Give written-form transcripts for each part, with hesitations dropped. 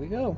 we go.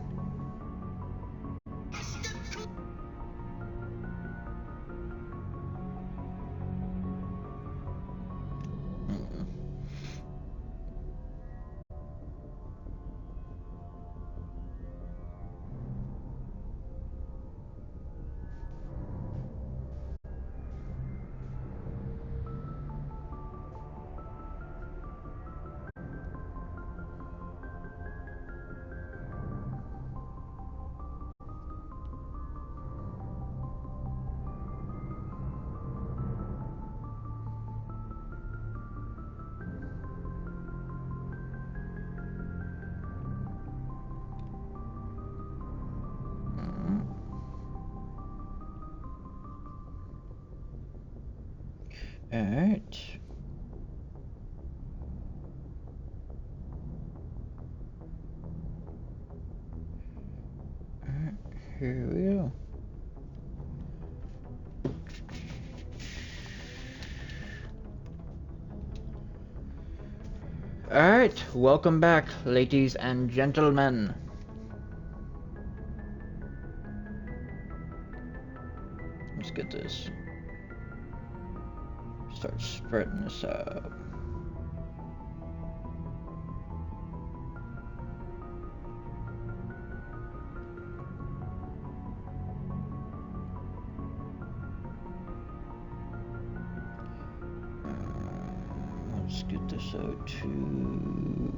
Alright. Alright, here we go. Alright, welcome back, ladies and gentlemen. Let's get this. Start spreading this out. Let's get this out to...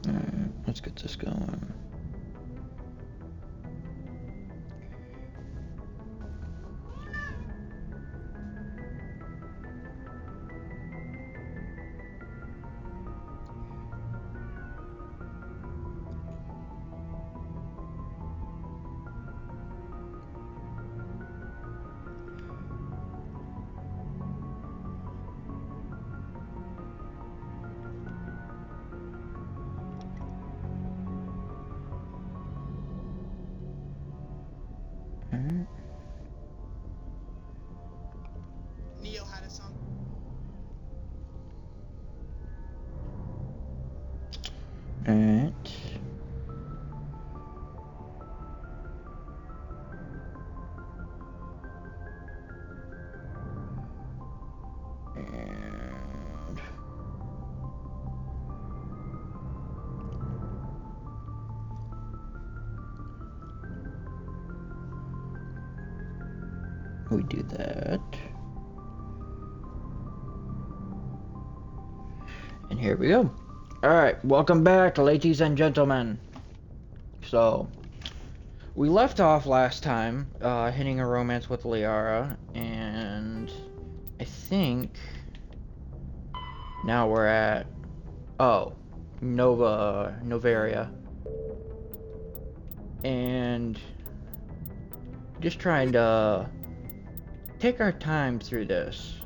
Alright, let's get this going. Neo had a song. Alright. And... we do that. And here we go. Alright, welcome back, ladies and gentlemen. So, we left off last time, hitting a romance with Liara, and I think now we're at, Novaria. And just trying to take our time through this.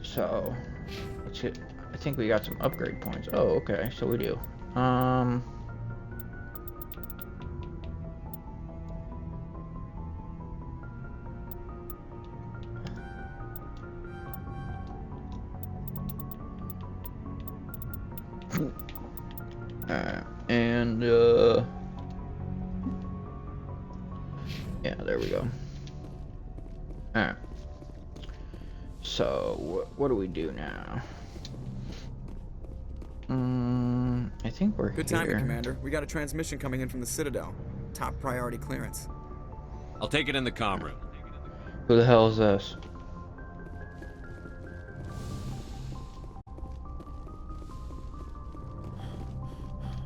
So, let's hit, I think we got some upgrade points. Oh, okay, so we do. And yeah, there we go. Alright. So, what do we do now? I think we're Good here. timing, Commander. We got a transmission coming in from the Citadel. Top priority clearance. I'll take it in the comm room. Who the hell is this?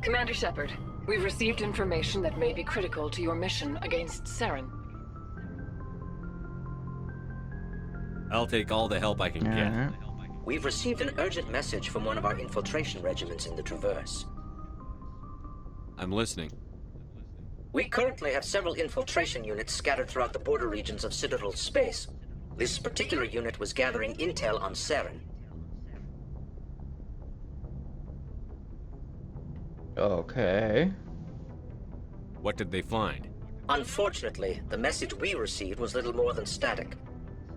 Commander Shepard, we've received information that may be critical to your mission against Saren. I'll take all the help I can get. Alright. We've received an urgent message from one of our infiltration regiments in the Traverse. I'm listening. We currently have several infiltration units scattered throughout the border regions of Citadel space. This particular unit was gathering intel on Saren. Okay. What did they find? Unfortunately, the message we received was little more than static.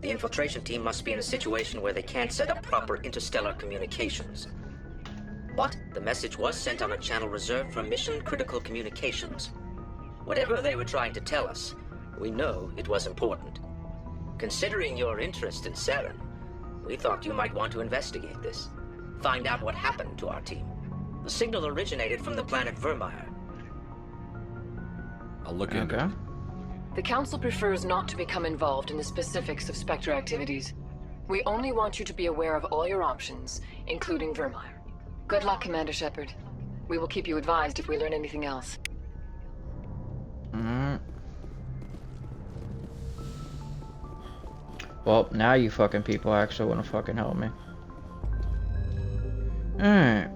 The infiltration team must be in a situation where they can't set up proper interstellar communications. But the message was sent on a channel reserved for mission-critical communications. Whatever they were trying to tell us, we know it was important. Considering your interest in Saren, we thought you might want to investigate this. Find out what happened to our team. The signal originated from the planet Vermeer. I'll look into it. Okay. The Council prefers not to become involved in the specifics of Spectre activities. We only want you to be aware of all your options, including Vermeer. Good luck, Commander Shepard. We will keep you advised if we learn anything else. Well, now you fucking people actually want to fucking help me. Alright.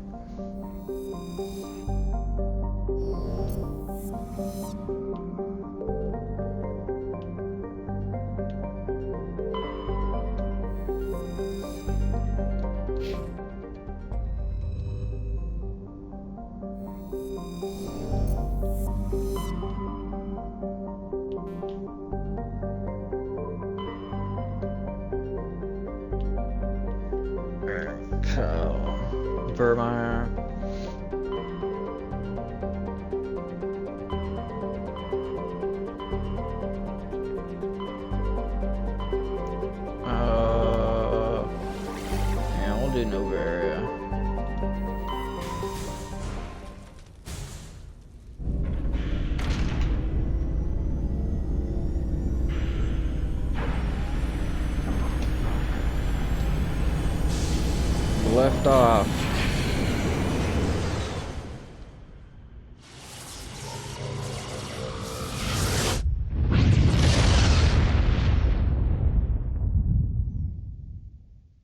So, Vermeer. Yeah, we'll do Nova area. Left off.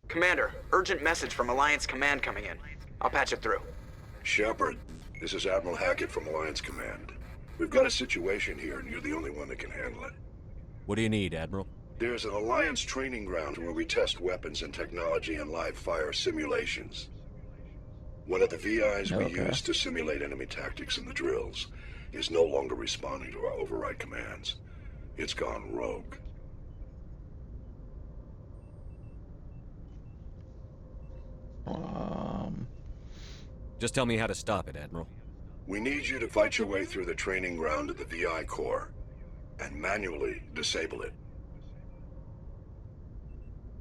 Commander, urgent message from Alliance Command coming in. I'll patch it through. Shepard, this is Admiral Hackett from Alliance Command. We've got a situation here, and you're the only one that can handle it. What do you need, Admiral? There's an Alliance training ground where we test weapons and technology in live fire simulations. One of the VIs we Okay. use to simulate enemy tactics in the drills is no longer responding to our override commands. It's gone rogue. Just tell me how to stop it, Admiral. We need you to fight your way through the training ground to the VI core and manually disable it.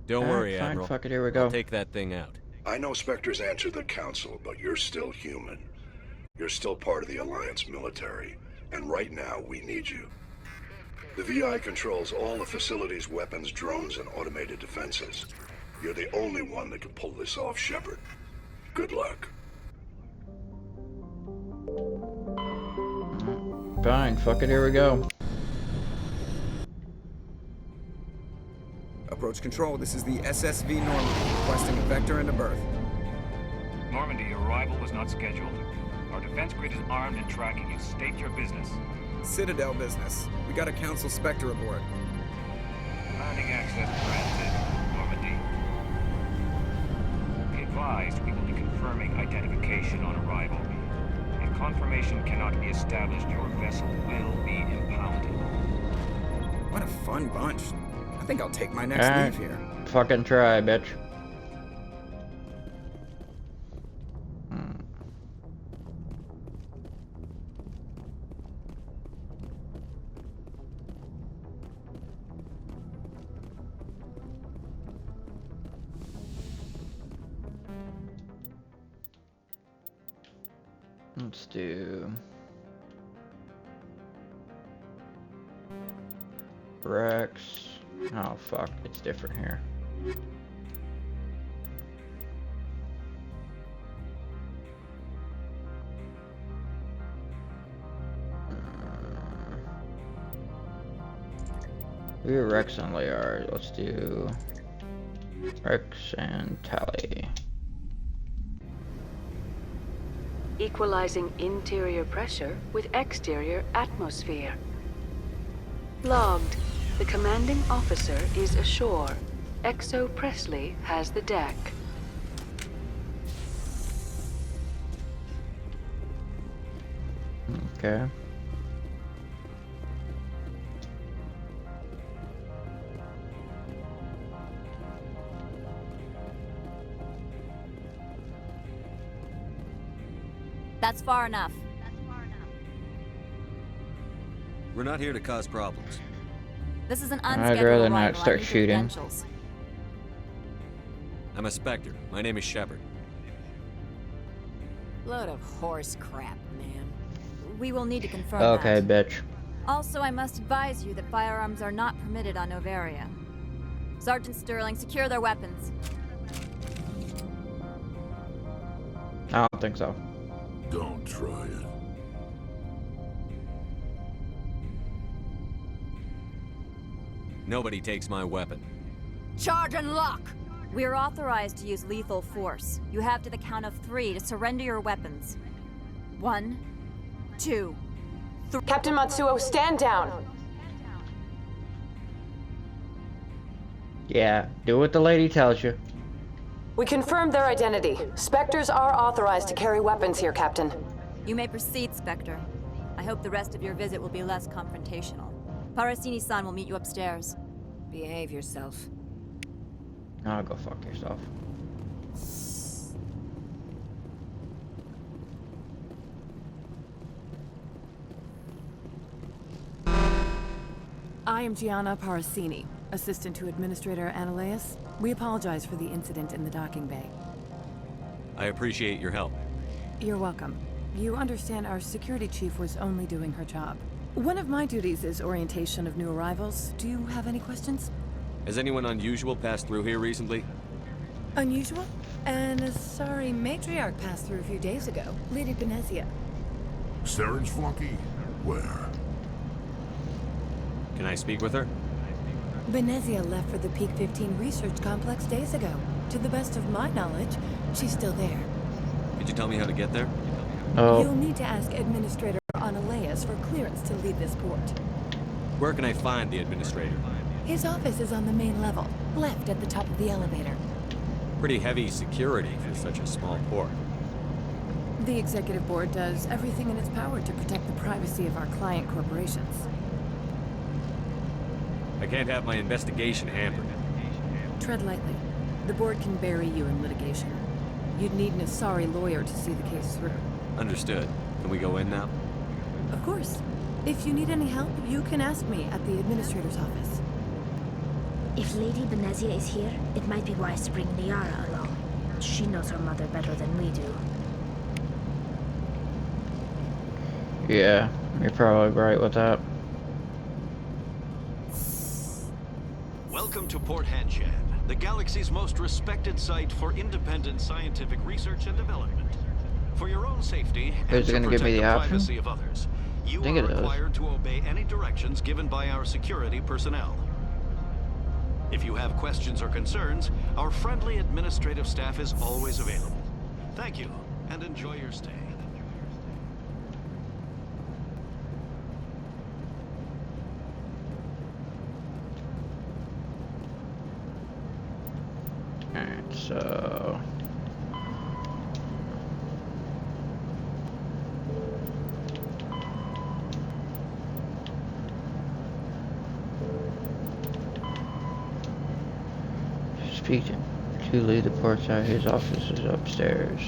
Don't Alright, worry, fine, Admiral. fuck it, here we go. I'll take that thing out. I know Spectres answer the Council, but you're still human. You're still part of the Alliance military, and right now we need you. The VI controls all the facility's weapons, drones, and automated defenses. You're the only one that can pull this off, Shepard. Good luck. Fine, fuck it, here we go. Approach control, this is the SSV Normandy, requesting a vector into berth. Normandy, your arrival was not scheduled. Our defense grid is armed and tracking you. State your business. Citadel business. We got a Council Spectre aboard. Landing access granted, Normandy. Be advised, we will be confirming identification on arrival. If confirmation cannot be established, your vessel will be impounded. What a fun bunch. I think I'll take my next Alright. leave here. Fucking try, bitch. Let's do Rex. Oh fuck, it's different here. We have Rex and Liara. Let's do Rex and Tally. Equalizing interior pressure with exterior atmosphere. Logged. The commanding officer is ashore. Exo Presley has the deck. Okay. That's far enough. We're not here to cause problems. This is an I'd unscheduled rather arrival. not start I need your shooting. credentials. I'm a Spectre. My name is Shepard. Load of horse crap, man. We will need to confirm Okay, that. bitch. Also, I must advise you that firearms are not permitted on Novaria. Sergeant Sterling, secure their weapons. I don't think so. Don't try it. Nobody takes my weapon. Charge and lock! We are authorized to use lethal force. You have to the count of 3 to surrender your weapons. 1, 2, 3. Captain Matsuo, stand down! Yeah, do what the lady tells you. We confirmed their identity. Spectres are authorized to carry weapons here, Captain. You may proceed, Spectre. I hope the rest of your visit will be less confrontational. Parasini-san will meet you upstairs. Behave yourself. Oh, go fuck yourself. I am Gianna Parasini, assistant to Administrator Ananias. We apologize for the incident in the docking bay. I appreciate your help. You're welcome. You understand our security chief was only doing her job. One of my duties is orientation of new arrivals. Do you have any questions? Has anyone unusual passed through here recently? Unusual? And a sorry matriarch passed through a few days ago. Lady Benezia. Saren's flunky? Where? Can I speak with her? Benezia left for the Peak 15 research complex days ago. To the best of my knowledge, she's still there. Could you tell me how to get there? Oh. You'll need to ask Administrator Ananias for clearance to leave this port. Where can I find the administrator? His office is on the main level, left at the top of the elevator. Pretty heavy security for such a small port. The Executive Board does everything in its power to protect the privacy of our client corporations. I can't have my investigation hampered. Tread lightly. The Board can bury you in litigation. You'd need an Asari lawyer to see the case through. Understood. Can we go in now? Of course. If you need any help, you can ask me at the Administrator's office. If Lady Benezia is here, it might be wise to bring Liara along. She knows her mother better than we do. Yeah, you're probably right with that. Welcome to Port Hanshan, the galaxy's most respected site for independent scientific research and development. For your own safety and Is it to gonna give me protect the the option? privacy of others, you think are it is. required to obey any directions given by our security personnel. If you have questions or concerns, our friendly administrative staff is always available. Thank you, and enjoy your stay. Alright, so... Speak to lead the port side. His office is upstairs.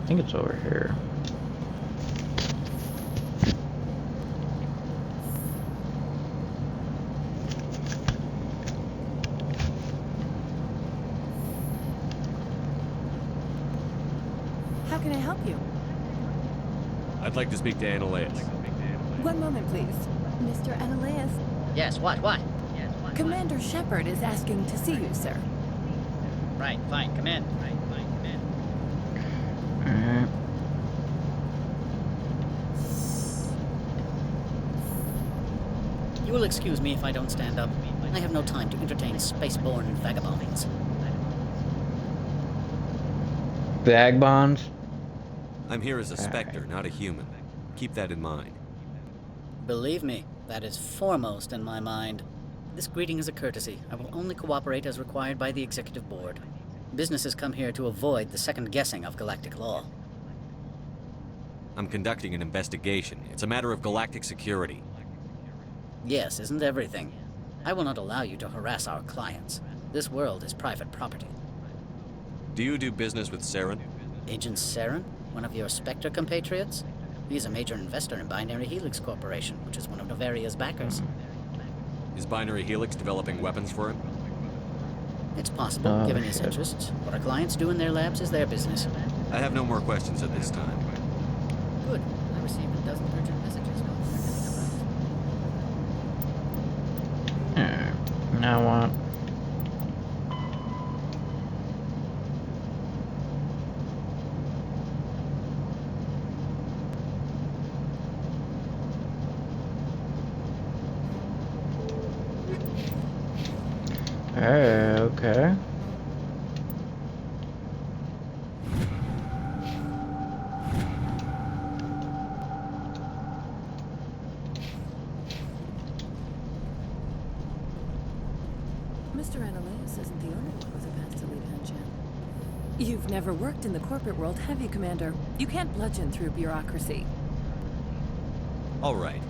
I think it's over here. How can I help you? I'd like to speak to Annaleas. One moment, please. Mr. Annaleas. Yes, what? Commander Shepard is asking to see you, sir. Right, fine, come in. Alright. You will excuse me if I don't stand up. I have no time to entertain spaceborne vagabonds. Vagabonds? I'm here as a Spectre, not a human. Keep that in mind. Believe me, that is foremost in my mind. This greeting is a courtesy. I will only cooperate as required by the Executive Board. Businesses come here to avoid the second guessing of galactic law. I'm conducting an investigation. It's a matter of galactic security. Yes, isn't everything? I will not allow you to harass our clients. This world is private property. Do you do business with Saren? Agent Saren? One of your Spectre compatriots? He's a major investor in Binary Helix Corporation, which is one of Novaria's backers. Is Binary Helix developing weapons for him? It's possible, given his interests. What our clients do in their labs is their business. I have no more questions at this time. Good. I received a dozen urgent messages. Now what? Okay. Mr. Annaleas isn't the only one with a past elite pension. You've never worked in the corporate world, have you, Commander? You can't bludgeon through bureaucracy. All right.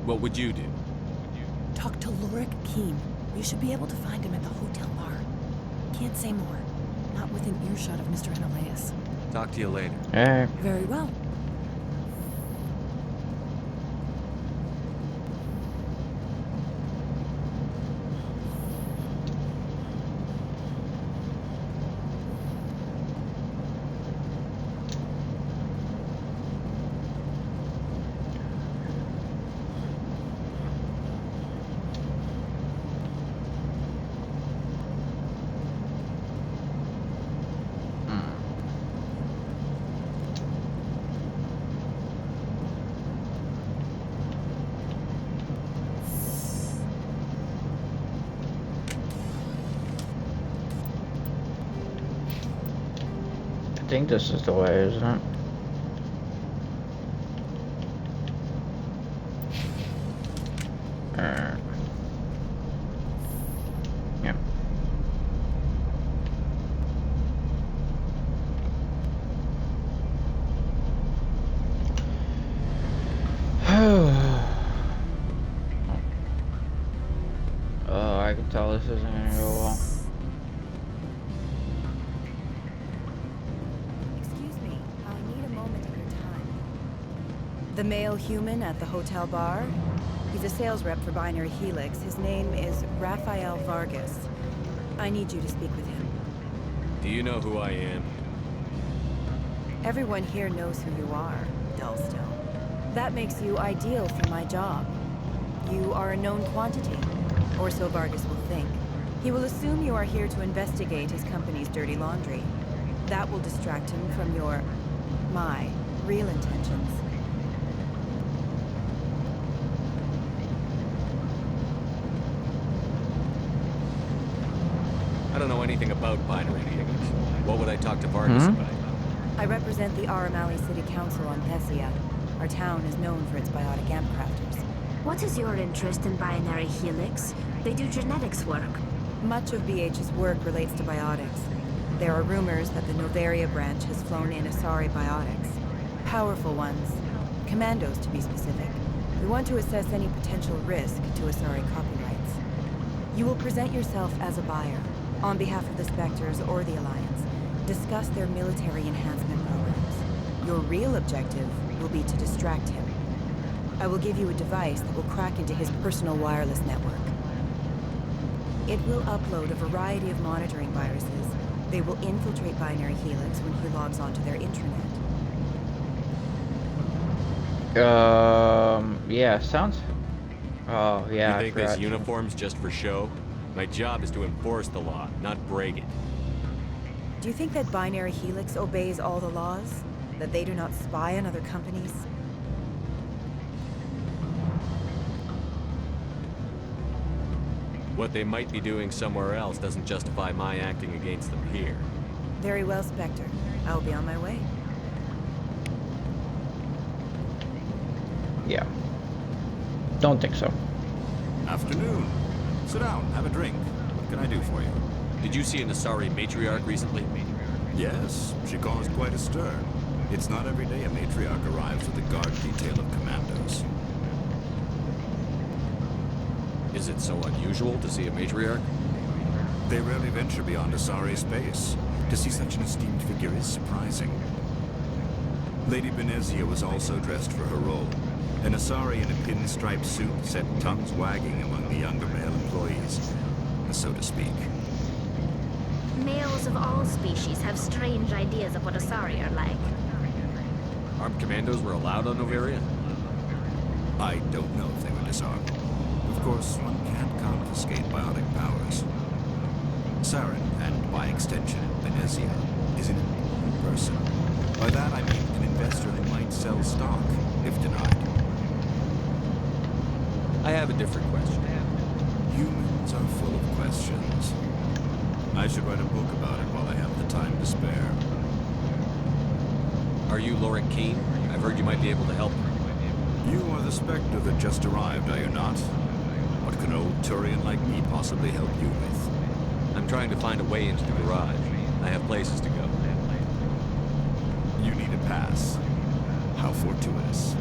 What would you do? Talk to Lorik Keen. You should be able to find him at the hotel bar. Can't say more. Not within earshot of Mr. Annaleas. Talk to you later. Very well. I think this is the way, isn't it? Yep. Oh, I can tell this isn't gonna go well. The male human at the hotel bar? He's a sales rep for Binary Helix. His name is Rafael Vargas. I need you to speak with him. Do you know who I am? Everyone here knows who you are, Dullstone. That makes you ideal for my job. You are a known quantity, or so Vargas will think. He will assume you are here to investigate his company's dirty laundry. That will distract him from my real intentions. I don't know anything about Binary Helix. What would I talk to Vargas about? I represent the Aramali City Council on Thessia. Our town is known for its biotic amp crafters. What is your interest in Binary Helix? They do genetics work. Much of BH's work relates to biotics. There are rumors that the Novaria branch has flown in Asari biotics. Powerful ones. Commandos, to be specific. We want to assess any potential risk to Asari copyrights. You will present yourself as a buyer, on behalf of the Spectres or the Alliance. Discuss their military enhancement programs. Your real objective will be to distract him. I will give you a device that will crack into his personal wireless network. It will upload a variety of monitoring viruses, They will infiltrate Binary Helix when he logs onto their intranet. Yeah, sounds... Oh, yeah, You think I this forgot. uniform's just for show? My job is to enforce the law, not break it. Do you think that Binary Helix obeys all the laws? That they do not spy on other companies? What they might be doing somewhere else doesn't justify my acting against them here. Very well, Spectre. I will be on my way. Yeah. Don't think so. Afternoon. Sit down, have a drink. What can I do for you? Did you see an Asari matriarch recently? Yes, she caused quite a stir. It's not every day a matriarch arrives with a guard detail of commandos. Is it so unusual to see a matriarch? They rarely venture beyond Asari space. To see such an esteemed figure is surprising. Lady Benezia was also dressed for her role. An Asari in a pinstripe suit set tongues wagging among the younger male employees, so to speak. Males of all species have strange ideas of what Asari are like. Armed commandos were allowed on Noveria? I don't know if they were disarmed. Of course, one can't confiscate biotic powers. Saren, and by extension, Benezia, is an important person. By that I mean an investor who might sell stock, if denied. I have a different question. Humans are full of questions. I should write a book about it while I have the time to spare. Are you Lorik Keen? I've heard you might be able to help. You are the Spectre that just arrived, are you not? What can old Turian like me possibly help you with? I'm trying to find a way into the garage. I have places to go. You need a pass. How fortuitous.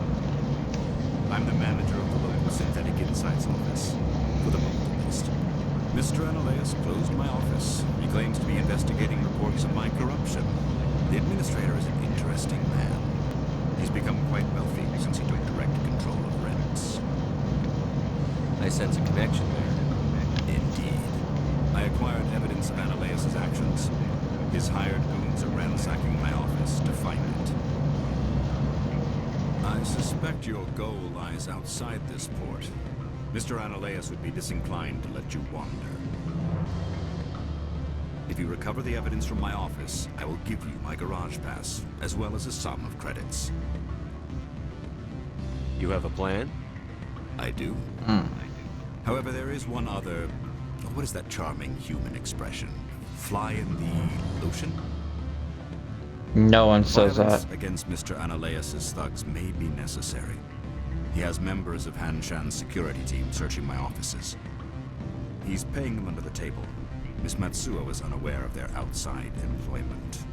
I'm the manager of the local Synthetic Insights office. For the moment, at least. Mr. Analeus closed my office. He claims to be investigating reports of my corruption. The administrator is an interesting man. He's become quite wealthy since he took direct control of rents. I sense a connection there. Indeed. I acquired evidence of Analeus' actions. His hired goons are ransacking my office to find it. I suspect your goal lies outside this port. Mr. Analeus would be disinclined to let you wander. If you recover the evidence from my office, I will give you my garage pass, as well as a sum of credits. You have a plan? I do. However, there is one other... What is that charming human expression? Fly in the ocean? No one says Violence that. against Mr. Analeus' thugs may be necessary. He has members of Han Shan's security team searching my offices. He's paying them under the table. Miss Matsuo is unaware of their outside employment.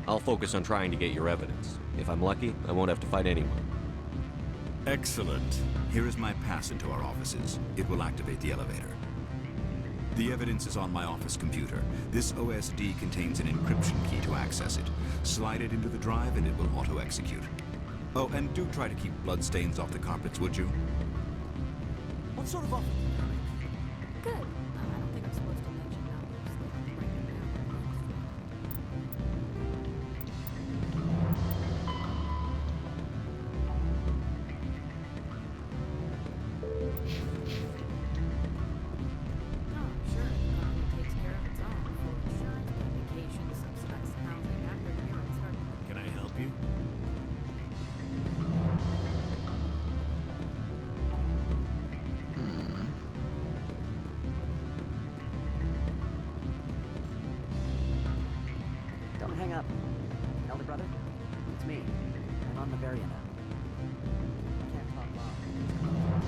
I'll focus on trying to get your evidence. If I'm lucky, I won't have to fight anyone. Excellent. Here is my pass into our offices. It will activate the elevator. The evidence is on my office computer. This OSD contains an encryption key to access it. Slide it into the drive and it will auto-execute. Oh, and do try to keep bloodstains off the carpets, would you? What sort of offer? Good. I don't think I'm supposed to mention Can I help you? Don't hang up. Elder brother, it's me. I'm on Noveria now. Can't talk long.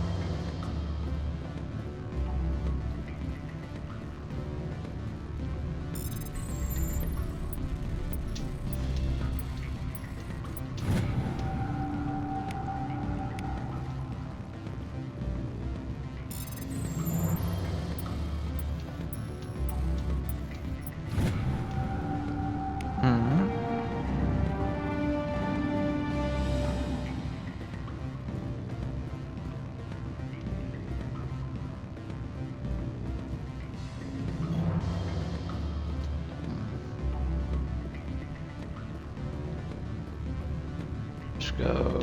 go.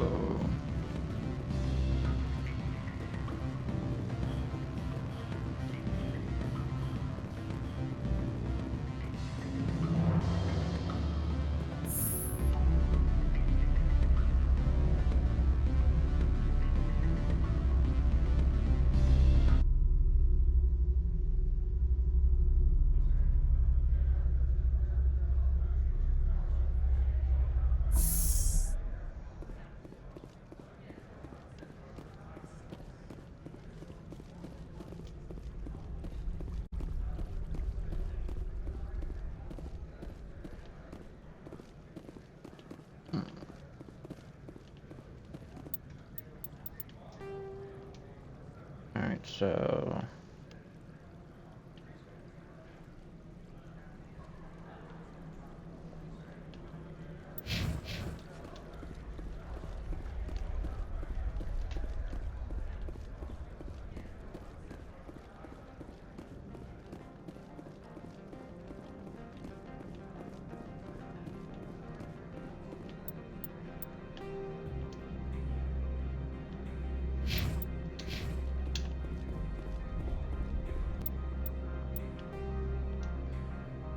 Alright, so...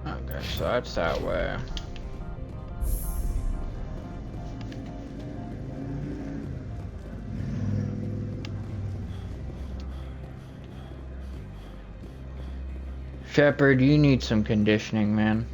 Okay, so that's that way. Shepard, you need some conditioning, man.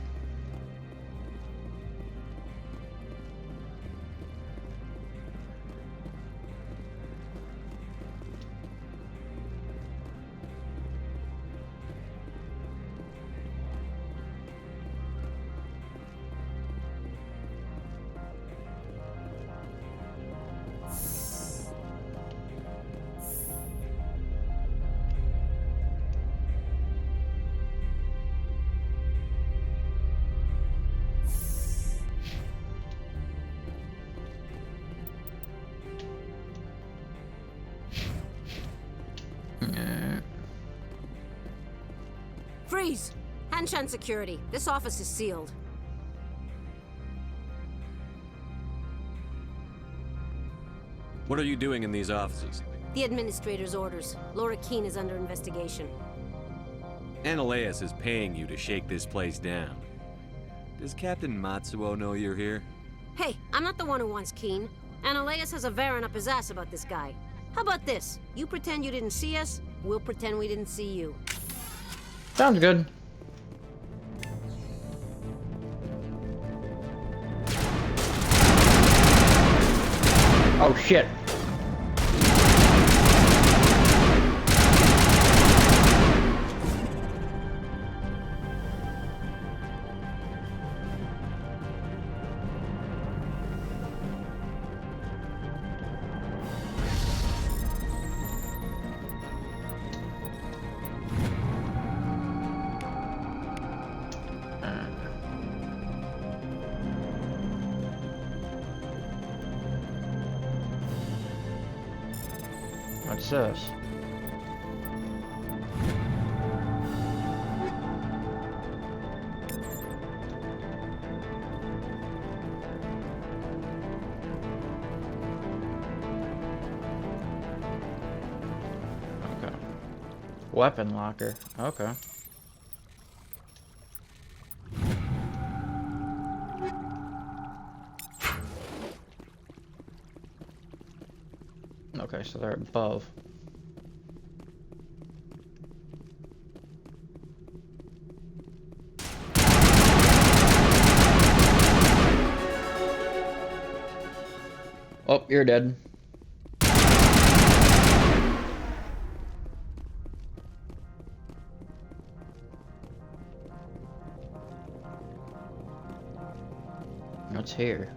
Freeze! Hanshan security. This office is sealed. What are you doing in these offices? The administrator's orders. Laura Keene is under investigation. Ananias is paying you to shake this place down. Does Captain Matsuo know you're here? Hey, I'm not the one who wants Keene. Ananias has a Varen up his ass about this guy. How about this? You pretend you didn't see us, we'll pretend we didn't see you. Sounds good. Oh shit. What's this? Okay. Weapon locker. Okay. Okay, so they're above. Oh, you're dead. What's here?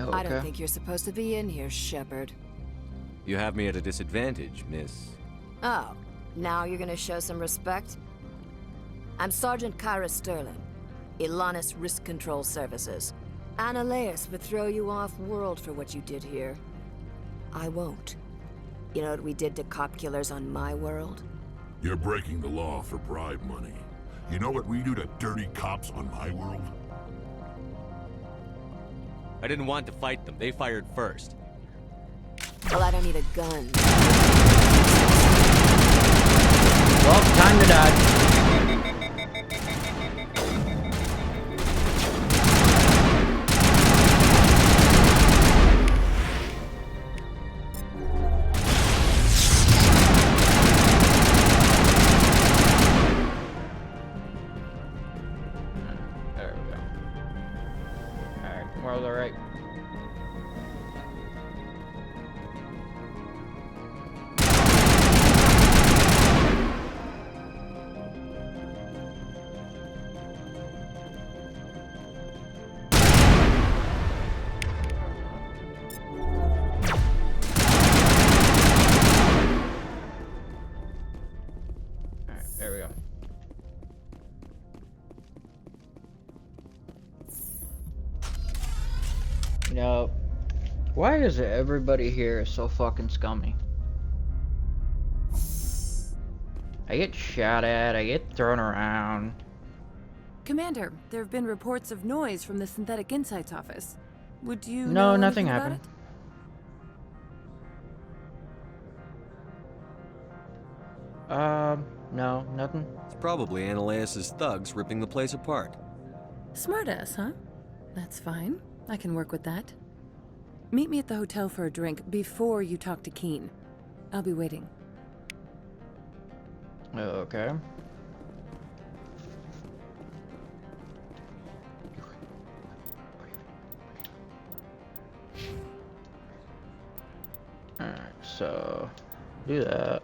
Oh, I don't okay. think you're supposed to be in here, Shepard. You have me at a disadvantage, miss. Oh, now you're gonna show some respect? I'm Sergeant Kyra Sterling, Ilanis Risk Control Services. Analeas would throw you off-world for what you did here. I won't. You know what we did to cop killers on my world? You're breaking the law for bribe money. You know what we do to dirty cops on my world? I didn't want to fight them. They fired first. Well, I don't need a gun. Well, time to dodge. There we go. Alright, we're all right. There we go. You know, why is it everybody here is so fucking scummy? I get shot at, I get thrown around. Commander, there have been reports of noise from the Synthetic Insights office. Would you No, know nothing anything about happened. No, nothing. It's probably Analeas' thugs ripping the place apart. Smartass, huh? That's fine. I can work with that. Meet me at the hotel for a drink before you talk to Keen. I'll be waiting. Okay. Alright, so do that.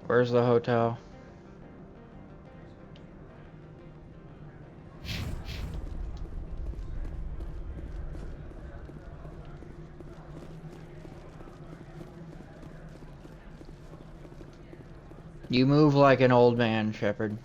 Where's the hotel? You move like an old man, Shepard.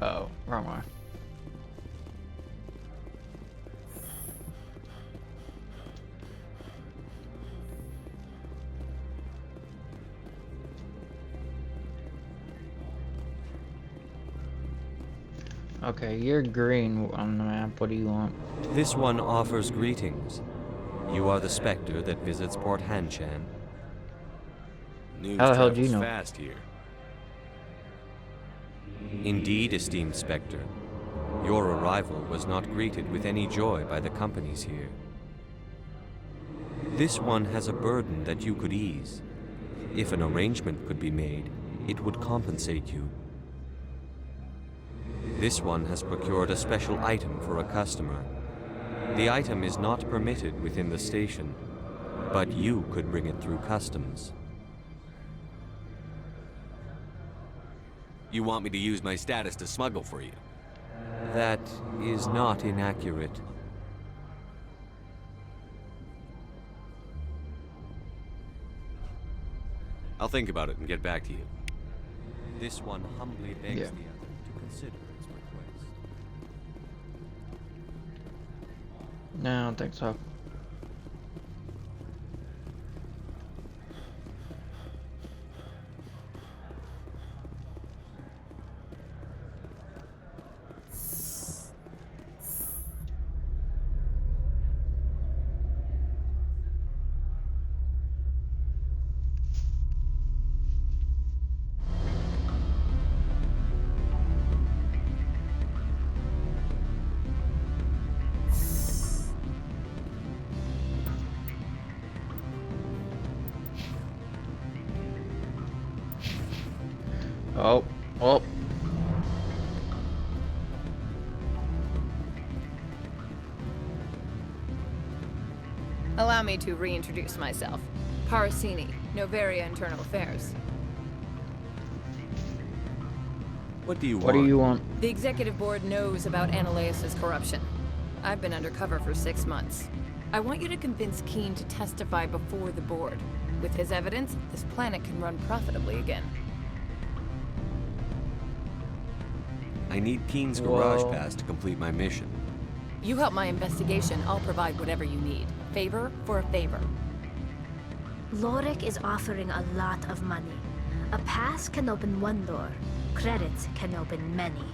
Oh, wrong way. Okay, you're green on the map. What do you want? This one offers greetings. You are the Spectre that visits Port Hanshan. News How the hell do you travels know? fast here. Indeed, esteemed Spectre. Your arrival was not greeted with any joy by the companies here. This one has a burden that you could ease. If an arrangement could be made, it would compensate you. This one has procured a special item for a customer. The item is not permitted within the station, but you could bring it through customs. You want me to use my status to smuggle for you? That is not inaccurate. I'll think about it and get back to you. This one humbly begs Yeah. the other to consider his request. No, I don't think so. Oh, oh. Allow me to reintroduce myself. Parasini, Noveria Internal Affairs. What do you want? What do you want? The Executive Board knows about Ananias' corruption. I've been undercover for 6 months. I want you to convince Keen to testify before the Board. With his evidence, this planet can run profitably again. I need Keen's garage Whoa. pass to complete my mission. You help my investigation, I'll provide whatever you need. Favor for a favor. Lorik is offering a lot of money. A pass can open one door. Credits can open many.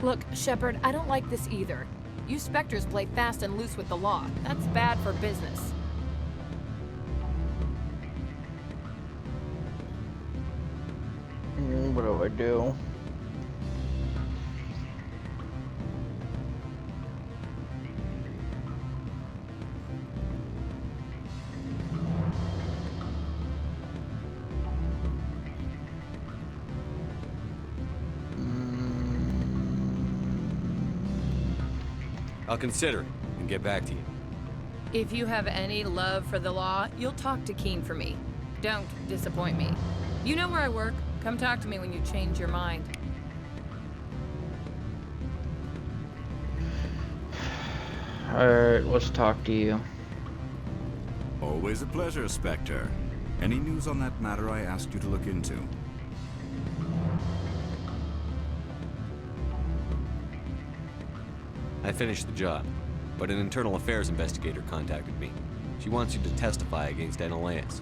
Look, Shepard, I don't like this either. You Spectres play fast and loose with the law. That's bad for business. What do I do? I'll consider it and get back to you. If you have any love for the law, you'll talk to Keen for me. Don't disappoint me. You know where I work. Come talk to me when you change your mind. Alright, let's talk to you. Always a pleasure, Spectre. Any news on that matter I asked you to look into? I finished the job, but an internal affairs investigator contacted me. She wants you to testify against Ananias.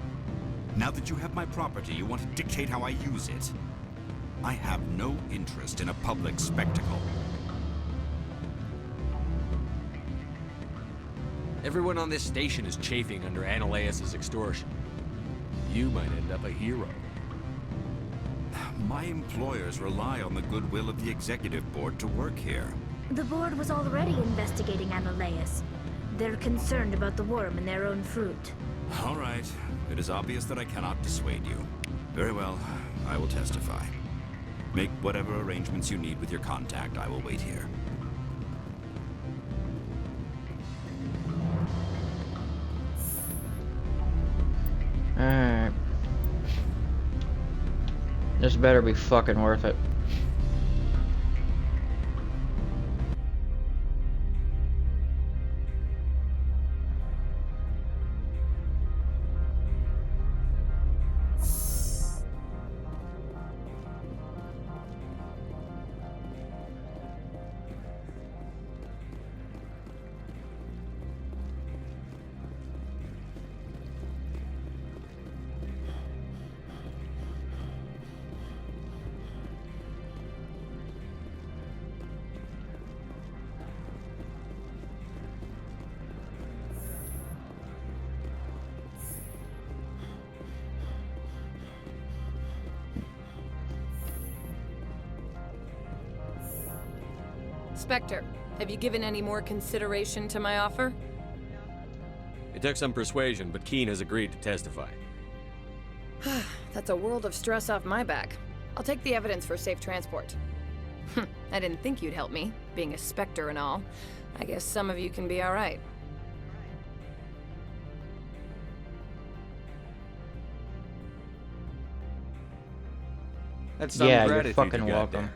Now that you have my property, you want to dictate how I use it? I have no interest in a public spectacle. Everyone on this station is chafing under Ananias' extortion. You might end up a hero. My employers rely on the goodwill of the Executive Board to work here. The board was already investigating Ananias. They're concerned about the worm in their own fruit. All right. It is obvious that I cannot dissuade you. Very well. I will testify. Make whatever arrangements you need with your contact. I will wait here. Alright. This better be fucking worth it. Spectre, have you given any more consideration to my offer? It took some persuasion, but Keen has agreed to testify. That's a world of stress off my back. I'll take the evidence for safe transport. I didn't think you'd help me, being a Spectre and all. I guess some of you can be alright. That's some Yeah, you're gratitude fucking you got welcome. there.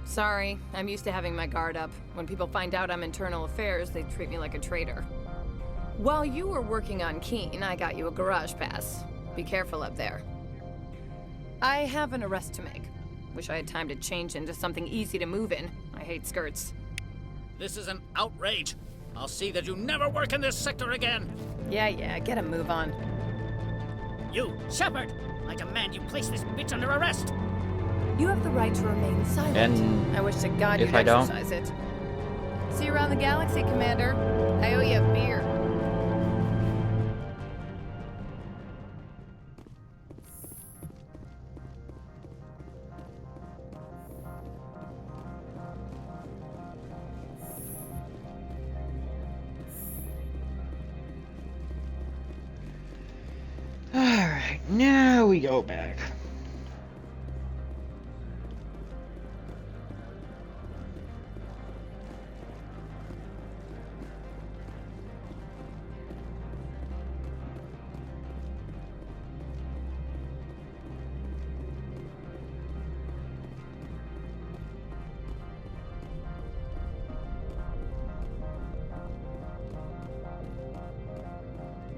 Sorry, I'm used to having my guard up. When people find out I'm internal affairs, they treat me like a traitor. While you were working on Keen, I got you a garage pass. Be careful up there. I have an arrest to make. Wish I had time to change into something easy to move in. I hate skirts. This is an outrage. I'll see that you never work in this sector again. Yeah, get a move on. You, Shepard! I demand you place this bitch under arrest. You have the right to remain silent. And I wish to God if you'd I don't? exercise it. See you around the galaxy, Commander. I owe you a beer. Alright, now we go back.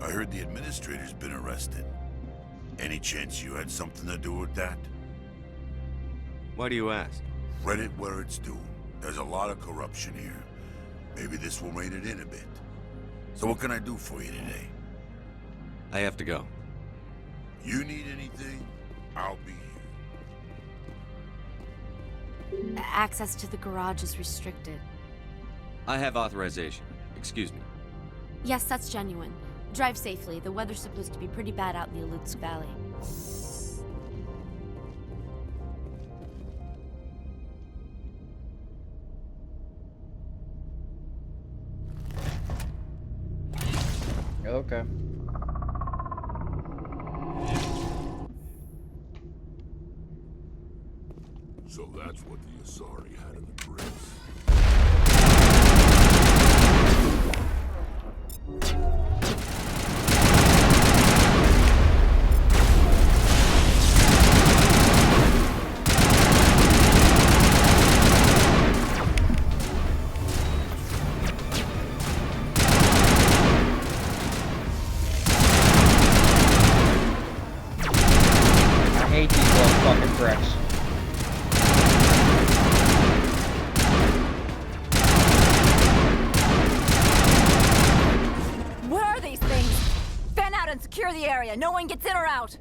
I heard the administrator's been arrested. Any chance you had something to do with that? Why do you ask? Read it where it's due. There's a lot of corruption here. Maybe this will rein it in a bit. So what can I do for you today? I have to go. You need anything? I'll be here. Access to the garage is restricted. I have authorization. Excuse me. Yes, that's genuine. Drive safely. The weather's supposed to be pretty bad out in the Alutsk Valley. Okay. So that's what the Asari had in the grips. I hate these little fucking pricks. What are these things? Fan out and secure the area. No one gets in or out.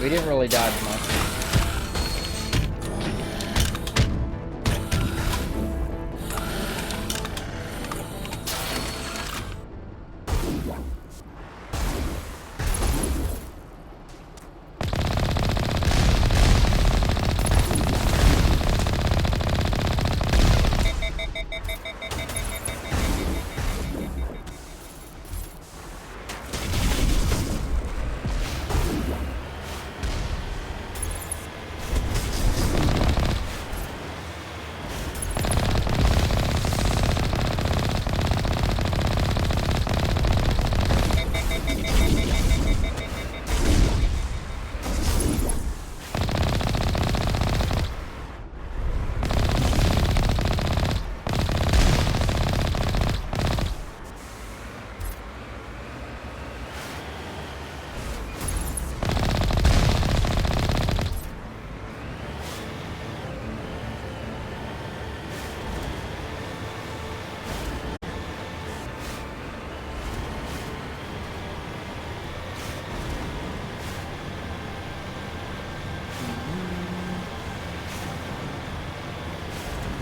We didn't really dodge much.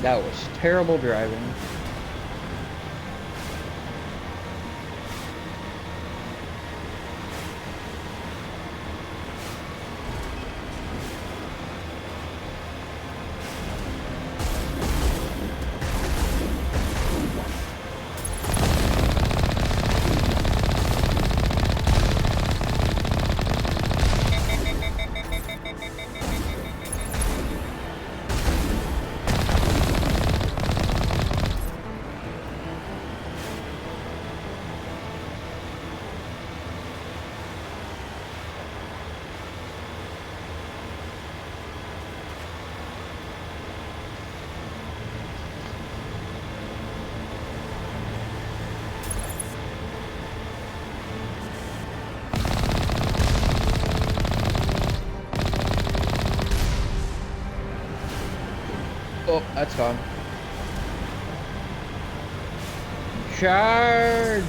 That was terrible driving. Oh, that's gone. Charge!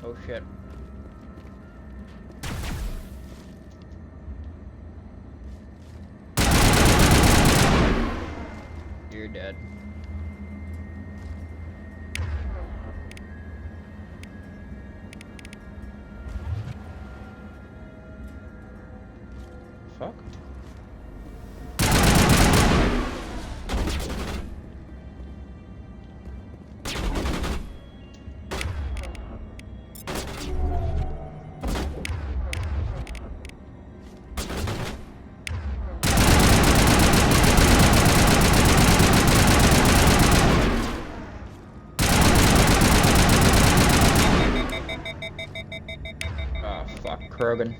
Oh shit. You're dead. Fuck. Krogan.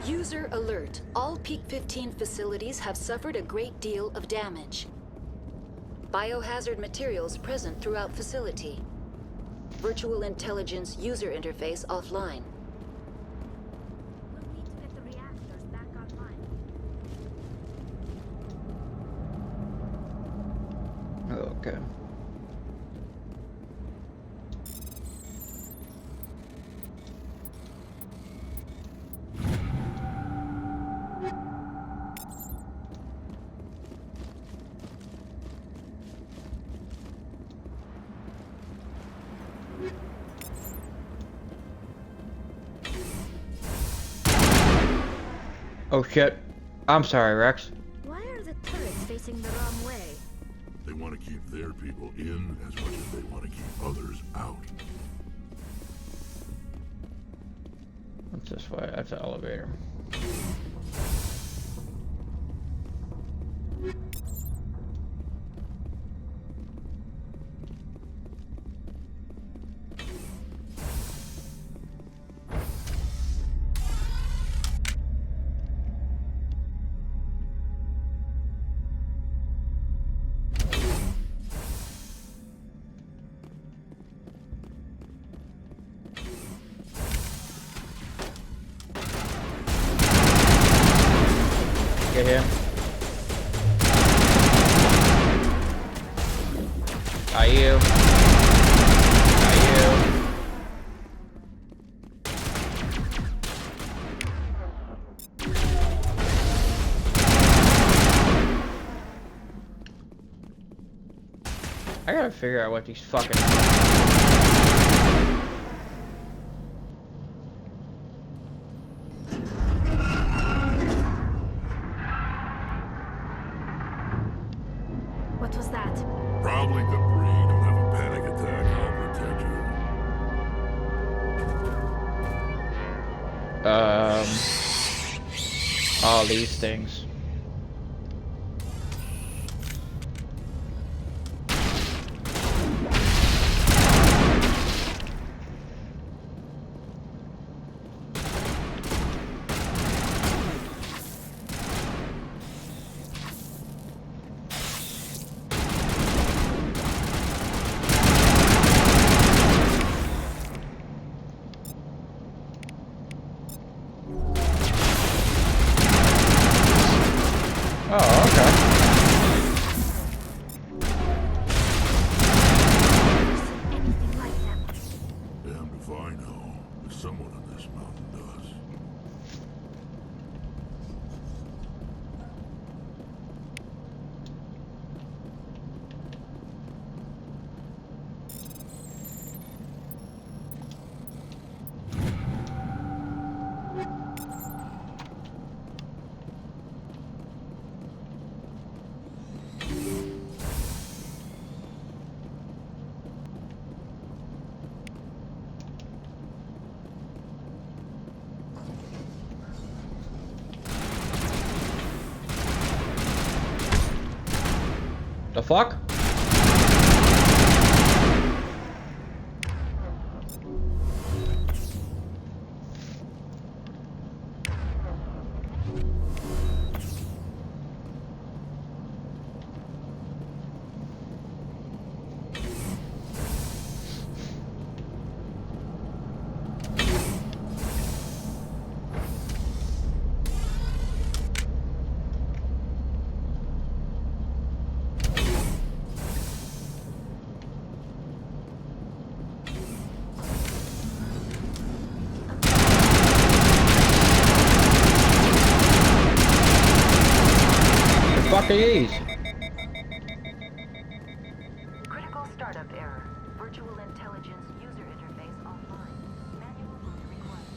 User alert. All Peak 15 facilities have suffered a great deal of damage. Biohazard materials present throughout facility. Virtual intelligence user interface offline. We'll need to get the reactors back online. Okay. Oh shit. I'm sorry, Rex. Why are the turrets facing the wrong way? They want to keep their people in as much as they want to keep others out. What's this way? That's an elevator. Get him. Are you? Are you? I gotta figure out what these fucking... What was that? Probably debris. Don't have a panic attack. I'll protect you. All these things. Oh, okay. Anything like them? Damned if I know. But someone on this mountain does. The fuck? Fuck are these? Critical startup error. Virtual intelligence user interface offline. Manual boot required.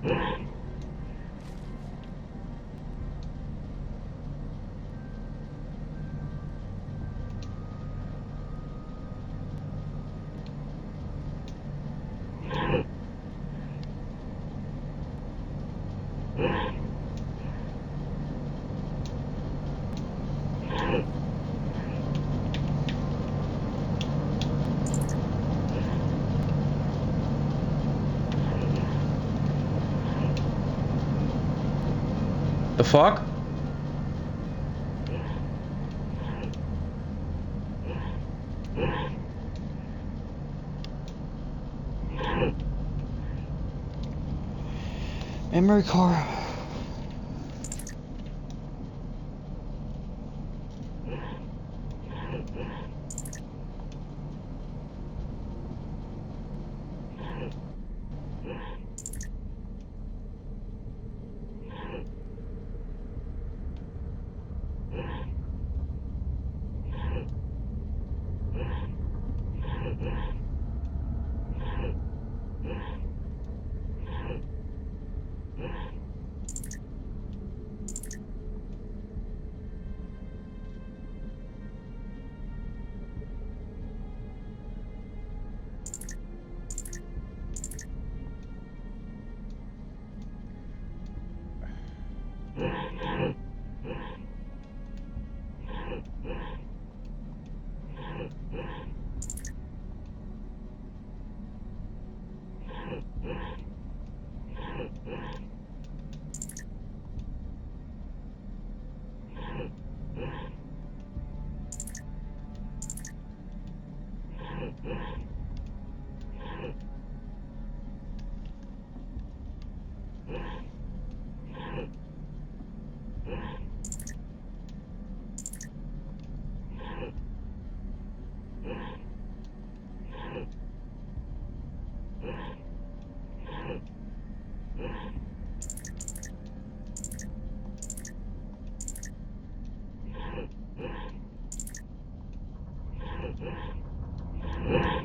The fuck? Memory core.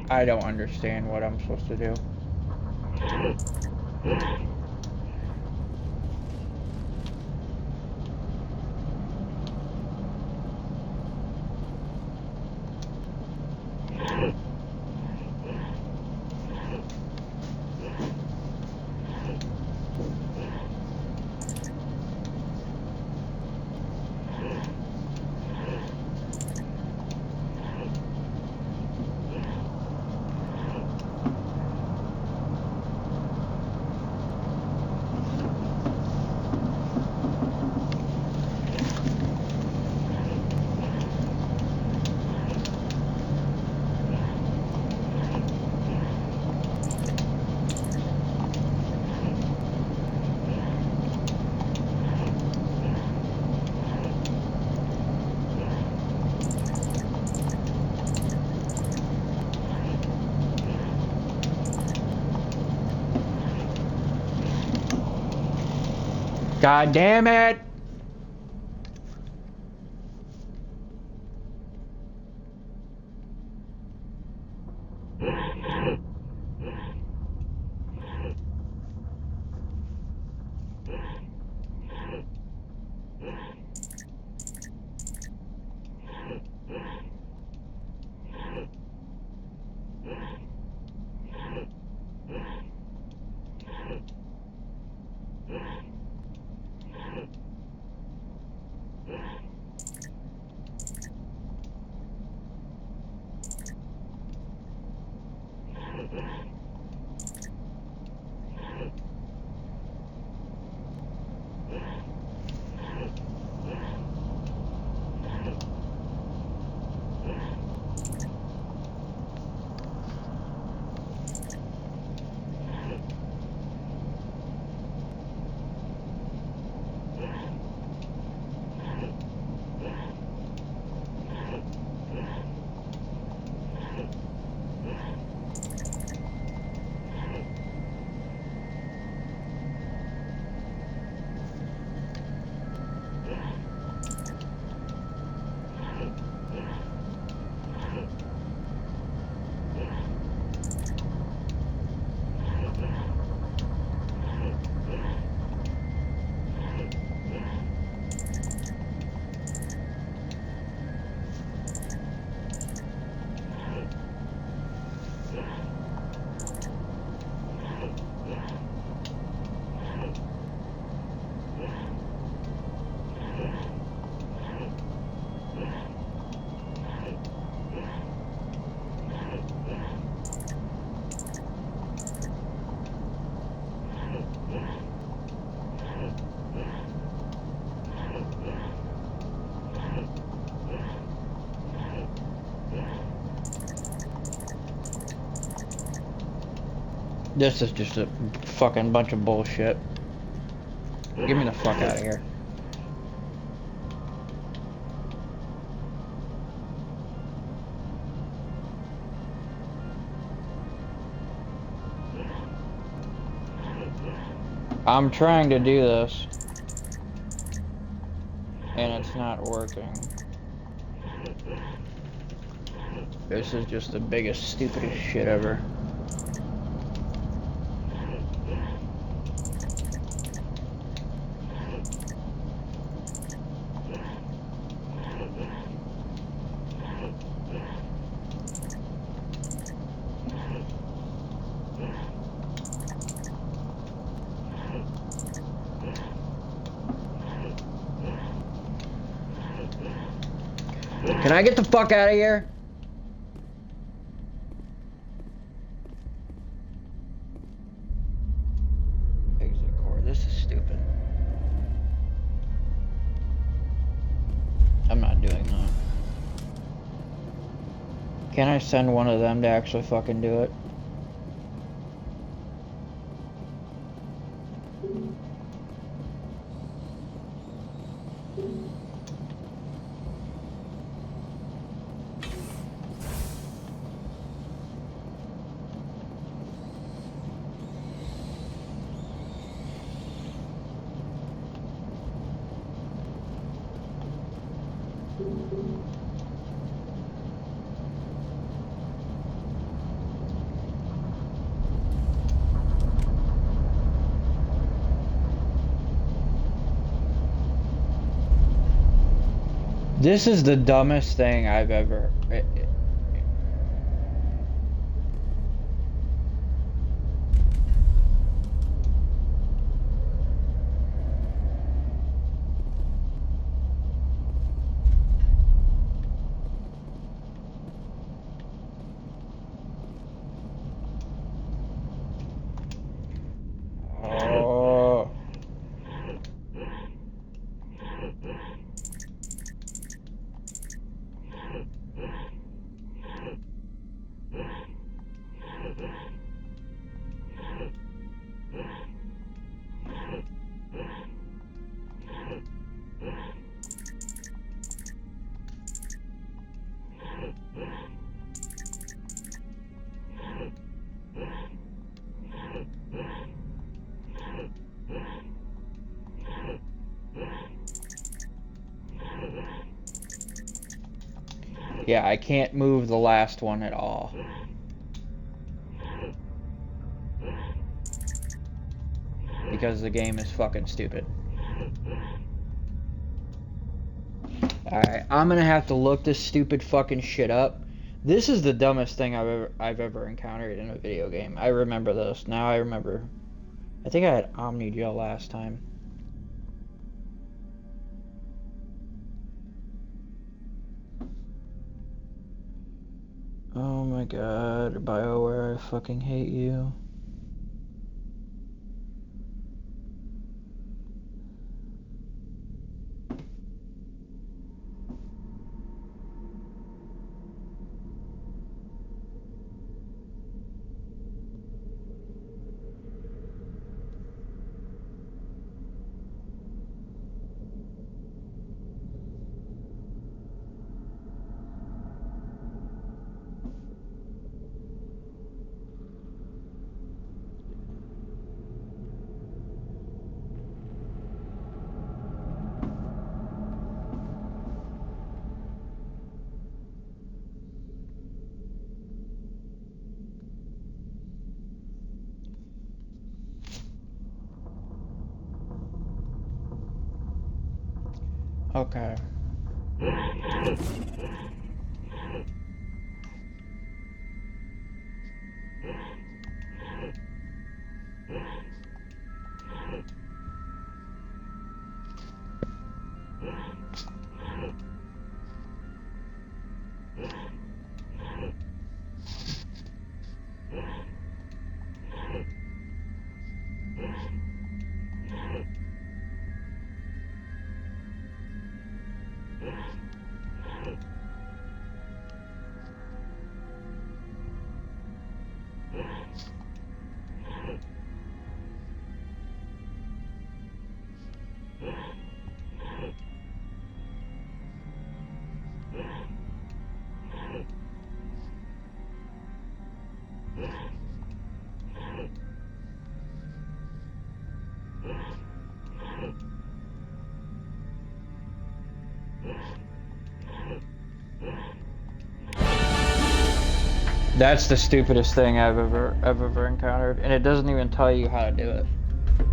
I don't understand what I'm supposed to do. God damn it! This is just a fucking bunch of bullshit. Get me the fuck out of here. I'm trying to do this, and it's not working. This is just the biggest, stupidest shit ever. Can I get the fuck out of here? Exit core. This is stupid. I'm not doing that. Can I send one of them to actually fucking do it? This is the dumbest thing I've ever... Oh. Yeah, I can't move the last one at all. Because the game is fucking stupid. Alright, I'm gonna have to look this stupid fucking shit up. This is the dumbest thing I've ever encountered in a video game. I remember this. Now I remember. I think I had Omnigel last time. Oh my god, BioWare, I fucking hate you. Okay. That's the stupidest thing I've ever encountered, and it doesn't even tell you how to do it.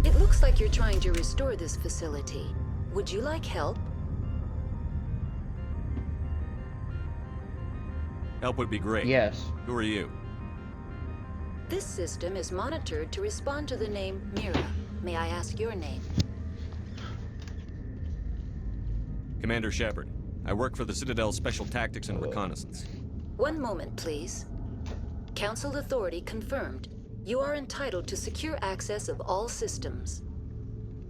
It looks like you're trying to restore this facility. Would you like help? Help would be great. Yes. Who are you? This system is monitored to respond to the name Mira. May I ask your name? Commander Shepard. I work for the Citadel Special Tactics and Reconnaissance. One moment, please. Council authority confirmed. You are entitled to secure access of all systems.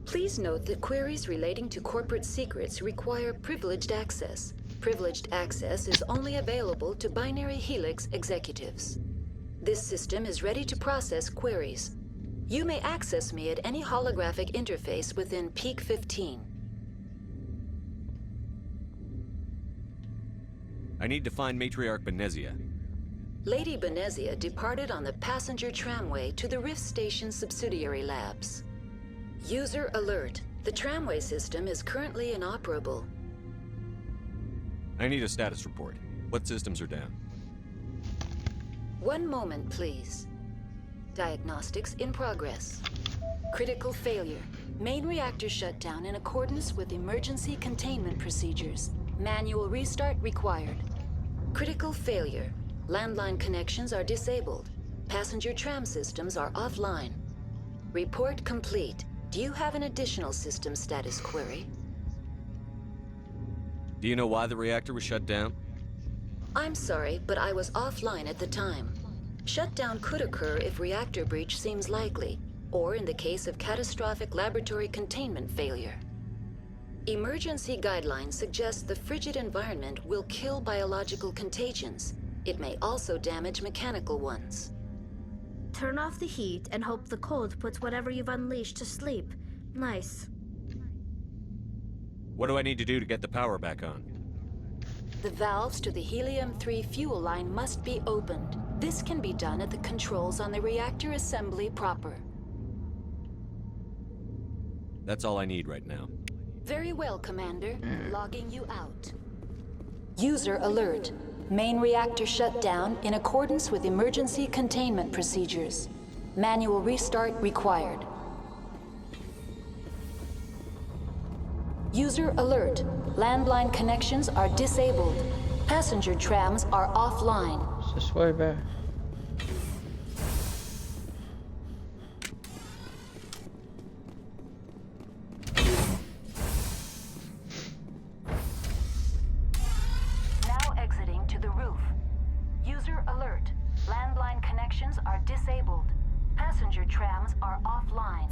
Please note that queries relating to corporate secrets require privileged access. Privileged access is only available to Binary Helix executives. This system is ready to process queries. You may access me at any holographic interface within Peak 15. I need to find Matriarch Benezia. Lady Benezia departed on the passenger tramway to the Rift Station subsidiary labs. User alert. The tramway system is currently inoperable. I need a status report. What systems are down? One moment, please. Diagnostics in progress. Critical failure. Main reactor shut down in accordance with emergency containment procedures. Manual restart required. Critical failure. Landline connections are disabled. Passenger tram systems are offline. Report complete. Do you have an additional system status query? Do you know why the reactor was shut down? I'm sorry, but I was offline at the time. Shutdown could occur if reactor breach seems likely, or in the case of catastrophic laboratory containment failure. Emergency guidelines suggest the frigid environment will kill biological contagions. It may also damage mechanical ones. Turn off the heat and hope the cold puts whatever you've unleashed to sleep. Nice. What do I need to do to get the power back on? The valves to the Helium-3 fuel line must be opened. This can be done at the controls on the reactor assembly proper. That's all I need right now. Very well, Commander. Logging you out. User alert. Main reactor shut down in accordance with emergency containment procedures. Manual restart required. User alert. Landline connections are disabled. Passenger trams are offline. It's this way back. Now exiting to the roof. User alert. Landline connections are disabled. Passenger trams are offline.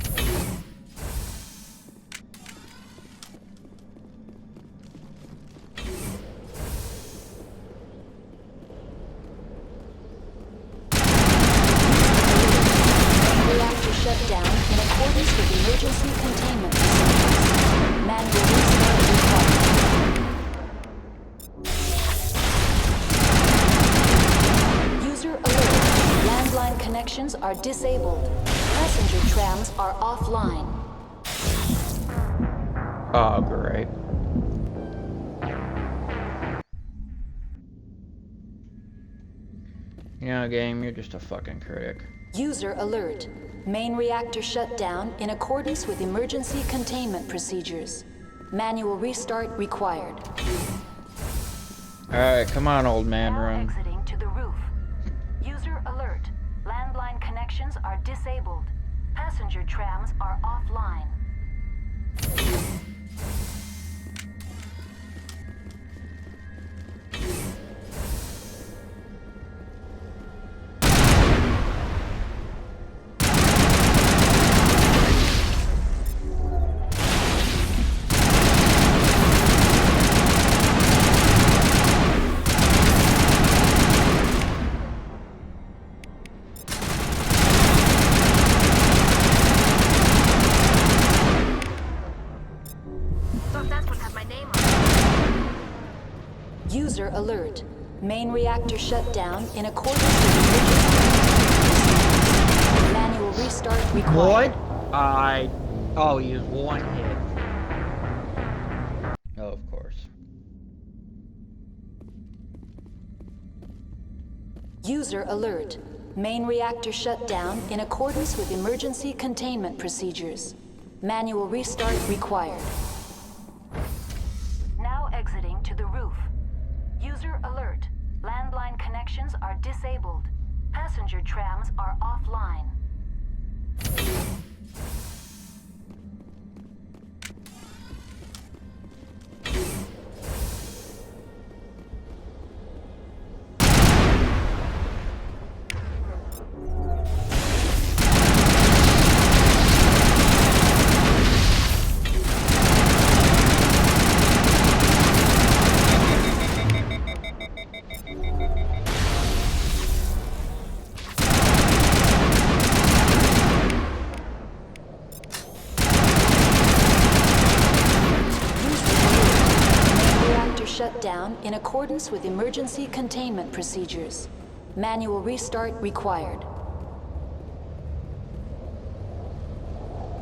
Reactor shut down in accordance with emergency containment procedures. Manual restart required. User alert. Landline connections are disabled. Passenger trams are offline. Oh, great. You know, game, you're just a fucking critic. User alert. Main reactor shut down in accordance with emergency containment procedures. Manual restart required. Alright, come on, old man, run. Exiting to the roof. User alert. Landline connections are disabled. Passenger trams are offline. Thought that would have my name on it. User alert. Main reactor shut down in accordance with emergency. Manual restart required. What? Oh, he used one hit. Oh, of course. User alert. Main reactor shut down in accordance with emergency containment procedures. Manual restart required. Now exiting to the roof. User alert. Landline connections are disabled. Passenger trams are offline. Shut down in accordance with emergency containment procedures. Manual restart required.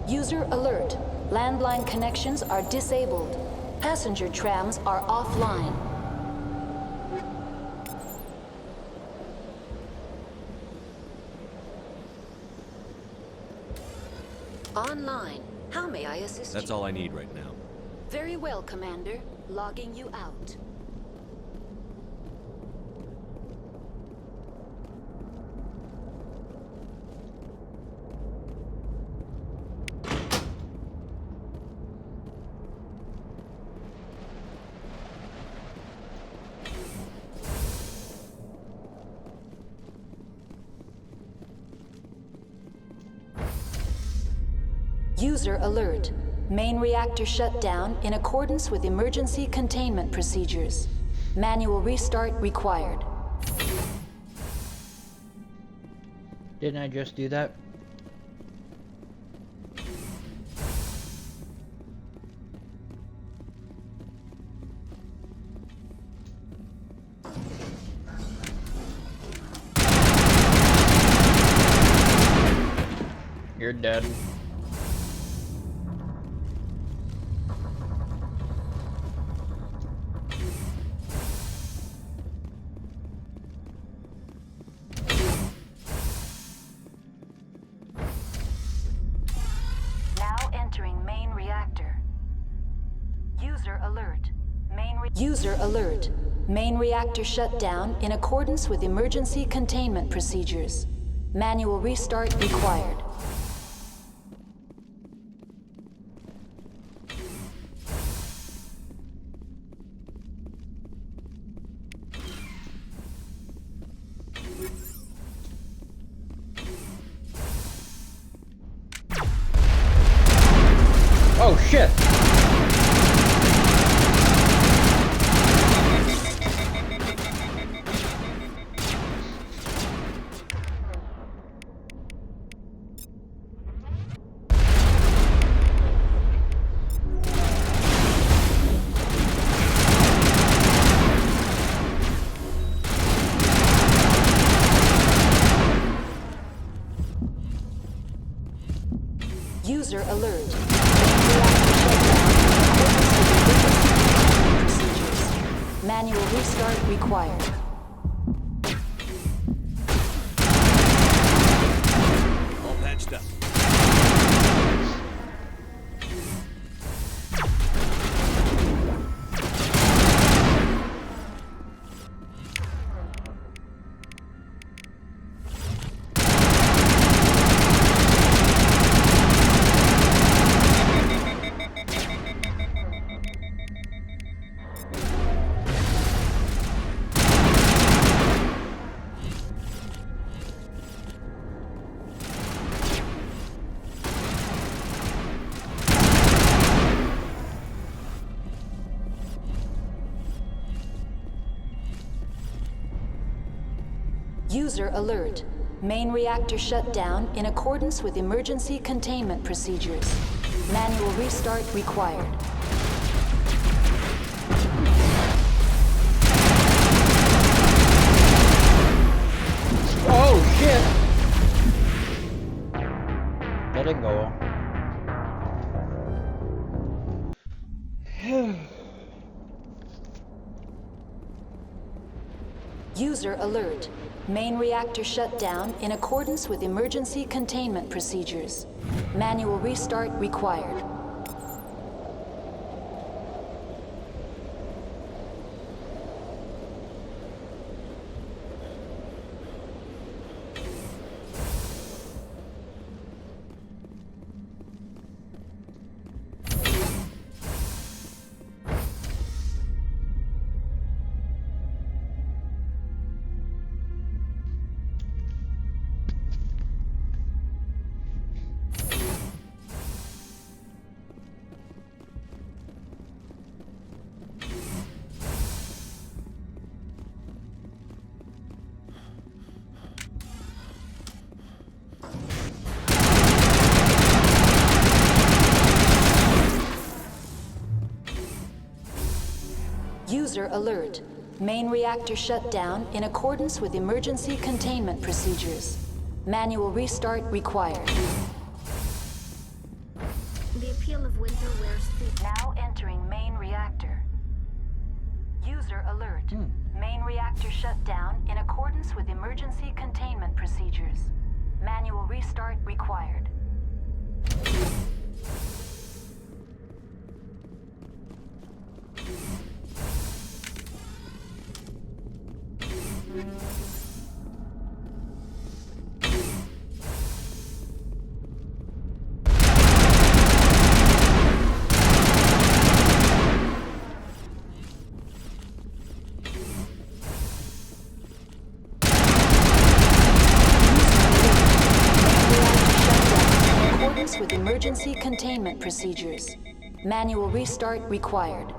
User alert. Landline connections are disabled. Passenger trams are offline. Online. How may I assist you? That's all I need right now. Very well, Commander. Logging you out. User alert. Main reactor shut down in accordance with emergency containment procedures. Manual restart required. Didn't I just do that? You're dead. User alert. Main reactor shut down in accordance with emergency containment procedures. Manual restart required. Oh shit! User alert. Manual restart required. All patched up. User alert. Main reactor shut down in accordance with emergency containment procedures. Manual restart required. Oh shit! Let it go. User alert. Main reactor shut down in accordance with emergency containment procedures. Manual restart required. User alert. Main reactor shut down in accordance with emergency containment procedures. Manual restart required. The appeal of winter wears thin. Now entering main reactor. User alert. Main reactor shut down in accordance with emergency containment procedures. Manual restart required. With emergency containment procedures. Manual restart required.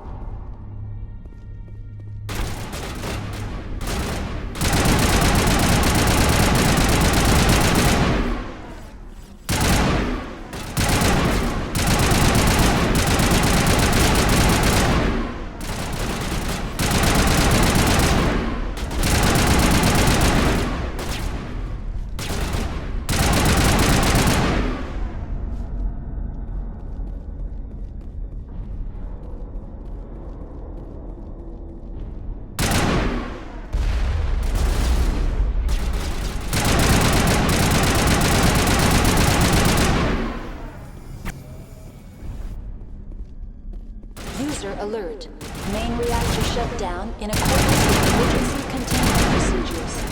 User alert. Main reactor shut down in accordance with emergency containment procedures.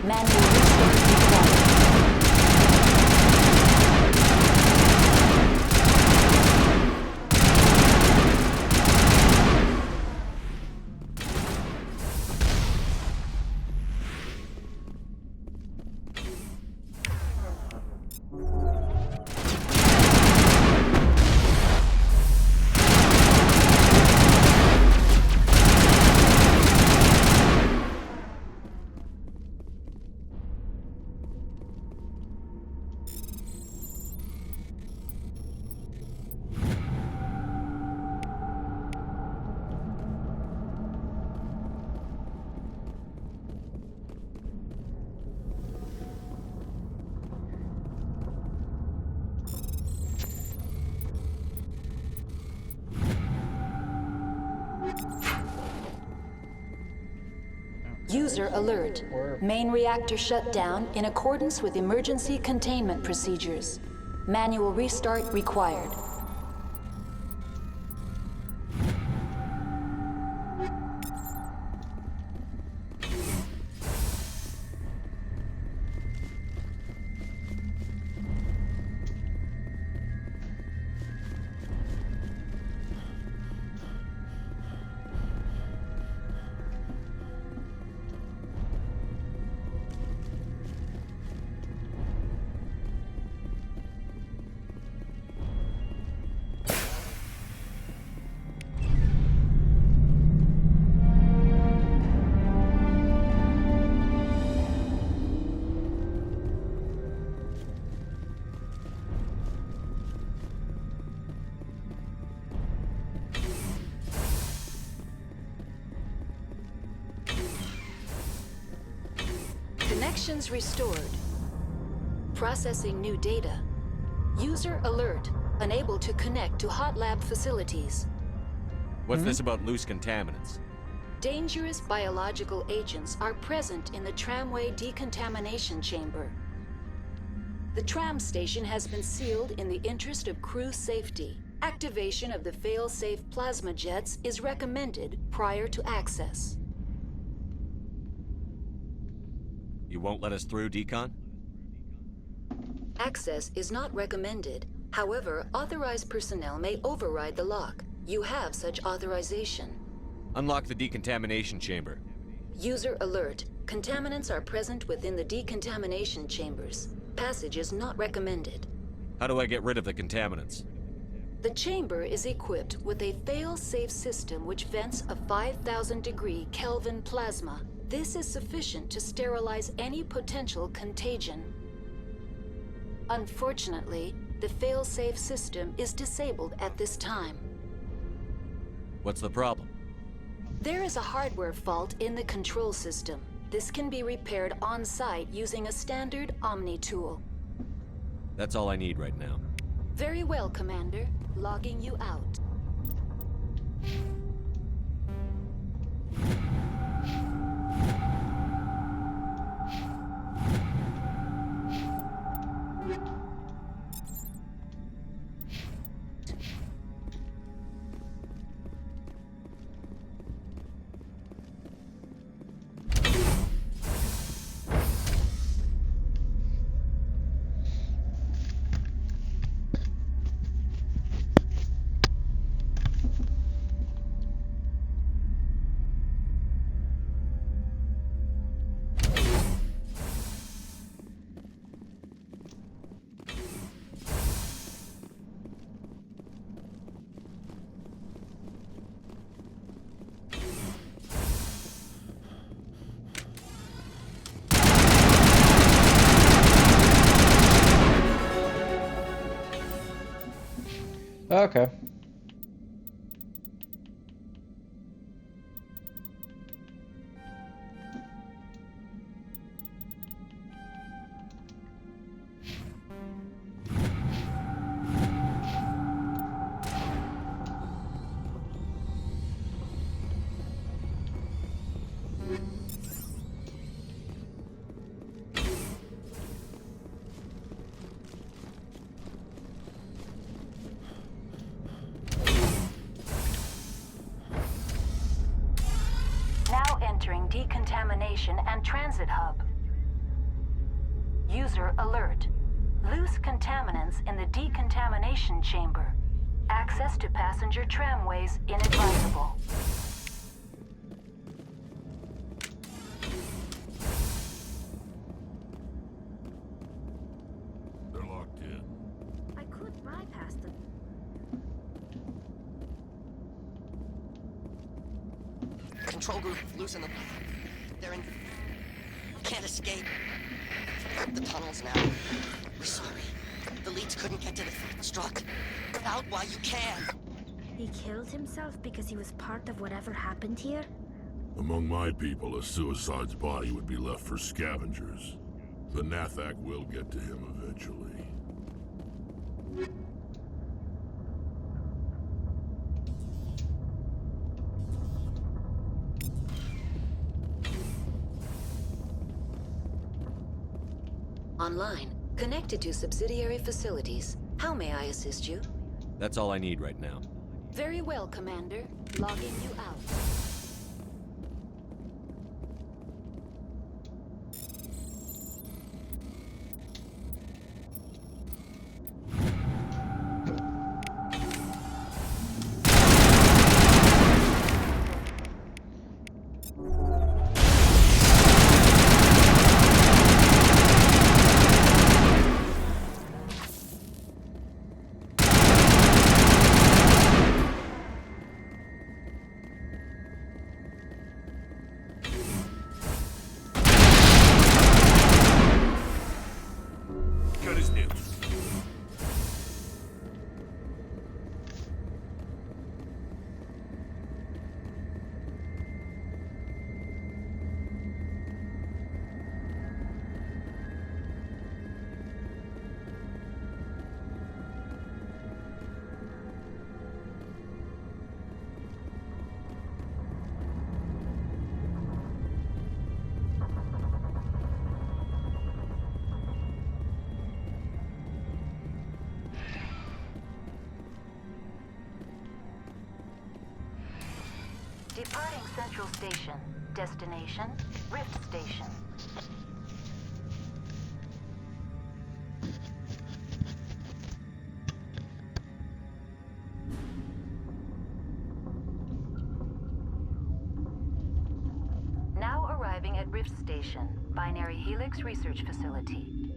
Manual restart required. User alert. Main reactor shut down in accordance with emergency containment procedures. Manual restart required. Connections restored. Processing new data. User alert. Unable to connect to hot lab facilities. What's this about loose contaminants? Dangerous biological agents are present in the tramway decontamination chamber. The tram station has been sealed in the interest of crew safety. Activation of the fail-safe plasma jets is recommended prior to access. You won't let us through, Decon? Access is not recommended. However, authorized personnel may override the lock. You have such authorization. Unlock the decontamination chamber. User alert. Contaminants are present within the decontamination chambers. Passage is not recommended. How do I get rid of the contaminants? The chamber is equipped with a fail-safe system which vents a 5,000 degree Kelvin plasma. This is sufficient to sterilize any potential contagion. Unfortunately, the fail-safe system is disabled at this time. What's the problem? There is a hardware fault in the control system. This can be repaired on-site using a standard Omni tool. That's all I need right now. Very well, Commander. Logging you out. Okay. Entering decontamination and transit hub. User alert. Loose contaminants in the decontamination chamber. Access to passenger tramways inadvisable. They're locked in. I could bypass them. Control group, loosen them. They're in... Can't escape. The tunnels now. We're sorry. The leads couldn't get to the struck. Get out while you can. He killed himself because he was part of whatever happened here? Among my people, a suicide's body would be left for scavengers. The Nathak will get to him eventually. Online, connected to subsidiary facilities. How may I assist you? That's all I need right now. Very well, Commander. Logging you out. Departing Central Station. Destination, Rift Station. Now arriving at Rift Station, Binary Helix Research Facility.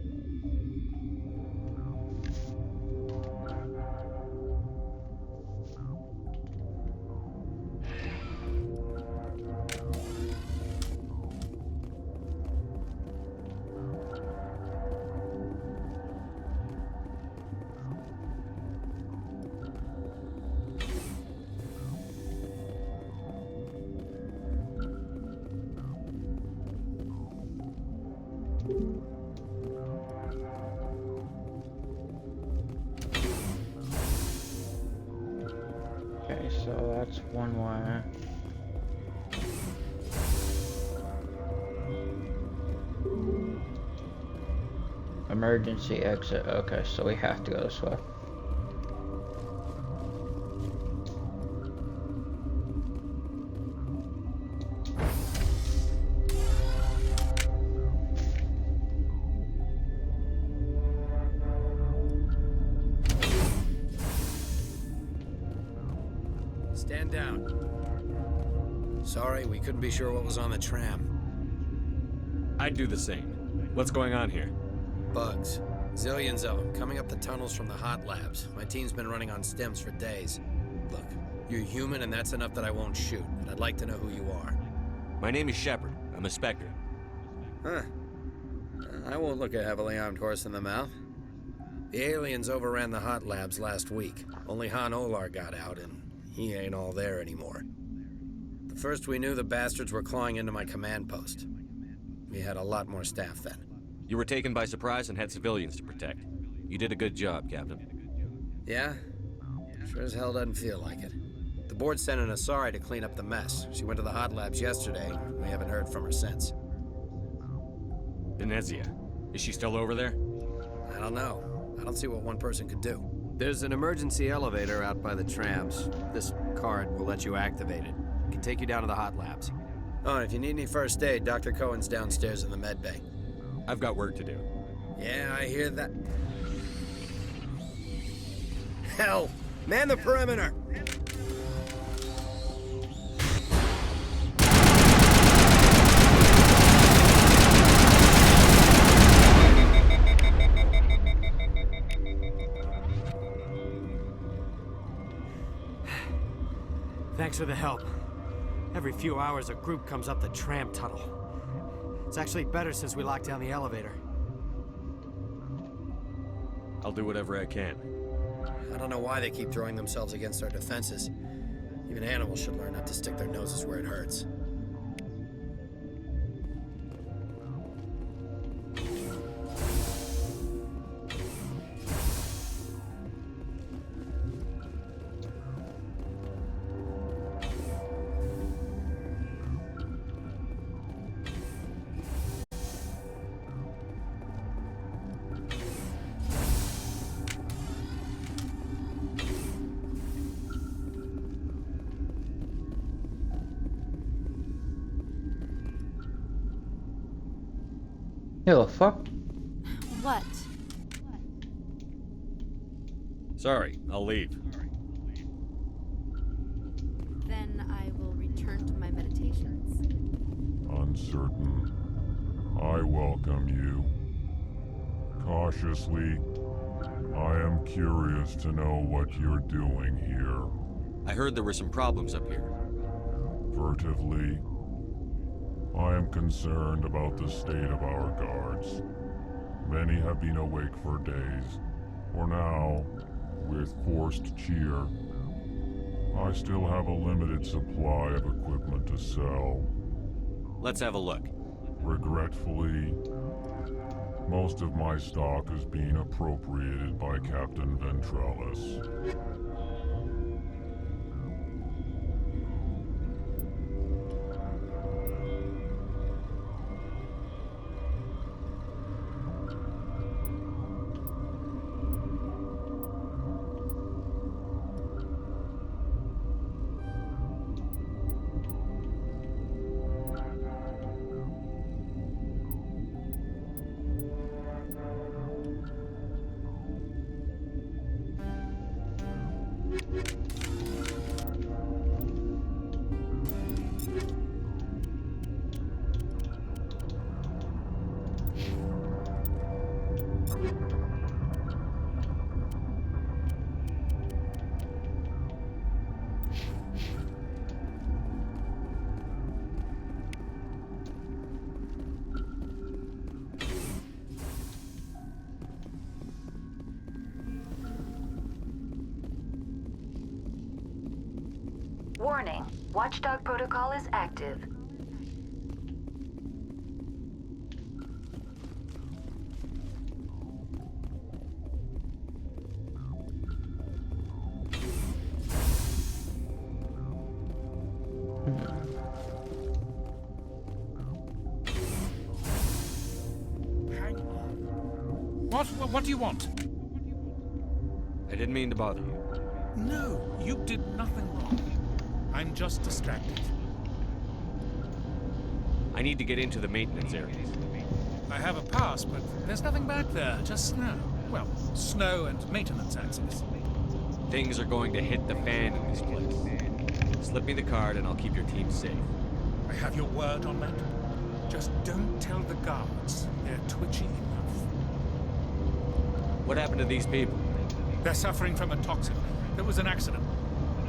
Okay, so that's one way. Emergency exit. Okay, so we have to go this way. Stand down. Sorry, we couldn't be sure what was on the tram. I'd do the same. What's going on here? Bugs. Zillions of them, coming up the tunnels from the hot labs. My team's been running on stims for days. Look, you're human and that's enough that I won't shoot, but I'd like to know who you are. My name is Shepard. I'm a Spectre. Huh. I won't look a heavily armed horse in the mouth. The aliens overran the hot labs last week. Only Han Olar got out, and he ain't all there anymore. The first we knew, the bastards were clawing into my command post. We had a lot more staff then. You were taken by surprise and had civilians to protect. You did a good job, Captain. Yeah? Sure as hell doesn't feel like it. The board sent an Asari to clean up the mess. She went to the hot labs yesterday. We haven't heard from her since. Venezia. Is she still over there? I don't know. I don't see what one person could do. There's an emergency elevator out by the trams. This card will let you activate it. It can take you down to the hot labs. Oh, and if you need any first aid, Dr. Cohen's downstairs in the med bay. I've got work to do. Yeah, I hear that. Hell! Man the perimeter! Thanks for the help. Every few hours, a group comes up the tram tunnel. It's actually better since we locked down the elevator. I'll do whatever I can. I don't know why they keep throwing themselves against our defenses. Even animals should learn not to stick their noses where it hurts. Yo, fuck. What? Sorry, I'll leave. Then I will return to my meditations. Uncertain. I welcome you. Cautiously, I am curious to know what you're doing here. I heard there were some problems up here. Furtively, I am concerned about the state of our guards. Many have been awake for days. For now, with forced cheer, I still have a limited supply of equipment to sell. Let's have a look. Regretfully, most of my stock is being appropriated by Captain Ventralis. Warning, Watchdog protocol is active. What do you want? I didn't mean to bother you. No, you did nothing wrong. I'm just distracted. I need to get into the maintenance areas. I have a pass, but there's nothing back there, just snow. Well, snow and maintenance access. Things are going to hit the fan in this place. Slip me the card and I'll keep your team safe. I have your word on that. Just don't tell the guards. They're twitchy enough. What happened to these people? They're suffering from a toxin. There was an accident.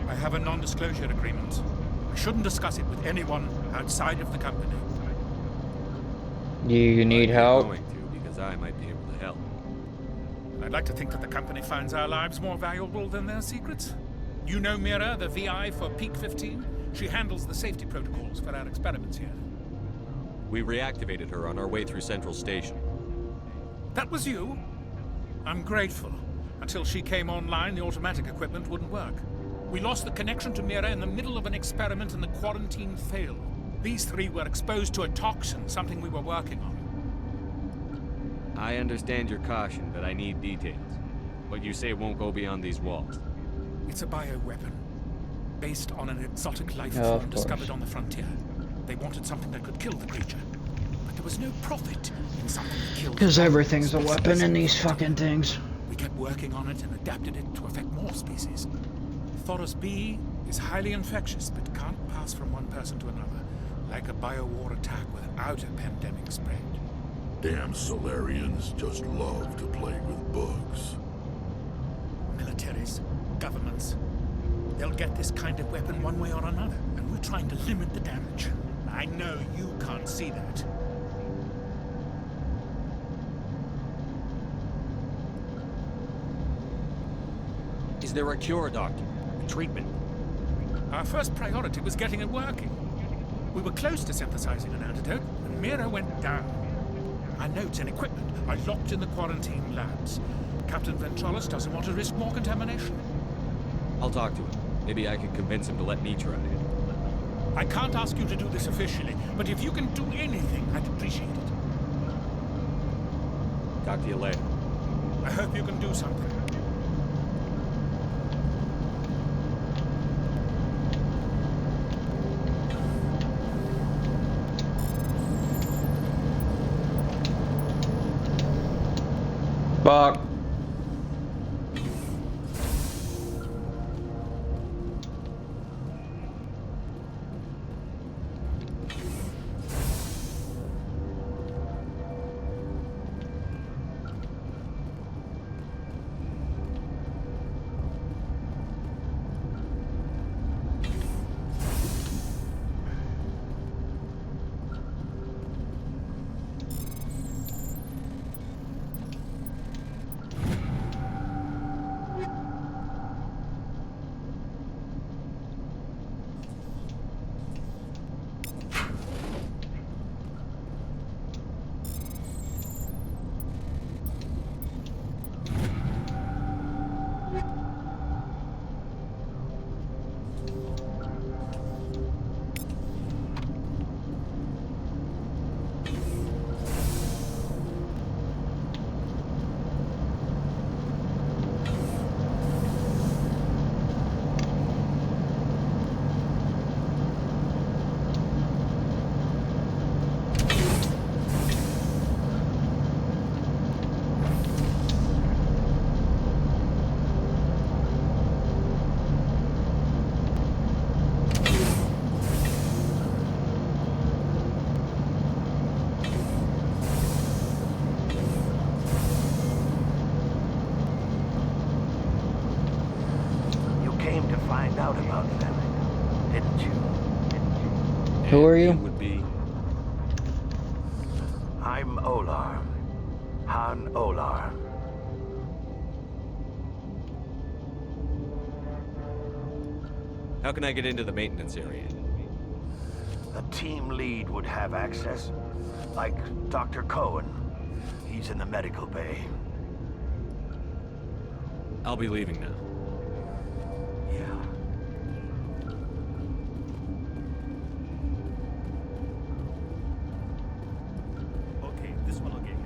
I have a non-disclosure agreement. I shouldn't discuss it with anyone outside of the company. Do you need help? I'm going to, because I might be able to help. I'd like to think that the company finds our lives more valuable than their secrets. You know Mira, the VI for Peak 15? She handles the safety protocols for our experiments here. We reactivated her on our way through Central Station. That was you? I'm grateful. Until she came online, the automatic equipment wouldn't work. We lost the connection to Mira in the middle of an experiment and the quarantine failed. These three were exposed to a toxin, something we were working on. I understand your caution, but I need details. What you say won't go beyond these walls. It's a bioweapon, based on an exotic life form discovered on the frontier. They wanted something that could kill the creature. But there was no profit in something that killed. Because everything's a weapon in these fucking things. We kept working on it and adapted it to affect more species. Thoros B is highly infectious, but can't pass from one person to another, like a biowar attack without a pandemic spread. Damn Solarians just love to play with bugs. Militaries, governments, they'll get this kind of weapon one way or another, and we're trying to limit the damage. I know you can't see that. Is there a cure, Doctor? A treatment? Our first priority was getting it working. We were close to synthesizing an antidote, and Mira went down. Our notes and equipment are locked in the quarantine labs. Captain Ventrolis doesn't want to risk more contamination. I'll talk to him. Maybe I can convince him to let me try it. I can't ask you to do this officially, but if you can do anything, I'd appreciate it. Talk to you later. I hope you can do something. Fuck. find out about them, didn't you? Who are you? Would be. I'm Olar. Han Olar. How can I get into the maintenance area? A team lead would have access. Like Dr. Cohen. He's in the medical bay. I'll be leaving now. Yeah. Okay, this one will get you.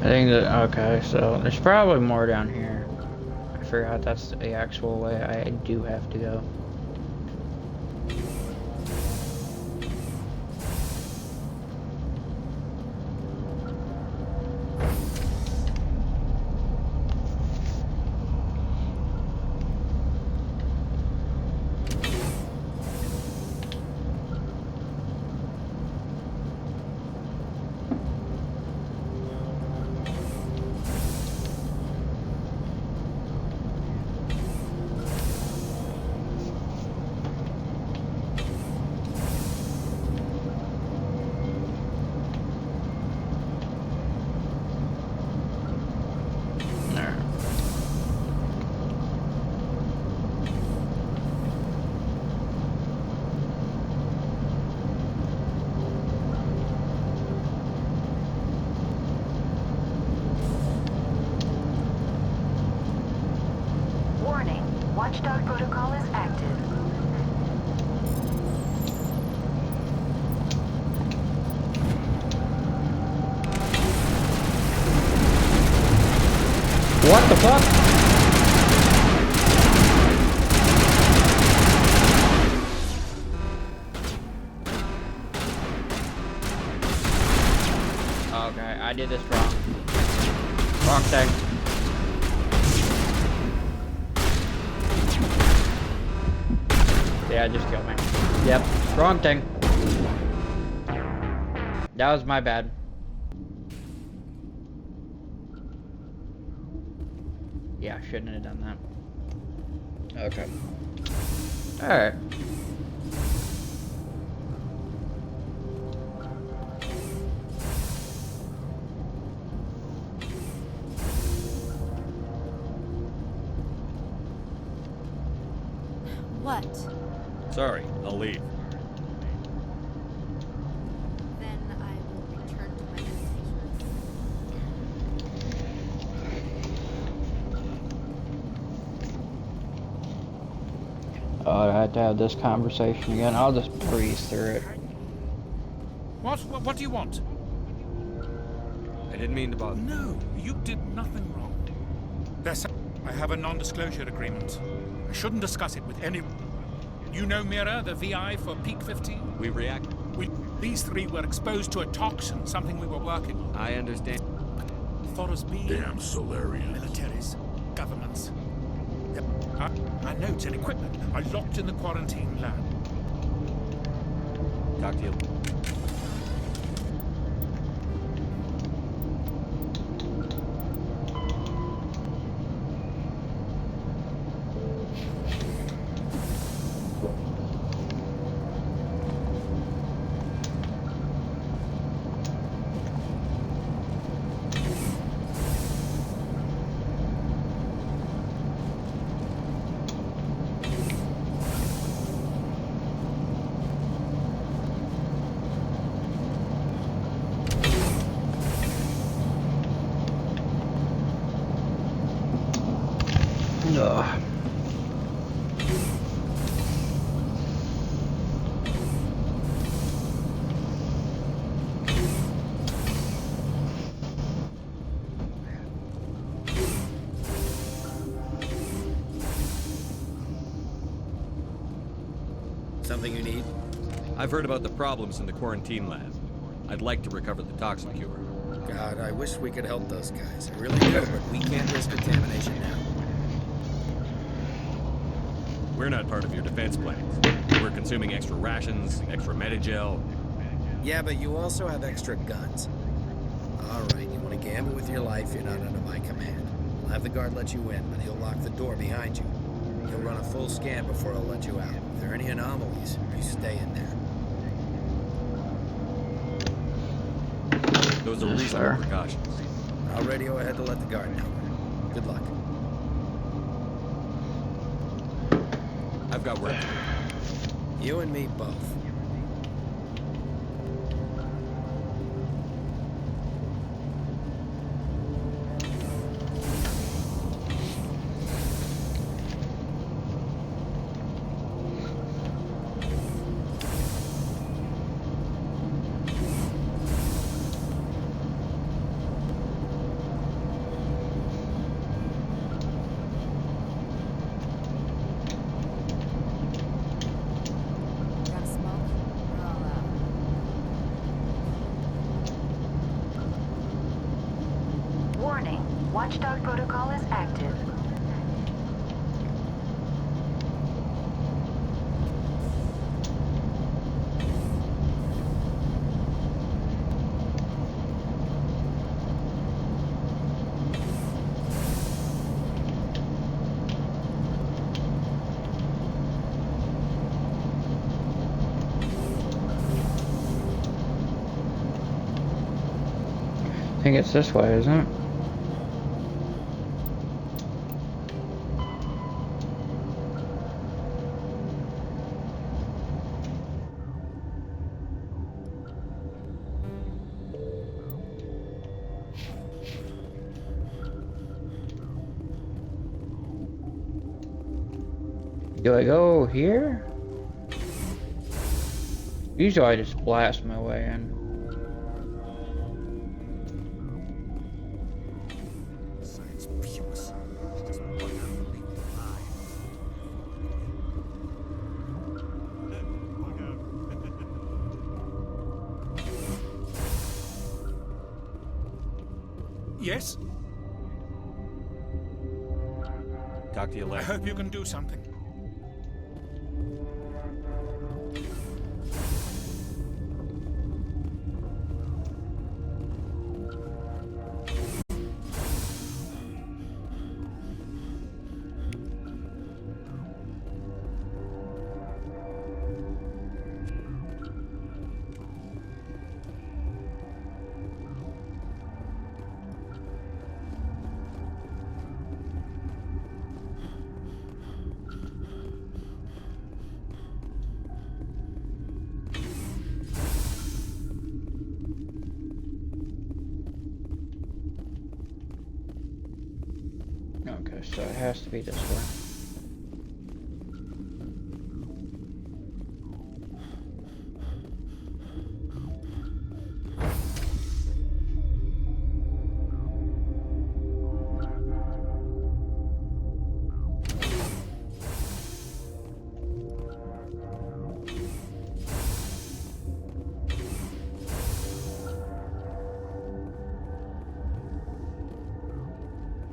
I think that, okay, so there's probably more down here. I forgot that's the actual way I do have to go. Warning, Watchdog protocol is active. What the fuck? Okay, I did this wrong. Wrong thing. Yeah, just killed me. Yep, wrong thing. That was my bad. Yeah, I shouldn't have done that. Okay. Alright. What? Sorry, I'll leave. Then I will return to my destination. Oh, I had to have this conversation again. I'll just breeze through it. What do you want? I didn't mean to bother. No, you did nothing wrong. I have a non-disclosure agreement. I shouldn't discuss it with anyone. You know Mira, the VI for Peak 15? We react. These three were exposed to a toxin, something we were working on. I understand. Thoros B. Damn Solarians. Militaries, governments. Our notes and equipment are locked in the quarantine lab. Talk to you. Ugh. Something you need? I've heard about the problems in the quarantine lab. I'd like to recover the toxin cure. God, I wish we could help those guys. I really do, but we can't risk contamination now. We're not part of your defense plans. We're consuming extra rations, extra Medigel. Yeah, but you also have extra guns. All right, you want to gamble with your life, you're not under my command. I'll have the guard let you in, but he'll lock the door behind you. He'll run a full scan before I'll let you out. If there are any anomalies, you stay in there. Those are reasonable precautions. I'll radio ahead to let the guard know. Good luck. I've got work to do. You and me both. Warning, Watchdog protocol is active. I think it's this way, isn't it? Do I go here? Usually I just blast my way in. Yes? Talk to you I later. hope you can do something. Okay, so it has to be this way.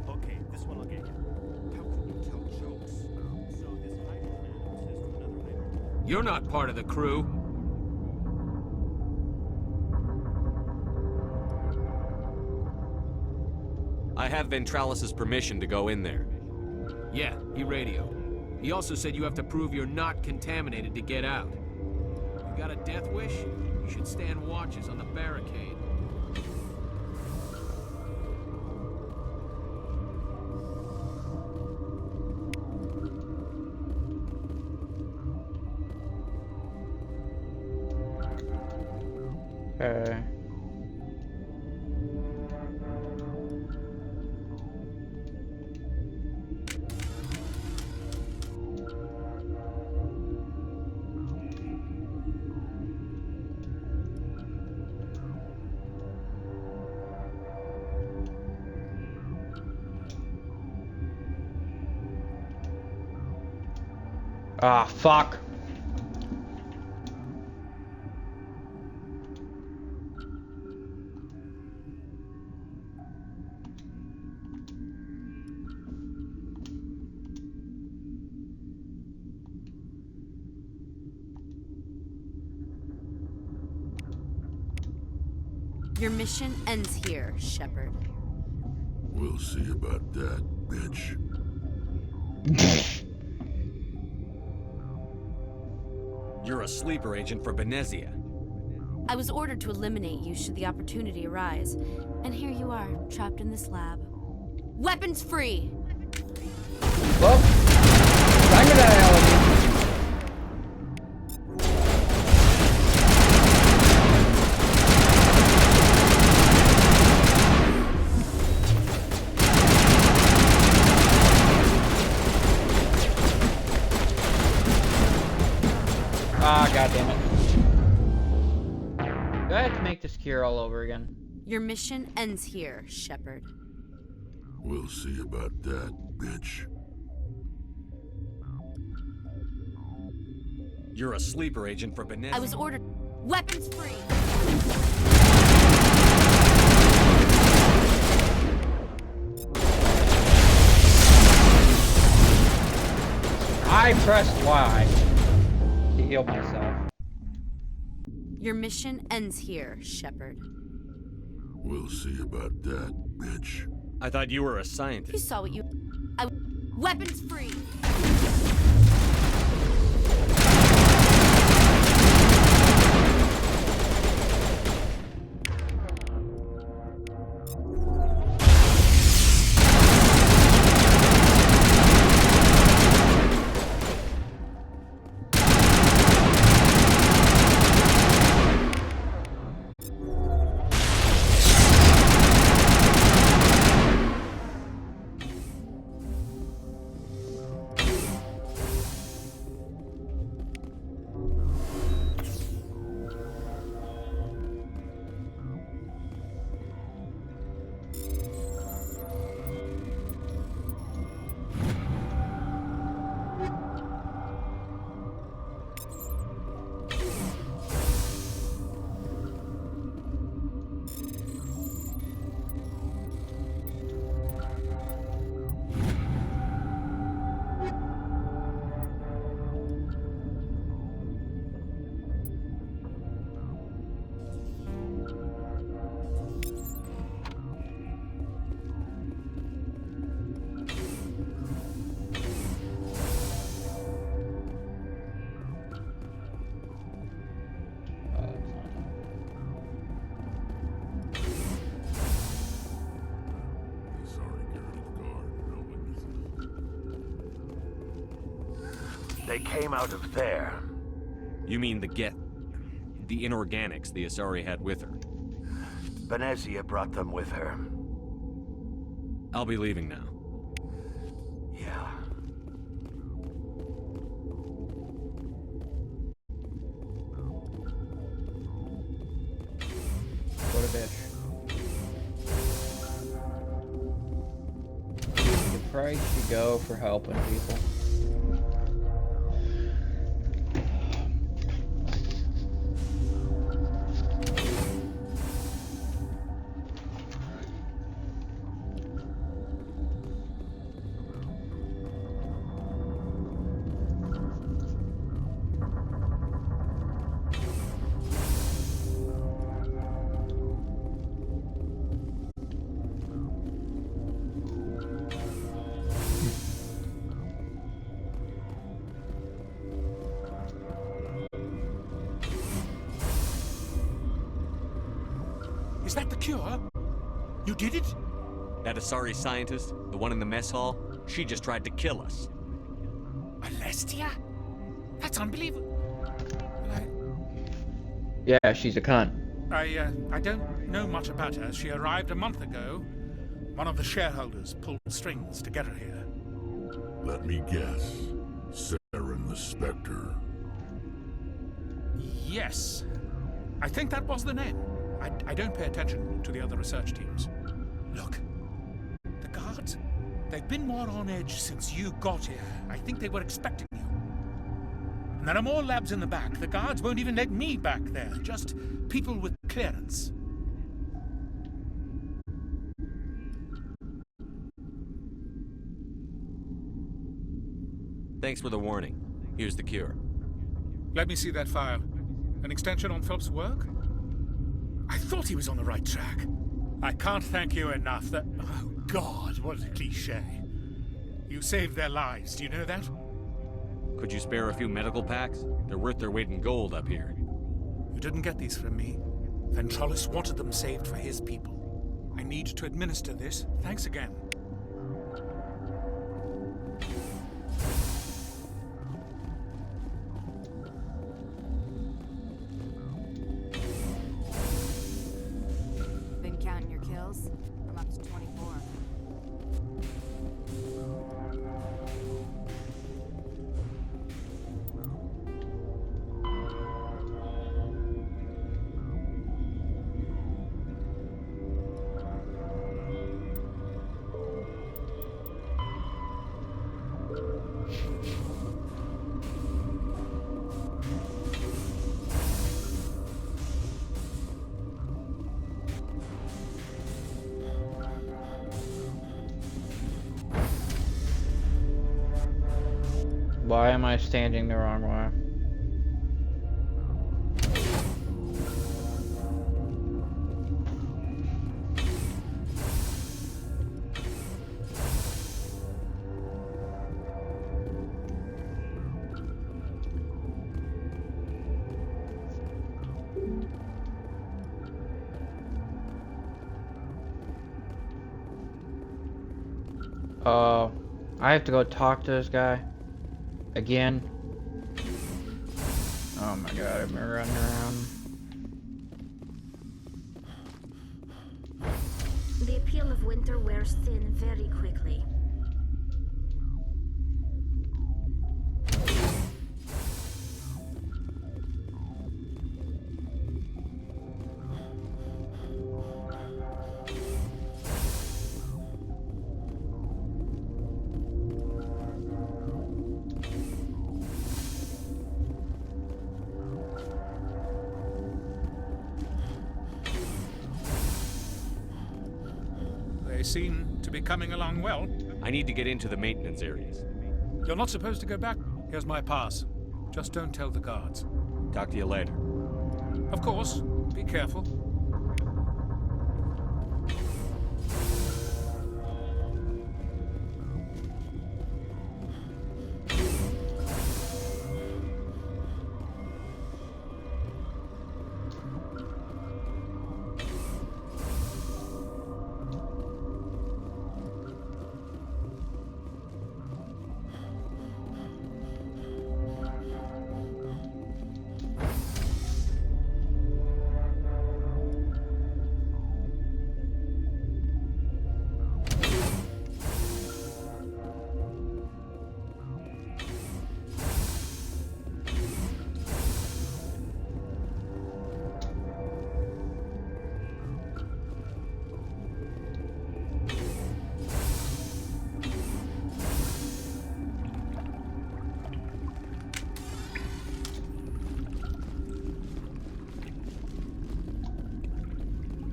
Okay, this one will get you. How can you tell jokes? So this hydrogen atom says to another hydrogen. You're not part of the crew. I have Ventralis's permission to go in there. Yeah, he radioed. He also said you have to prove you're not contaminated to get out. You got a death wish? You should stand watches on the barricade. Ah, fuck. Your mission ends here, Shepard. We'll see about that, bitch. You're a sleeper agent for Benezia. I was ordered to eliminate you should the opportunity arise. And here you are, trapped in this lab. Weapons free! Well, time to die, Elodie. Ah, goddammit. Do I have to make this cure all over again? Your mission ends here, Shepard. We'll see about that, bitch. You're a sleeper agent for Benezia. I was ordered. Weapons free! I pressed Y to heal myself. Your mission ends here, Shepard. We'll see about that, bitch. I thought you were a scientist. You saw what you... Weapons free! They came out of there. You mean the inorganics the Asari had with her? Benezia brought them with her. I'll be leaving now. Yeah. What a bitch. The price you go for helping people. Is that the cure? You did it? That Asari scientist, the one in the mess hall, she just tried to kill us. Alestia? That's unbelievable. Yeah, she's a cunt. I don't know much about her. She arrived a month ago. One of the shareholders pulled strings to get her here. Let me guess. Saren the Spectre. Yes. I think that was the name. I don't pay attention to the other research teams. Look, the guards, they've been more on edge since you got here. I think they were expecting you. And there are more labs in the back. The guards won't even let me back there. Just people with clearance. Thanks for the warning. Here's the cure. Let me see that file. An extension on Phelps' work? I thought he was on the right track. I can't thank you enough that... Oh, God, what a cliché. You saved their lives, do you know that? Could you spare a few medical packs? They're worth their weight in gold up here. You didn't get these from me. Ventralis wanted them saved for his people. I need to administer this. Thanks again. Been counting your kills? I'm up to 24. Why am I standing the wrong way? I have to go talk to this guy again. Oh my god, I've been running around. The appeal of winter wears thin very quickly. They seem to be coming along well. I need to get into the maintenance areas. You're not supposed to go back. Here's my pass. Just don't tell the guards. Talk to you later. Of course. Be careful.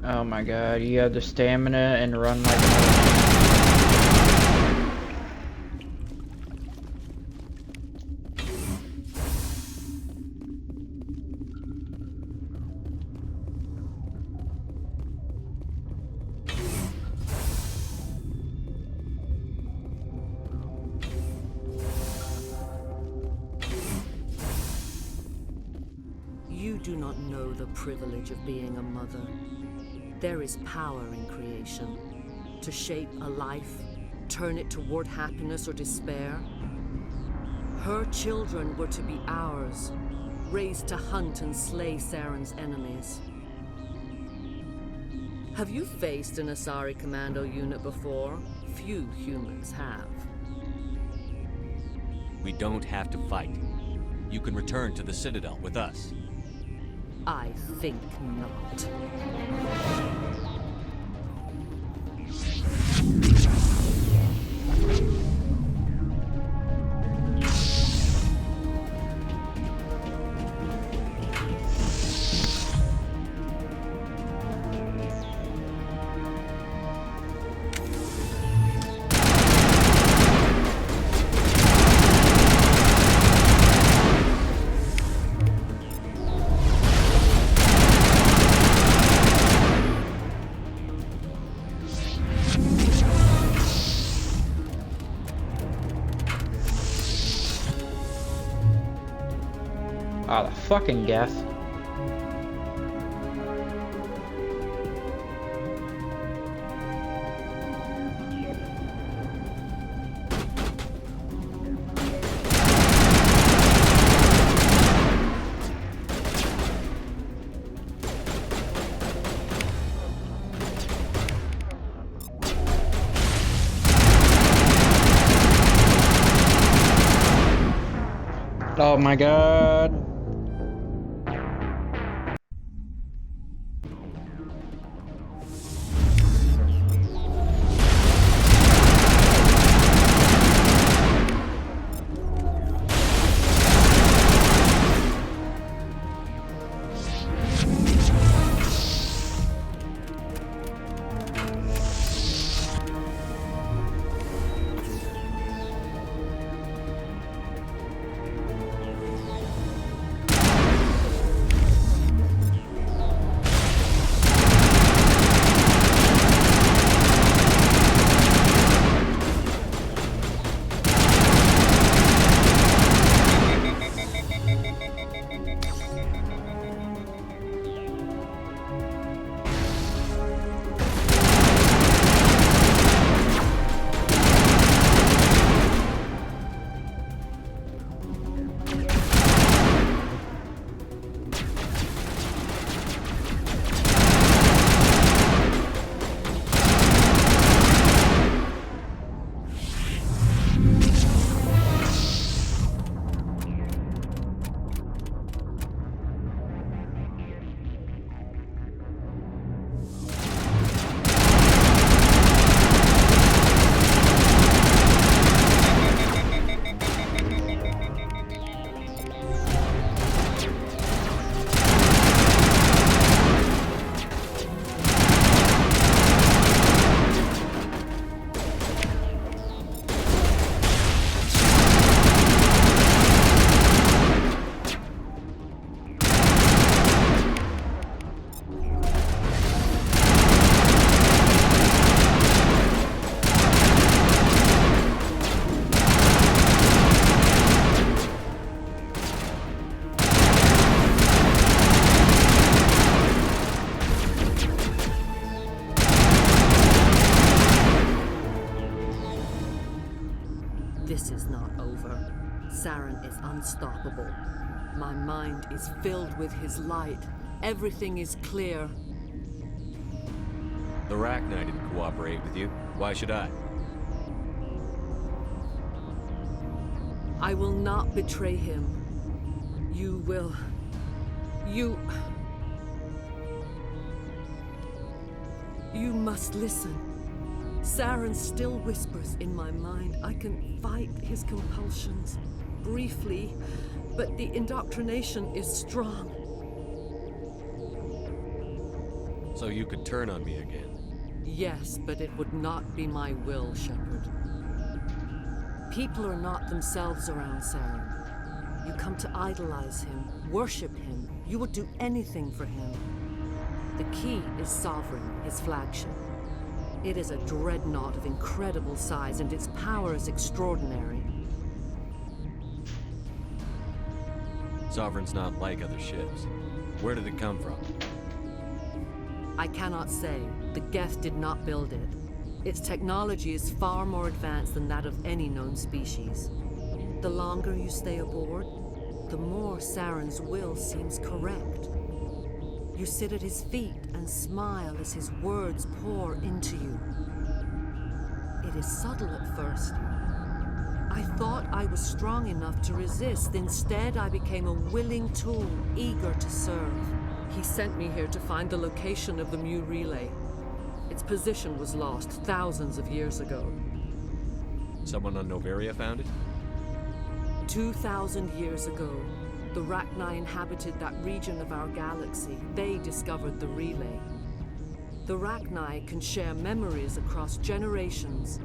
Oh my god, you have the stamina and run like You do not know the privilege of being a mother. There is power in creation. To shape a life, turn it toward happiness or despair. Her children were to be ours, raised to hunt and slay Saren's enemies. Have you faced an Asari commando unit before? Few humans have. We don't have to fight. You can return to the Citadel with us. I think not. fucking Geth. Oh my god. This is not over. Saren is unstoppable. My mind is filled with his light. Everything is clear. The Rachni didn't cooperate with you. Why should I? I will not betray him. You will... You must listen. Saren still whispers in my mind. I can fight his compulsions. Briefly, but the indoctrination is strong. So you could turn on me again? Yes, but it would not be my will, Shepard. People are not themselves around Saren. You come to idolize him, worship him. You would do anything for him. The key is Sovereign, his flagship. It is a dreadnought of incredible size, and its power is extraordinary. Sovereign's not like other ships. Where did it come from? I cannot say. The Geth did not build it. Its technology is far more advanced than that of any known species. The longer you stay aboard, the more Saren's will seems correct. You sit at his feet and smile as his words pour into you. It is subtle at first. I thought I was strong enough to resist. Instead, I became a willing tool, eager to serve. He sent me here to find the location of the Mu relay. Its position was lost thousands of years ago. Someone on Noveria found it? 2,000 years ago, the Rachni inhabited that region of our galaxy. They discovered the relay. The Rachni can share memories across generations.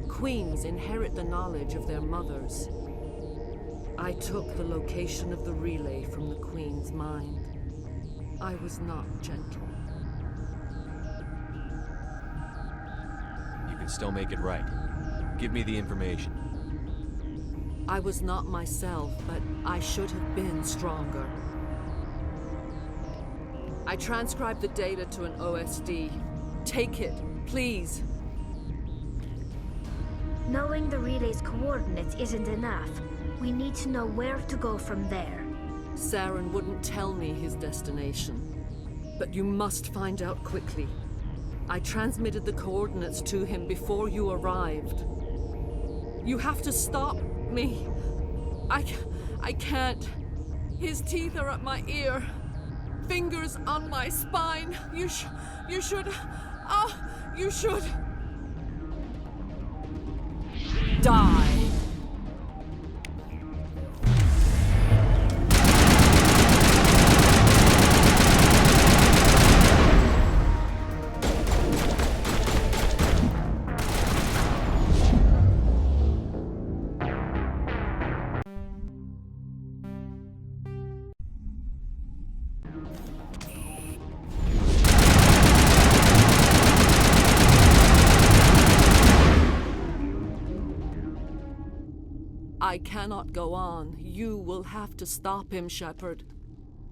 Queens inherit the knowledge of their mothers. I took the location of the relay from the Queen's mind. I was not gentle. You can still make it right. Give me the information. I was not myself, but I should have been stronger. I transcribed the data to an OSD. Take it, please. Knowing the relay's coordinates isn't enough. We need to know where to go from there. Saren wouldn't tell me his destination. But you must find out quickly. I transmitted the coordinates to him before you arrived. You have to stop me. I can't. His teeth are at my ear. Fingers on my spine. You should... you should... die. I cannot go on. You will have to stop him, Shepard.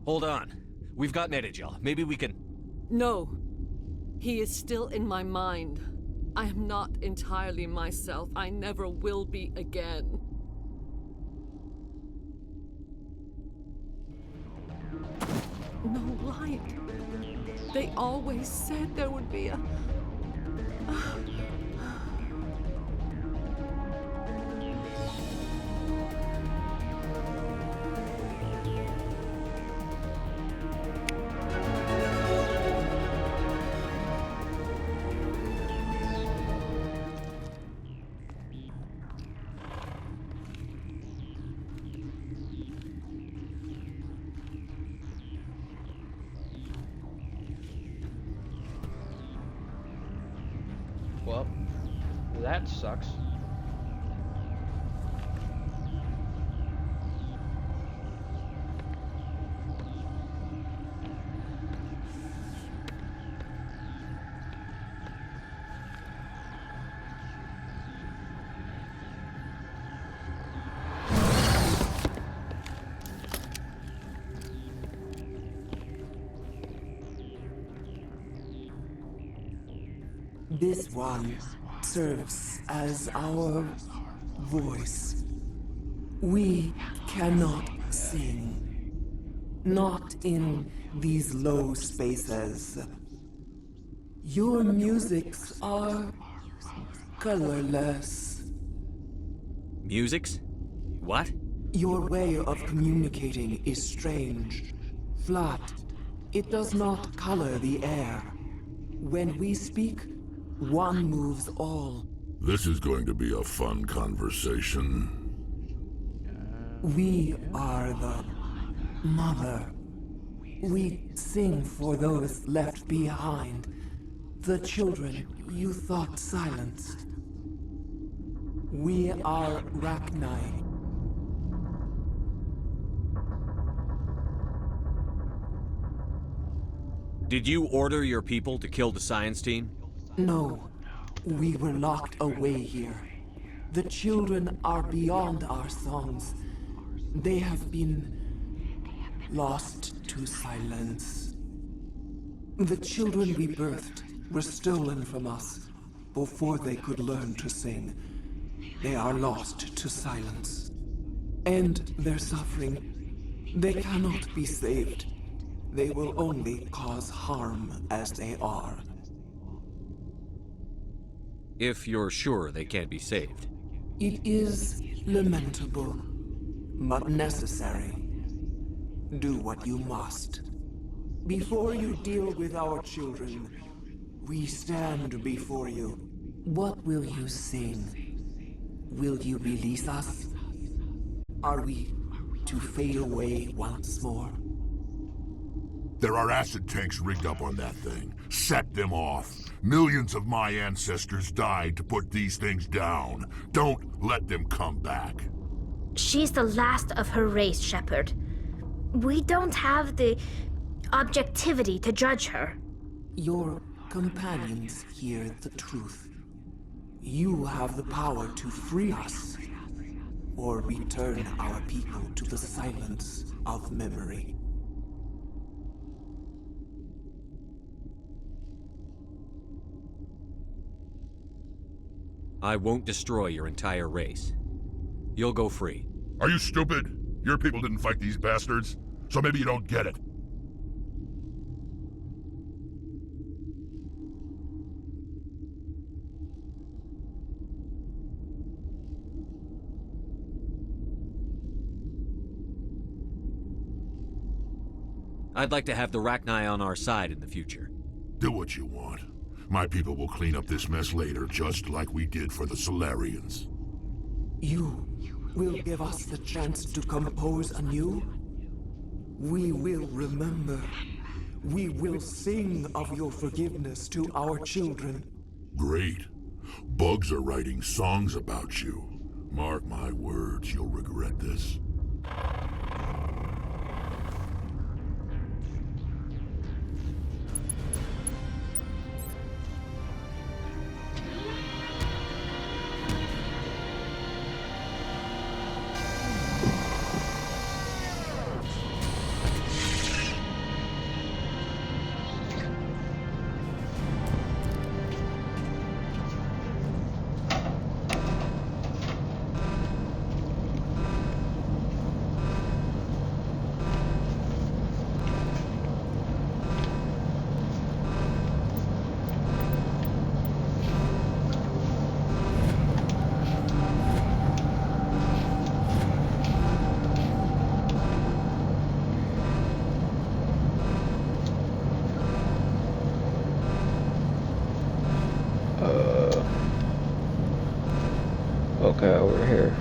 Hold on. We've got Netagel. Maybe we can... No. He is still in my mind. I am not entirely myself. I never will be again. No light. They always said there would be a... Well, that sucks. This one serves as our voice. We cannot sing. Not in these low spaces. Your musics are colorless. Musics? What? Your way of communicating is strange. Flat. It does not color the air. When we speak, one moves all. This is going to be a fun conversation. We are the mother. We sing for those left behind. The children you thought silenced. We are Rachni. Did you order your people to kill the science team? No, we were locked away here. The children are beyond our songs. They have been lost to silence. The children we birthed were stolen from us before they could learn to sing. They are lost to silence. And their suffering, they cannot be saved. They will only cause harm as they are. If you're sure they can't be saved. It is lamentable, but necessary. Do what you must. Before you deal with our children, we stand before you. What will you sing? Will you release us? Are we to fade away once more? There are acid tanks rigged up on that thing. Set them off. Millions of my ancestors died to put these things down. Don't let them come back. She's the last of her race, Shepard. We don't have the objectivity to judge her. Your companions hear the truth. You have the power to free us, or return our people to the silence of memory. I won't destroy your entire race. You'll go free. Are you stupid? Your people didn't fight these bastards, so maybe you don't get it. I'd like to have the Rachni on our side in the future. Do what you want. My people will clean up this mess later, just like we did for the Solarians. You will give us the chance to compose anew? We will remember. We will sing of your forgiveness to our children. Great. Bugs are writing songs about you. Mark my words, you'll regret this. Okay, over here.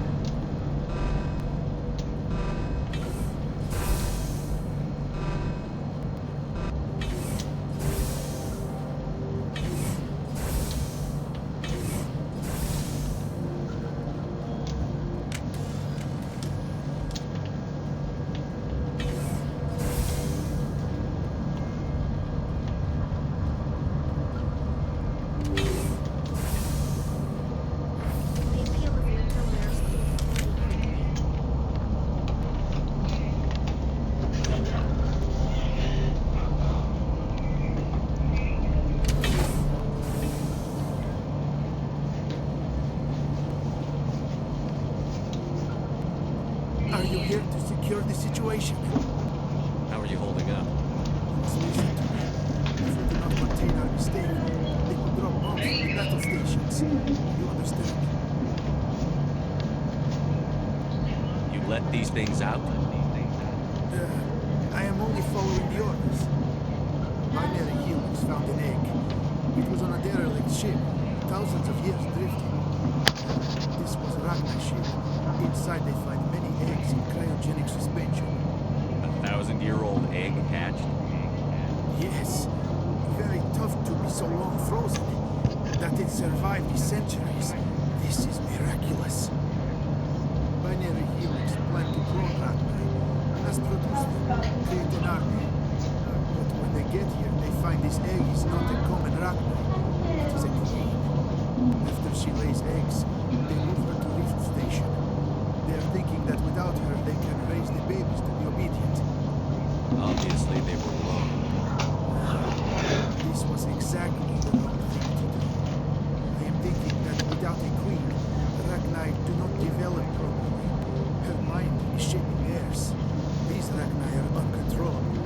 Are you here to secure the situation? How are you holding up? Listen to me. If we do not contain our mistake, they will drop bombs on the battle stations. You understand? You let these things out? I am only following the orders. Binary humans found an egg. It was on a derelict ship, thousands of years drifting. This was a Rachni ship. Inside they find many eggs in cryogenic suspension. 1,000-year-old egg hatched? Yes. Very tough to be so long frozen. That it survived the centuries. This is miraculous. Binary helix plan to clone Rachni. Mass produce them, create an army. But when they get here, they find this egg is not a common Rachni. It is a queen. After she lays eggs, they move her to Rift Station. They are thinking that without her, they can raise the babies to be obedient. Obviously, they were wrong. This was exactly the wrong thing to do. I am thinking that without a queen, Rachni do not develop properly. Her mind is shaping theirs. These Rachni are uncontrollable.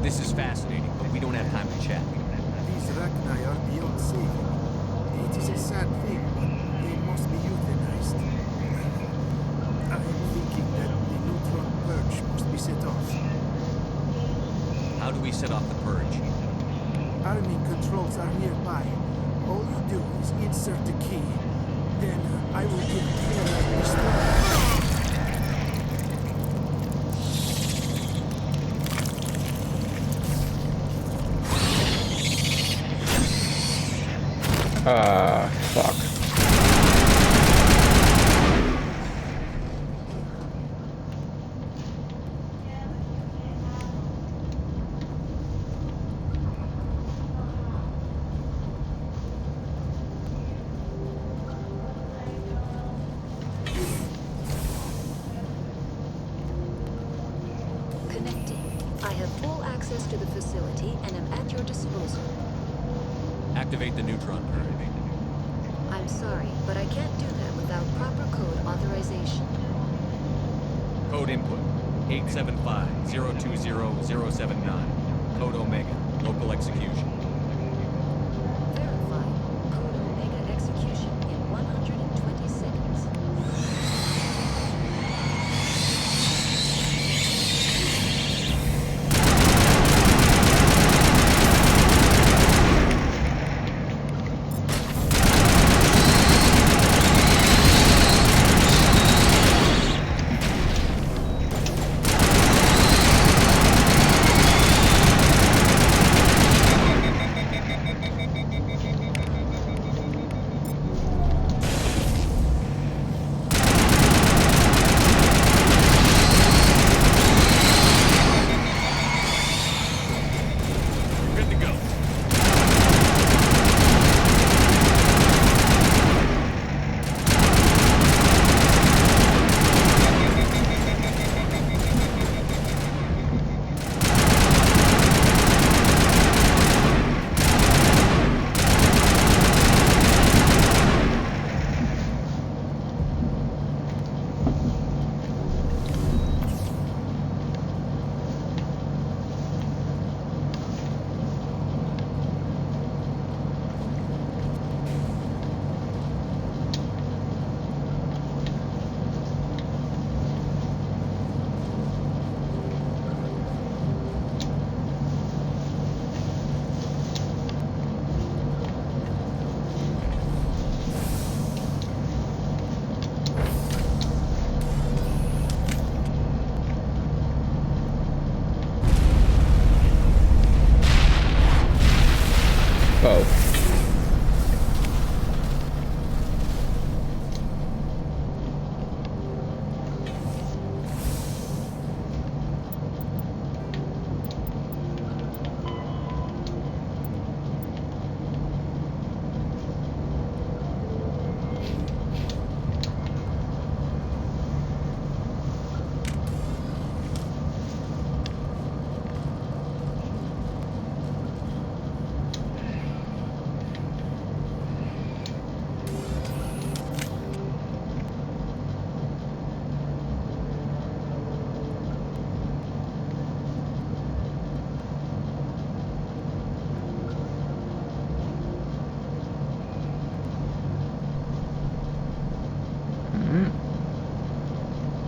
This is fascinating, but we don't have time to chat. These Rachni are beyond saving. It is a sad thing, but they must be euthanized. I am thinking that the neutron purge must be set off. How do we set off the purge? Arming controls are nearby. All you do is insert the key. Then I will give Kira the start. Fuck. Connecting. I have full access to the facility and am at your disposal. Activate the neutron purge. I'm I'm sorry, but I can't do that without proper code authorization. Code input 875-020-079. Code Omega. Local execution. Verified. Code Omega execution in 120 seconds.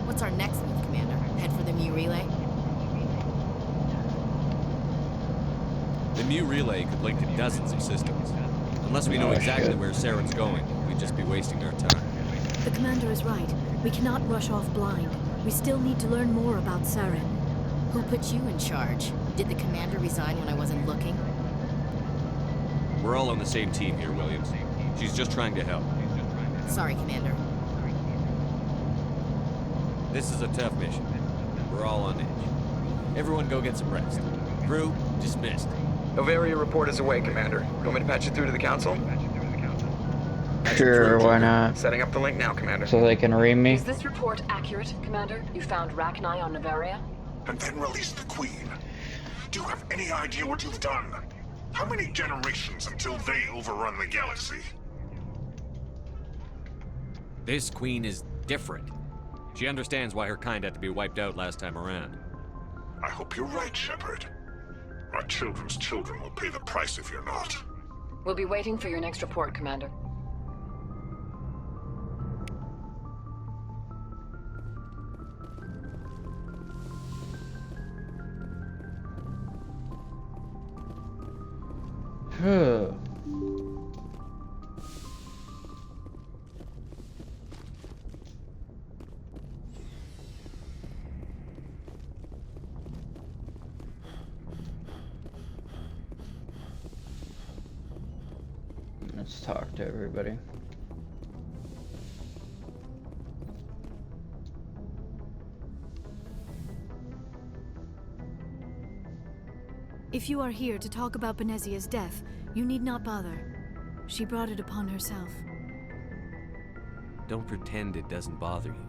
What's our next move, Commander? Head for the Mu Relay? The Mu Relay could link to dozens of systems. Unless we know exactly where Saren's going, we'd just be wasting our time. The Commander is right. We cannot rush off blind. We still need to learn more about Saren. Who put you in charge? Did the Commander resign when I wasn't looking? We're all on the same team here, Williams. She's just trying to help. Sorry, Commander. This is a tough mission. We're all on edge. Everyone go get some rest. Crew, dismissed. Novaria report is away, Commander. You want me to patch you through to the Council? Sure, why not? Setting up the link now, Commander. So they can read me? Is this report accurate, Commander? You found Rachni on Novaria? And then release the Queen. Do you have any idea what you've done? How many generations until they overrun the galaxy? This Queen is different. She understands why her kind had to be wiped out last time around. I hope you're right, Shepard. Our children's children will pay the price if you're not. We'll be waiting for your next report, Commander. Let's talk to everybody. If you are here to talk about Benezia's death, you need not bother. She brought it upon herself. Don't pretend it doesn't bother you.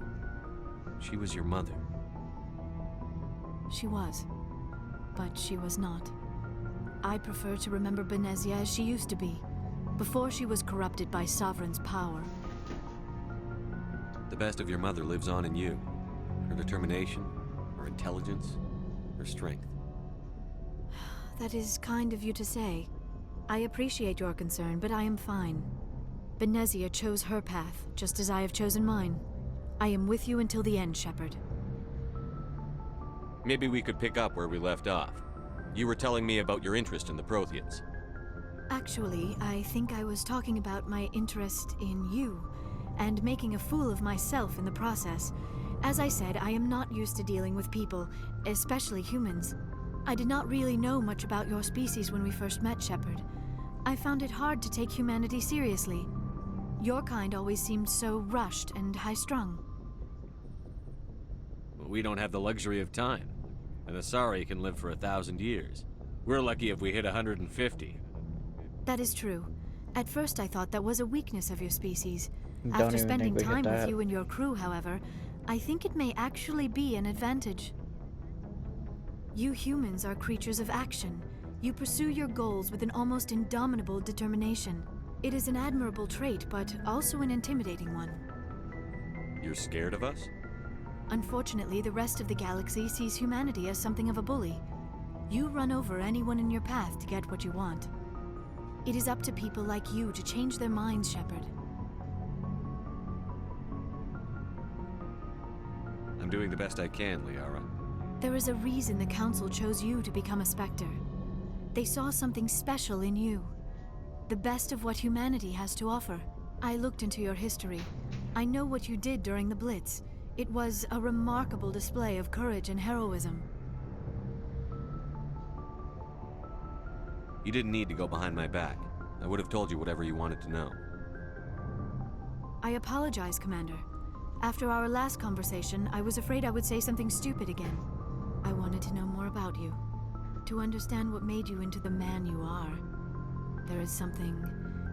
She was your mother. She was, but she was not. I prefer to remember Benezia as she used to be. before she was corrupted by Sovereign's power. The best of your mother lives on in you. Her determination, her intelligence, her strength. That is kind of you to say. I appreciate your concern, but I am fine. Benezia chose her path, just as I have chosen mine. I am with you until the end, Shepard. Maybe we could pick up where we left off. You were telling me about your interest in the Protheans. Actually, I think I was talking about my interest in you, and making a fool of myself in the process. As I said, I am not used to dealing with people, especially humans. I did not really know much about your species when we first met, Shepard. I found it hard to take humanity seriously. Your kind always seemed so rushed and high-strung. Well, we don't have the luxury of time. And the Asari can live for 1,000 years. We're lucky if we hit 150. That is true. At first I thought that was a weakness of your species. Don't After even spending think we hit time with that. you and your crew, however, I think it may actually be an advantage. You humans are creatures of action. You pursue your goals with an almost indomitable determination. It is an admirable trait, but also an intimidating one. You're scared of us? Unfortunately, the rest of the galaxy sees humanity as something of a bully. You run over anyone in your path to get what you want. It is up to people like you to change their minds, Shepard. I'm doing the best I can, Liara. There is a reason the Council chose you to become a Spectre. They saw something special in you. The best of what humanity has to offer. I looked into your history. I know what you did during the Blitz. It was a remarkable display of courage and heroism. You didn't need to go behind my back. I would have told you whatever you wanted to know. I apologize, Commander. After our last conversation, I was afraid I would say something stupid again. I wanted to know more about you. To understand what made you into the man you are. There is something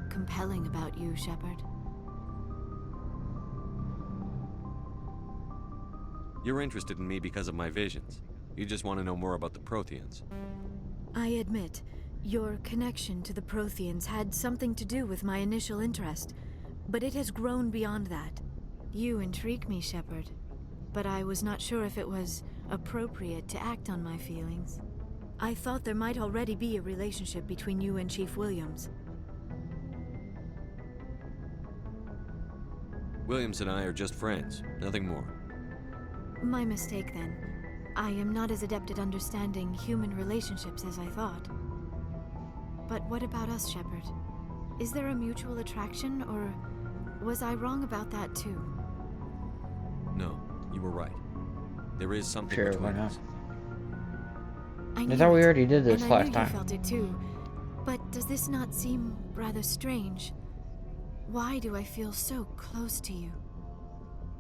compelling about you, Shepard. You're interested in me because of my visions. You just want to know more about the Protheans. I admit, your connection to the Protheans had something to do with my initial interest, but it has grown beyond that. You intrigue me, Shepard, but I was not sure if it was appropriate to act on my feelings. I thought there might already be a relationship between you and Chief Williams. Williams and I are just friends, nothing more. My mistake, then. I am not as adept at understanding human relationships as I thought. But what about us, Shepard? Is there a mutual attraction, or was I wrong about that too? No, you were right. There is something Sure, between why not? us. I thought we already did this and I last knew time. You felt it too. But does this not seem rather strange? Why do I feel so close to you?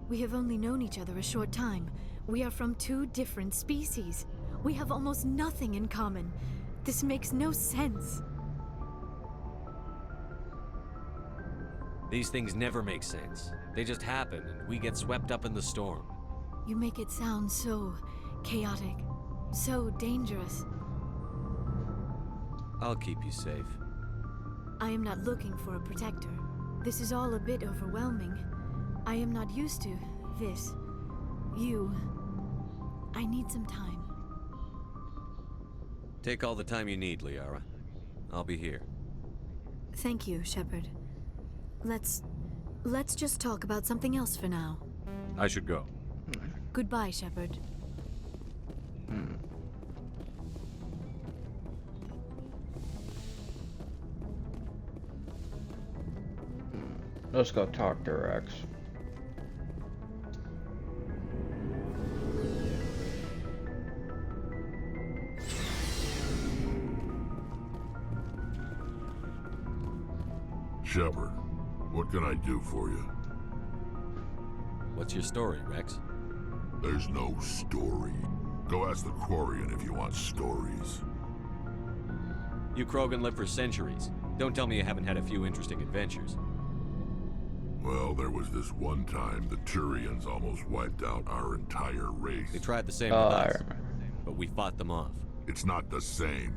We have only known each other a short time. We are from two different species. We have almost nothing in common. This makes no sense. These things never make sense. They just happen, and we get swept up in the storm. You make it sound so chaotic, so dangerous. I'll keep you safe. I am not looking for a protector. This is all a bit overwhelming. I am not used to this. You. I need some time. Take all the time you need, Liara. I'll be here. Thank you, Shepard. Let's just talk about something else for now. I should go. Goodbye, Shepard. Let's go talk to Rex. Shepard, what can I do for you? What's your story, Rex? There's no story. Go ask the Quarian if you want stories. You Krogan lived for centuries. Don't tell me you haven't had a few interesting adventures. Well, there was this one time the Turians almost wiped out our entire race. They tried the same with us, but we fought them off. It's not the same.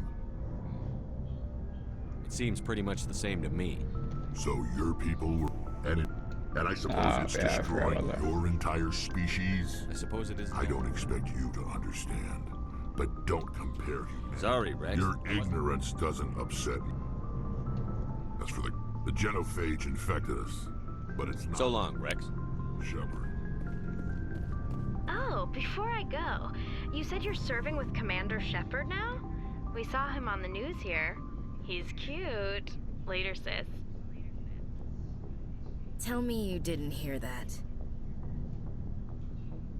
It's seems pretty much the same to me. So your people were... And I suppose it's destroying your entire species? I suppose it is. I don't expect you to understand, but don't compare humanity. Sorry, Rex. Your ignorance doesn't upset me. As for the genophage infected us, but it's not. So long, Rex. Shepard. Oh, before I go, you said you're serving with Commander Shepard now? We saw him on the news here. He's cute. Later, sis. Tell me you didn't hear that.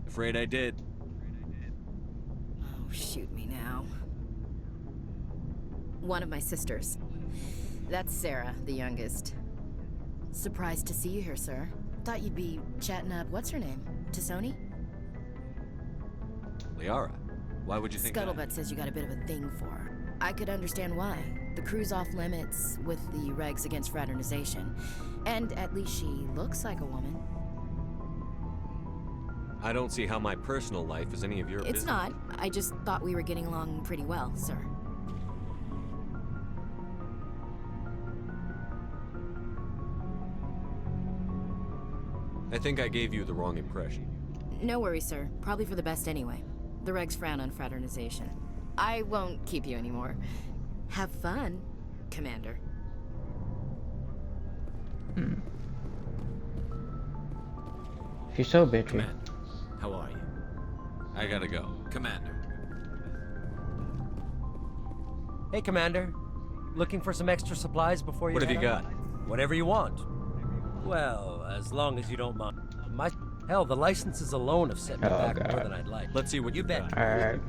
Afraid I did. Oh, shoot me now. One of my sisters. That's Sarah, the youngest. Surprised to see you here, sir. Thought you'd be chatting up, what's her name? Tassoni? Liara, why would you think Scuttlebutt that? says you got a bit of a thing for her. I could understand why. The crew's off limits with the regs against fraternization. And at least she looks like a woman. I don't see how my personal life is any of your business. It's not. I just thought we were getting along pretty well, sir. I think I gave you the wrong impression. No worries, sir. Probably for the best anyway. The regs frown on fraternization. I won't keep you anymore. Have fun, Commander. She's so bitchy. Commander, how are you? I gotta go. Commander. Hey, Commander. Looking for some extra supplies before you What have head you out? got? Whatever you want. Well, as long as you don't mind. Hell, the licenses alone have set me back more than I'd like. Let's see what you bet. Alright.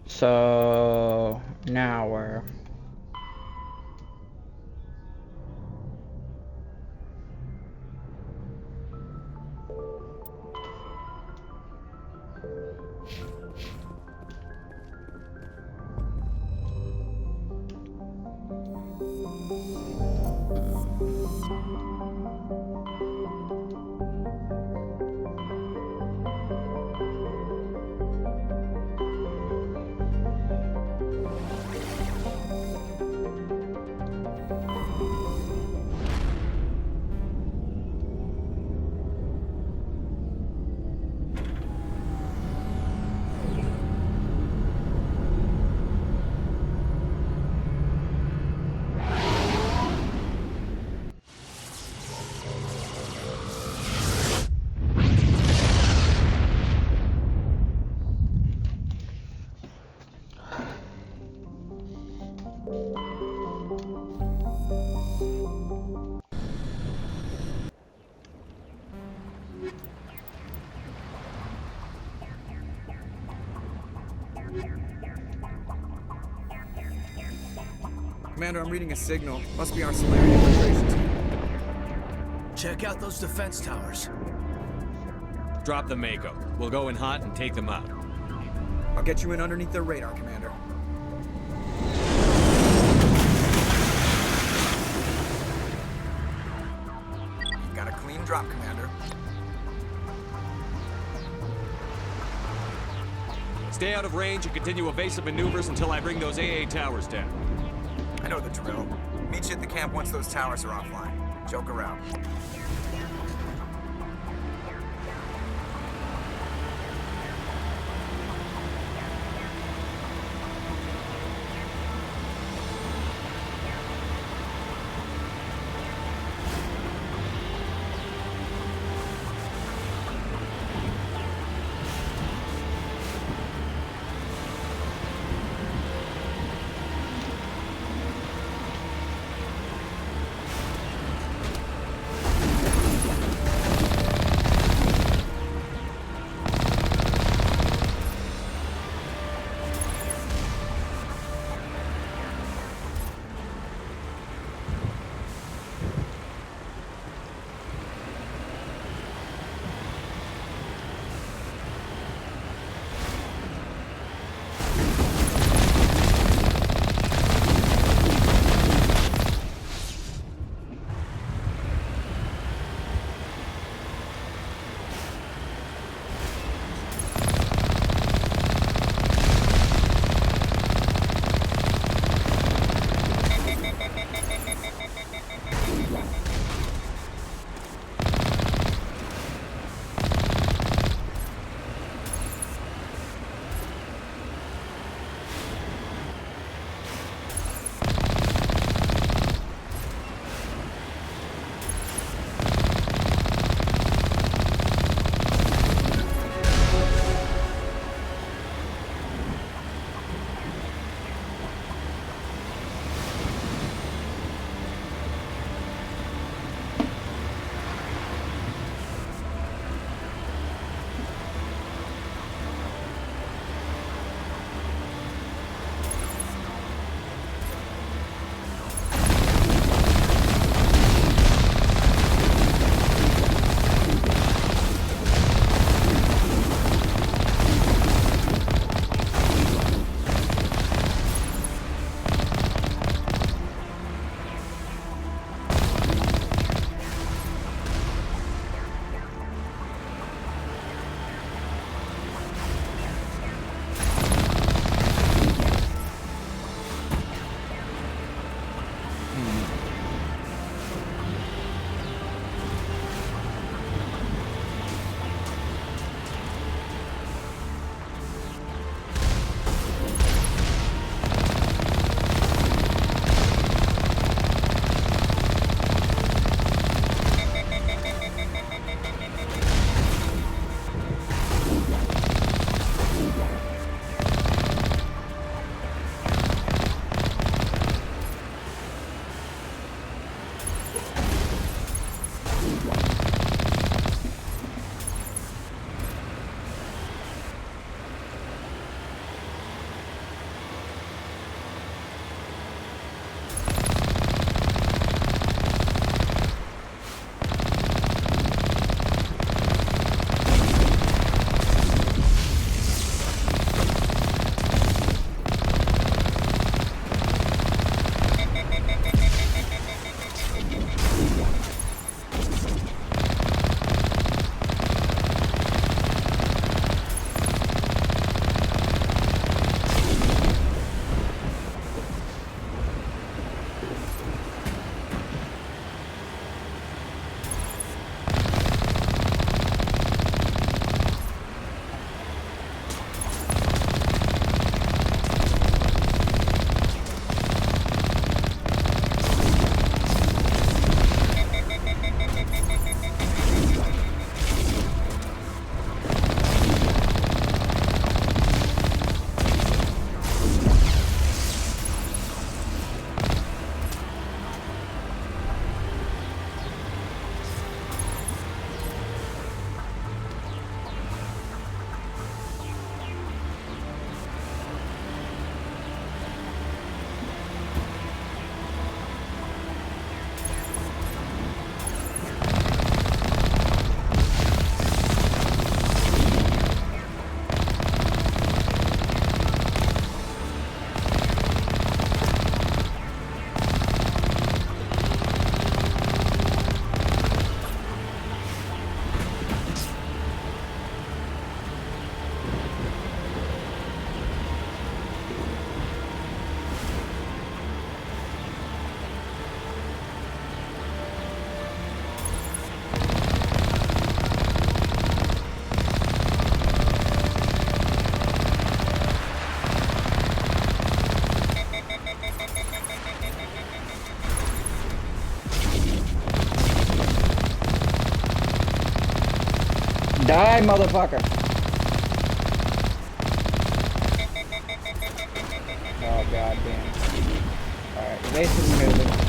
So now we're Commander, I'm reading a signal. Must be our Solarian infiltration team. Check out those defense towers. Drop the Mako. We'll go in hot and take them out. I'll get you in underneath their radar, Commander. You've got a clean drop, Commander. Stay out of range and continue evasive maneuvers until I bring those AA towers down. I know the drill. Meet you at the camp once those towers are offline. Joke around. Die, motherfucker! Oh, god damn. Alright, evasive maneuver.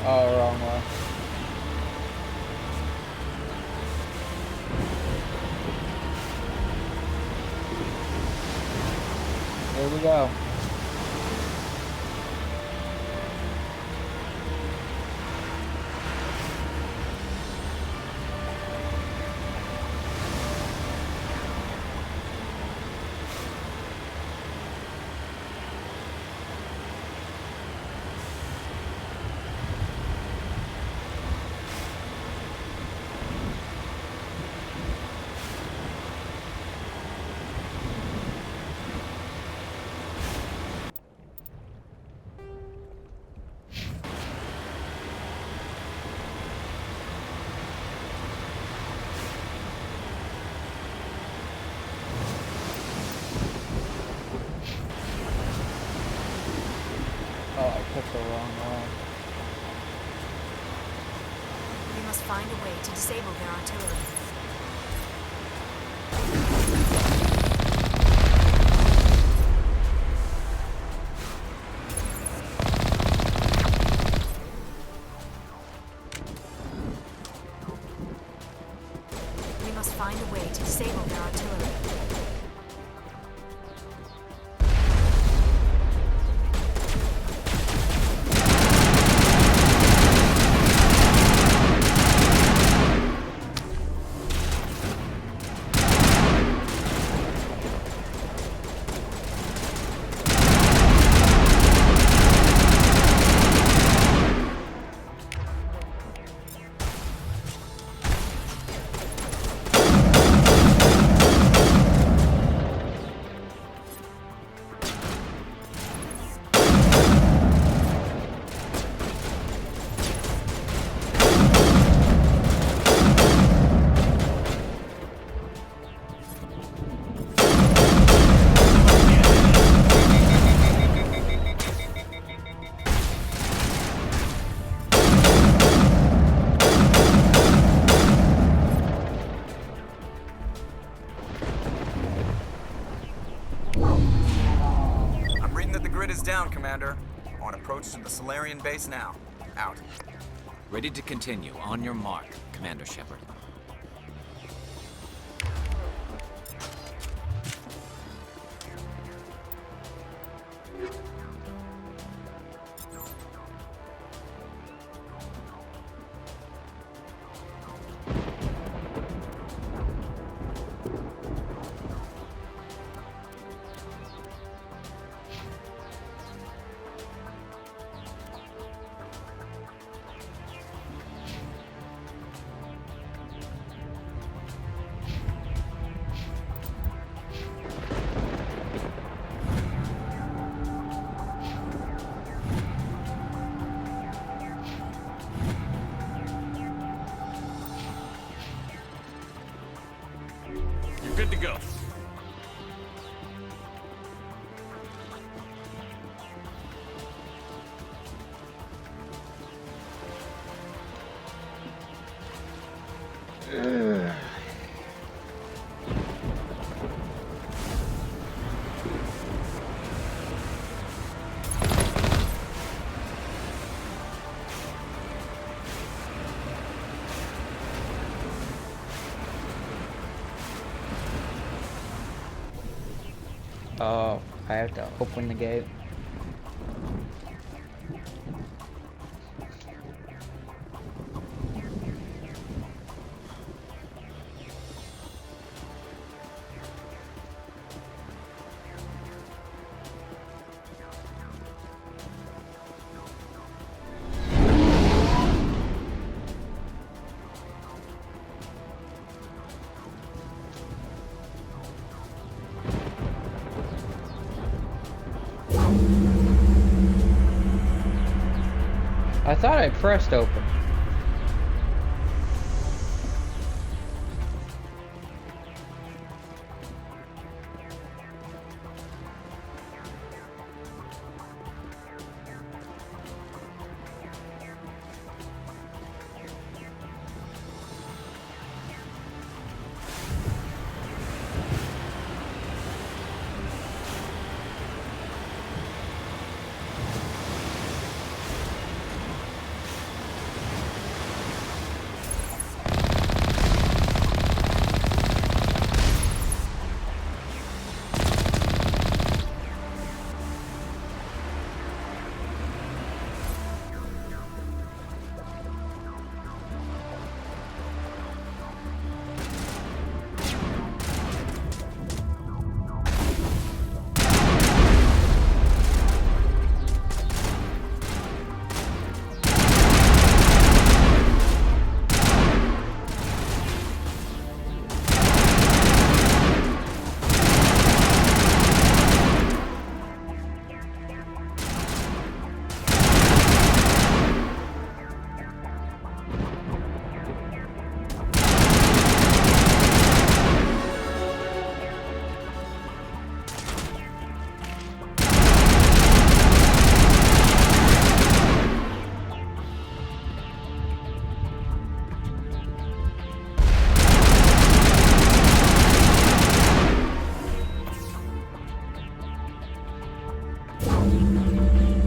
Oh, wrong way. Here we go. Oh, I picked the wrong one. We must find a way to disable their artillery. We must find a way to disable their artillery. Down, Commander. On approach to the Solarian base now. Out. Ready to continue. On your mark, Commander Shepard. Good to go. Oh, I have to open the gate. I thought I pressed open.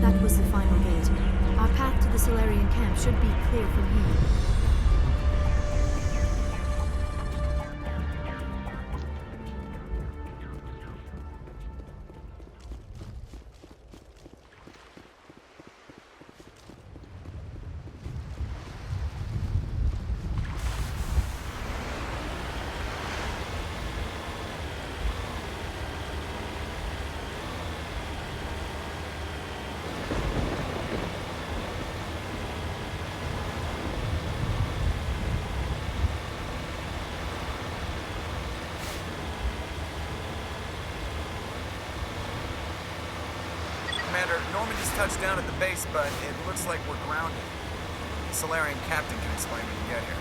That was the final gate. Our path to the Solarian camp should be clear from here. Commander, Normandy's touched down at the base, but it looks like we're grounded. The Solarian captain can explain when you get here.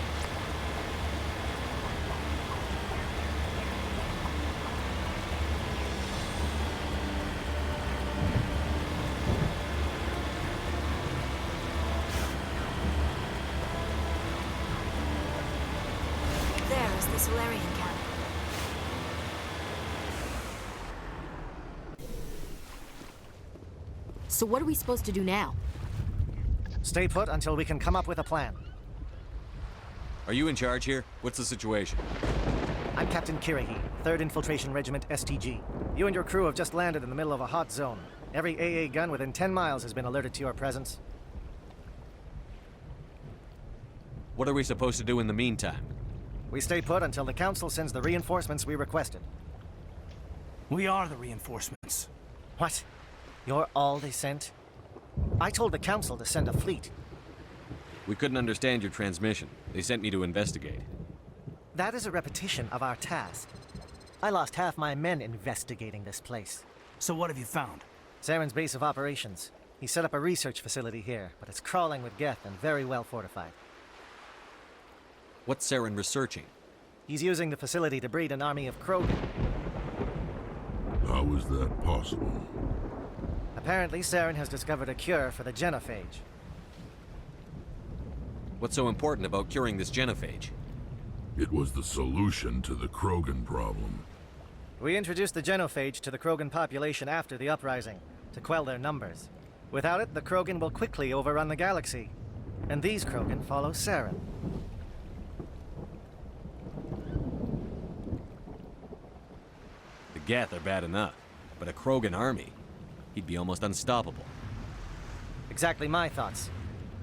There is the Solarian camp. So what are we supposed to do now? Stay put until we can come up with a plan. Are you in charge here? What's the situation? I'm Captain Kirrahe, 3rd Infiltration Regiment STG. You and your crew have just landed in the middle of a hot zone. Every AA gun within 10 miles has been alerted to your presence. What are we supposed to do in the meantime? We stay put until the Council sends the reinforcements we requested. We are the reinforcements. What? You're all they sent? I told the Council to send a fleet. We couldn't understand your transmission. They sent me to investigate. That is a repetition of our task. I lost half my men investigating this place. So what have you found? Saren's base of operations. He set up a research facility here, but it's crawling with Geth and very well fortified. What's Saren researching? He's using the facility to breed an army of Krogan. How is that possible? Apparently, Saren has discovered a cure for the genophage. What's so important about curing this genophage? It was the solution to the Krogan problem. We introduced the genophage to the Krogan population after the uprising, to quell their numbers. Without it, the Krogan will quickly overrun the galaxy. And these Krogan follow Saren. The Geth are bad enough, but a Krogan army, he'd be almost unstoppable. Exactly my thoughts.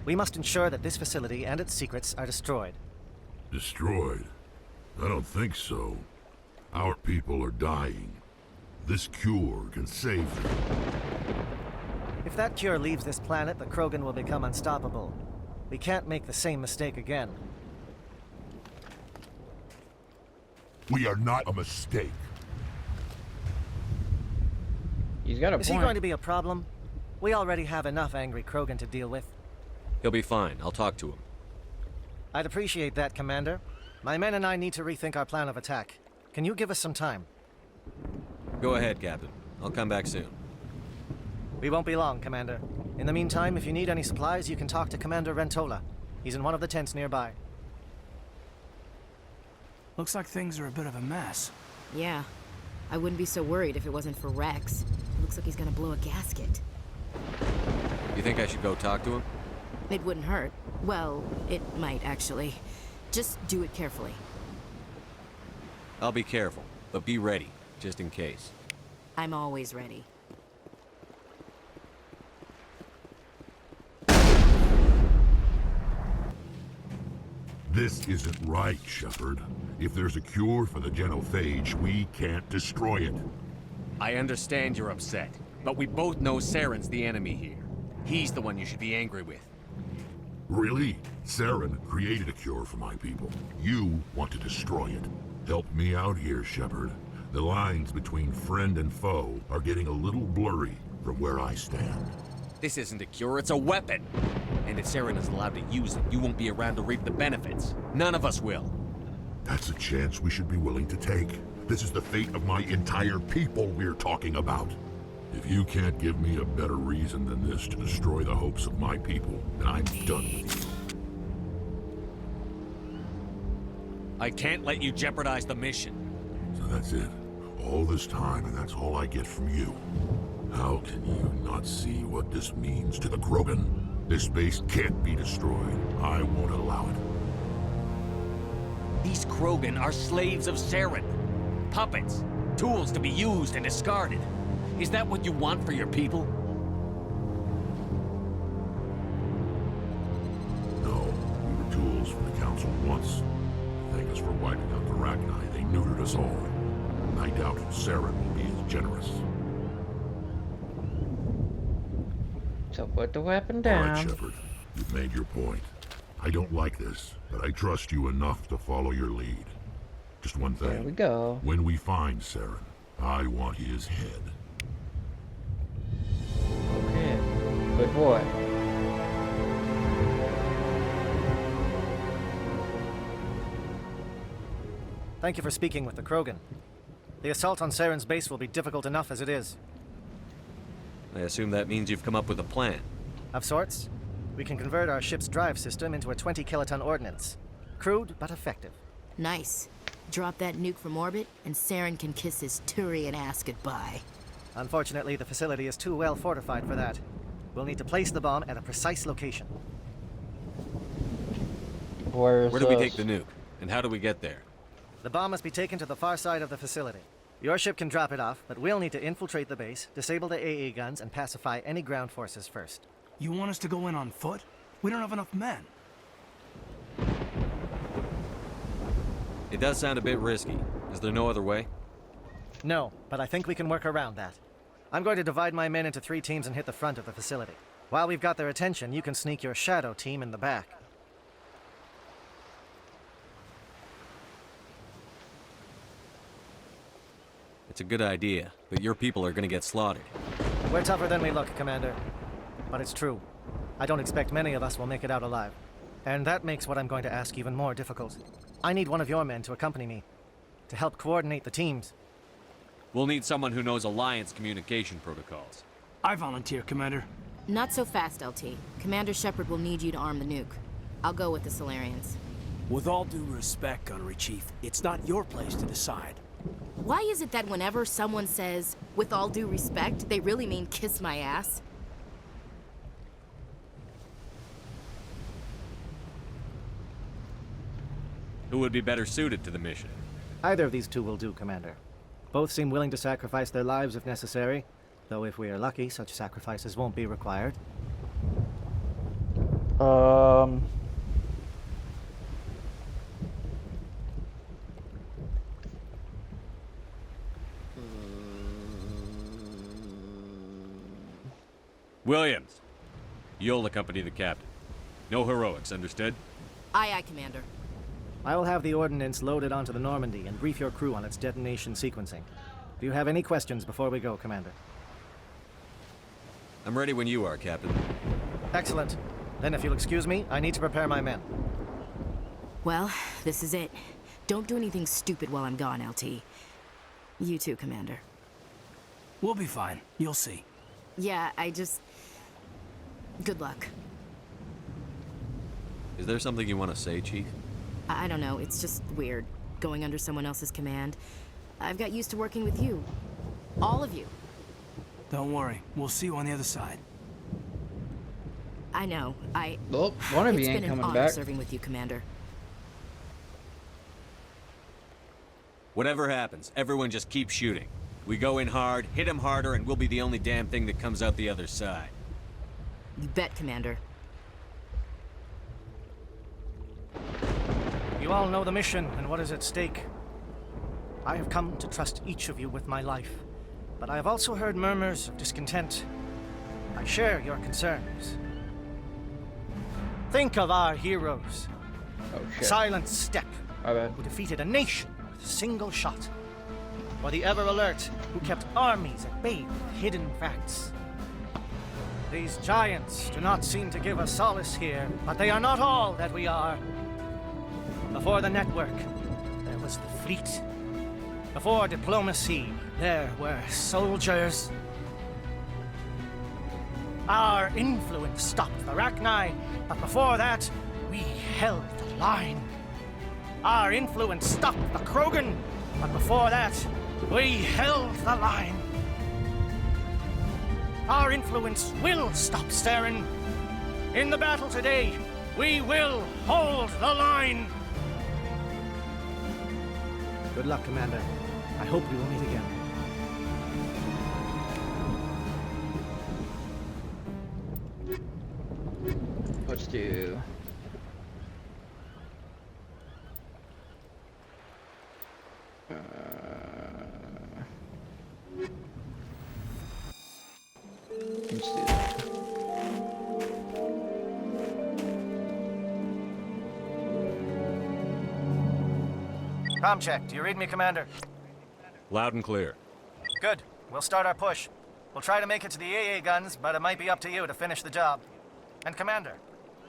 We must ensure that this facility and its secrets are destroyed. Destroyed? I don't think so. Our people are dying. This cure can save them. If that cure leaves this planet, the Krogan will become unstoppable. We can't make the same mistake again. We are not a mistake. He's got a point. Is he going to be a problem? We already have enough angry Krogan to deal with. He'll be fine. I'll talk to him. I'd appreciate that, Commander. My men and I need to rethink our plan of attack. Can you give us some time? Go ahead, Captain. I'll come back soon. We won't be long, Commander. In the meantime, if you need any supplies, you can talk to Commander Rentola. He's in one of the tents nearby. Looks like things are a bit of a mess. Yeah. I wouldn't be so worried if it wasn't for Rex. Looks like he's gonna blow a gasket. You think I should go talk to him? It wouldn't hurt. Well, it might, actually. Just do it carefully. I'll be careful, but be ready, just in case. I'm always ready. This isn't right, Shepard. If there's a cure for the genophage, we can't destroy it. I understand you're upset, but we both know Saren's the enemy here. He's the one you should be angry with. Really? Saren created a cure for my people. You want to destroy it. Help me out here, Shepard. The lines between friend and foe are getting a little blurry from where I stand. This isn't a cure, it's a weapon! And if Saren is allowed to use it, you won't be around to reap the benefits. None of us will. That's a chance we should be willing to take. This is the fate of my entire people we're talking about. If you can't give me a better reason than this to destroy the hopes of my people, then I'm done with you. I can't let you jeopardize the mission. So that's it. All this time, and that's all I get from you. How can you not see what this means to the Krogan? This base can't be destroyed. I won't allow it. These Krogan are slaves of Saren. Puppets. Tools to be used and discarded. Is that what you want for your people? No, we were tools for the Council once. Thank us for wiping out the Rachni. They neutered us all. And I doubt Saren will be as generous. So put the weapon down. All right, Shepard. You've made your point. I don't like this, but I trust you enough to follow your lead. Just one thing. There we go. When we find Saren, I want his head. Okay. Good boy. Thank you for speaking with the Krogan. The assault on Saren's base will be difficult enough as it is. I assume that means you've come up with a plan. Of sorts. We can convert our ship's drive system into a 20-kiloton ordnance. Crude, but effective. Nice. Drop that nuke from orbit, and Saren can kiss his Turian ass goodbye. Unfortunately, the facility is too well fortified for that. We'll need to place the bomb at a precise location. Where do we take the nuke? And how do we get there? The bomb must be taken to the far side of the facility. Your ship can drop it off, but we'll need to infiltrate the base, disable the AA guns, and pacify any ground forces first. You want us to go in on foot? We don't have enough men. It does sound a bit risky. Is there no other way? No, but I think we can work around that. I'm going to divide my men into 3 teams and hit the front of the facility. While we've got their attention, you can sneak your shadow team in the back. It's a good idea, but your people are gonna get slaughtered. We're tougher than we look, Commander. But it's true. I don't expect many of us will make it out alive. And that makes what I'm going to ask even more difficult. I need one of your men to accompany me, to help coordinate the teams. We'll need someone who knows Alliance communication protocols. I volunteer, Commander. Not so fast, LT. Commander Shepard will need you to arm the nuke. I'll go with the Solarians. With all due respect, Gunnery Chief, it's not your place to decide. Why is it that whenever someone says, with all due respect, they really mean kiss my ass? Who would be better suited to the mission? Either of these two will do, Commander. Both seem willing to sacrifice their lives if necessary, though if we are lucky, such sacrifices won't be required. Williams, you'll accompany the captain. No heroics, understood? Aye, aye, Commander. I will have the ordnance loaded onto the Normandy and brief your crew on its detonation sequencing. Do you have any questions before we go, Commander? I'm ready when you are, Captain. Excellent. Then if you'll excuse me, I need to prepare my men. Well, this is it. Don't do anything stupid while I'm gone, LT. You too, Commander. We'll be fine. You'll see. Yeah, good luck. Is there something you want to say, Chief? I don't know, it's just weird, going under someone else's command. I've got used to working with you. All of you. Don't worry, we'll see you on the other side. I know, Well, one of you ain't coming back. It's been an honor serving with you, Commander. Whatever happens, everyone just keep shooting. We go in hard, hit them harder, and we'll be the only damn thing that comes out the other side. You bet, Commander. You all know the mission and what is at stake. I have come to trust each of you with my life, but I have also heard murmurs of discontent. I share your concerns. Think of our heroes. Oh, shit. Silent Step, My bad. who defeated a nation with a single shot. Or the Ever Alert, who kept armies at bay with hidden facts. These giants do not seem to give us solace here, but they are not all that we are. Before the network, there was the fleet. Before diplomacy, there were soldiers. Our influence stopped the Rachni, but before that, we held the line. Our influence stopped the Krogan, but before that, we held the line. Our influence will stop Saren. In the battle today, we will hold the line. Good luck, Commander. I hope we will meet again. Let's do... Let's do that. Comm check. Do you read me, Commander? Loud and clear. Good. We'll start our push. We'll try to make it to the AA guns, but it might be up to you to finish the job. And Commander,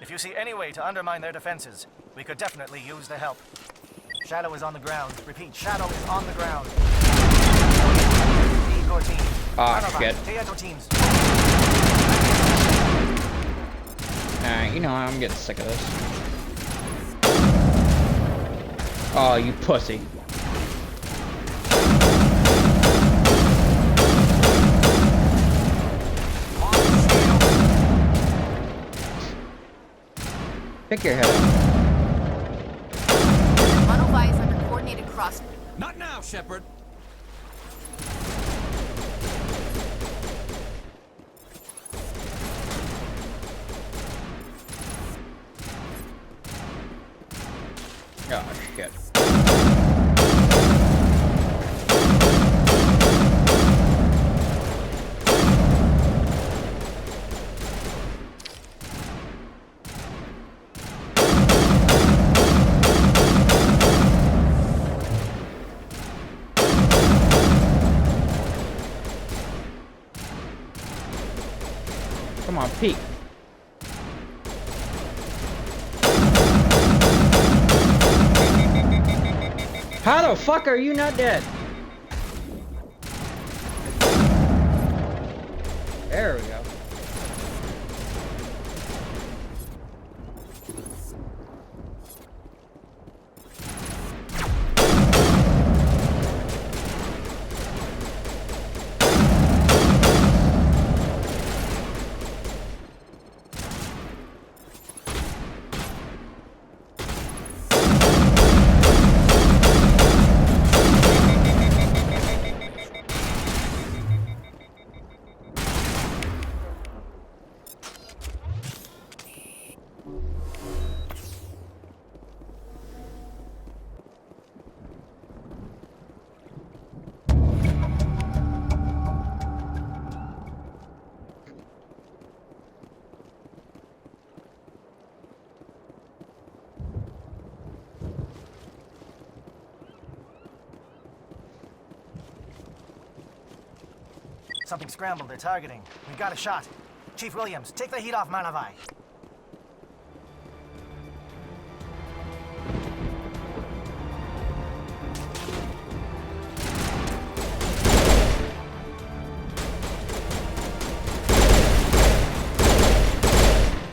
if you see any way to undermine their defenses, we could definitely use the help. Shadow is on the ground. Repeat, Shadow is on the ground. Igor team. Ah, shit. Teatro teams. Alright, you know I'm getting sick of this. Oh, you pussy. Pick your head up. Monophi is under coordinated cross. Not now, Shepard. Oh, shit. Come on, peek. How the fuck are you not dead? There we go. Something scrambled, they're targeting. We've got a shot. Chief Williams, take the heat off Manavai.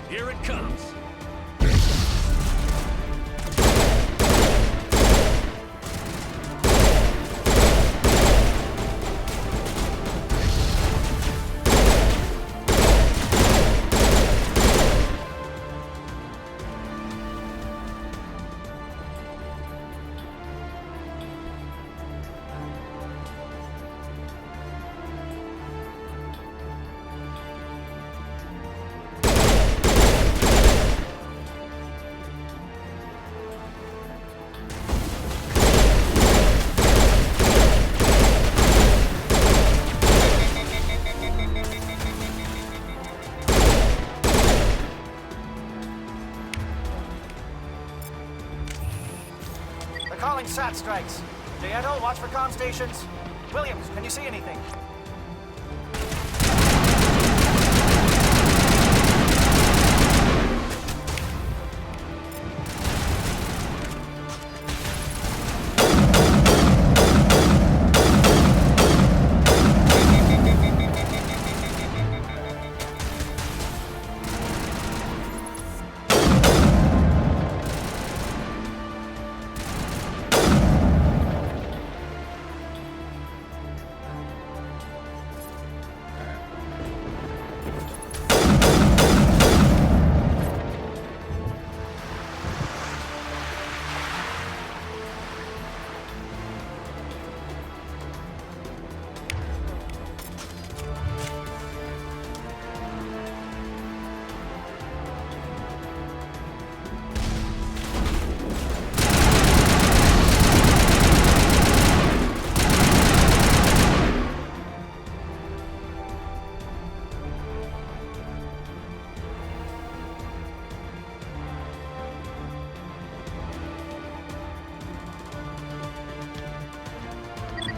Here it comes. Calling SAT strikes. Dieto, watch for comm stations. Williams, can you see anything?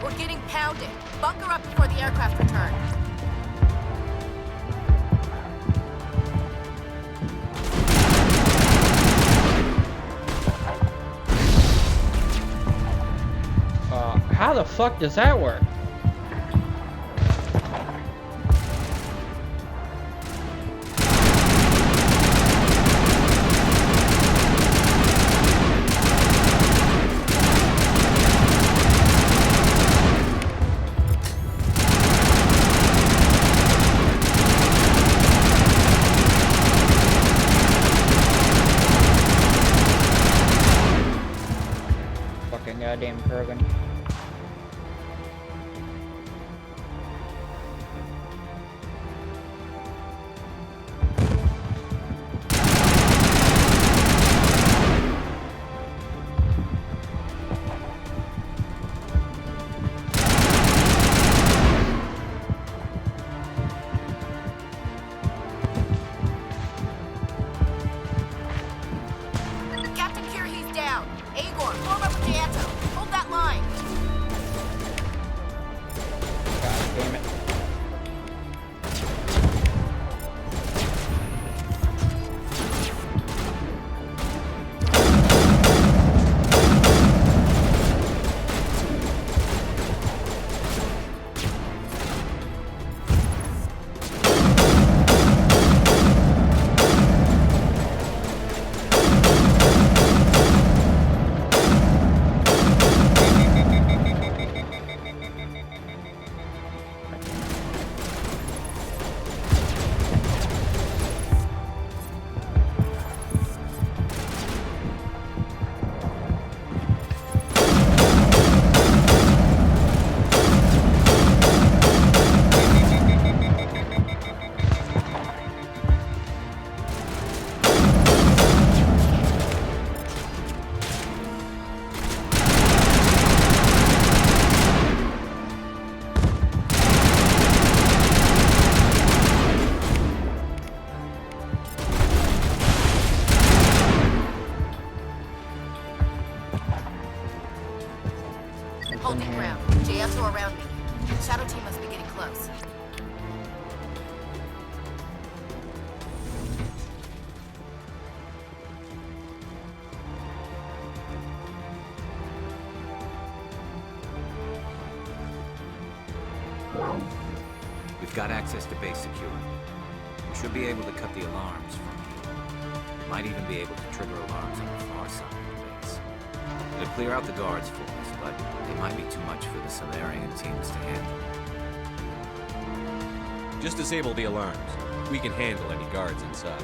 We're getting pounded. Bunker up before the aircraft return. How the fuck does that work? Fucking goddamn Kurgan. We've got access to base security. We should be able to cut the alarms from here. We might even be able to trigger alarms on the far side of the base. It'll clear out the guards for us, but they might be too much for the Salarian teams to handle. Just disable the alarms. We can handle any guards inside.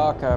Okay.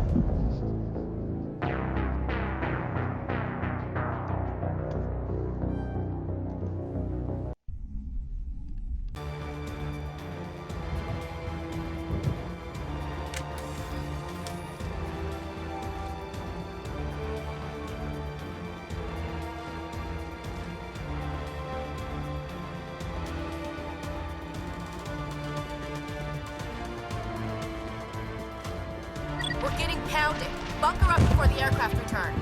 We're getting pounded. Bunker up before the aircraft return.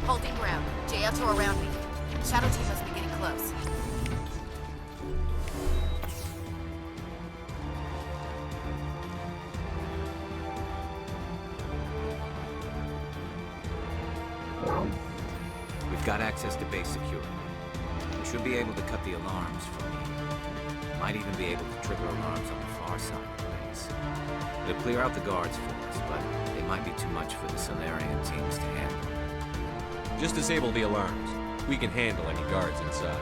Holding ground. JL2 around me. Shadow team must be getting close. We've got access to base security. We should be able to cut the alarms from here. Might even be able to trigger alarms on the far side of the base. It'll clear out the guards for us, but they might be too much for the Salarian teams to handle. Just disable the alarms. We can handle any guards inside.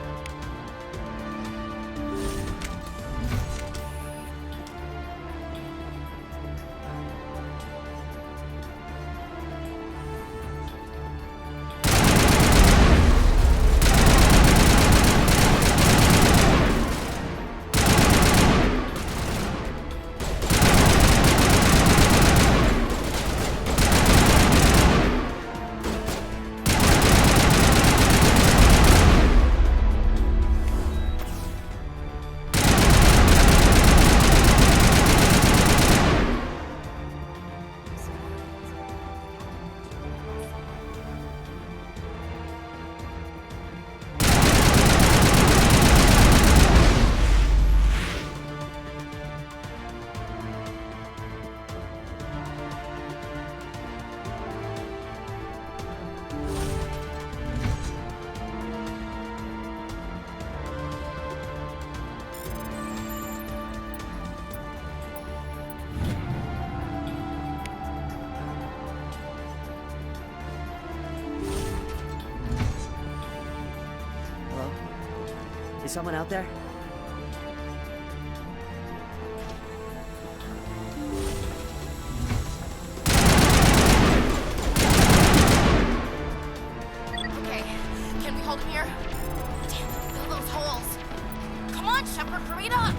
Is someone out there? Okay, can we hold him here? Damn, fill those holes. Come on, Shepard, hurry it up!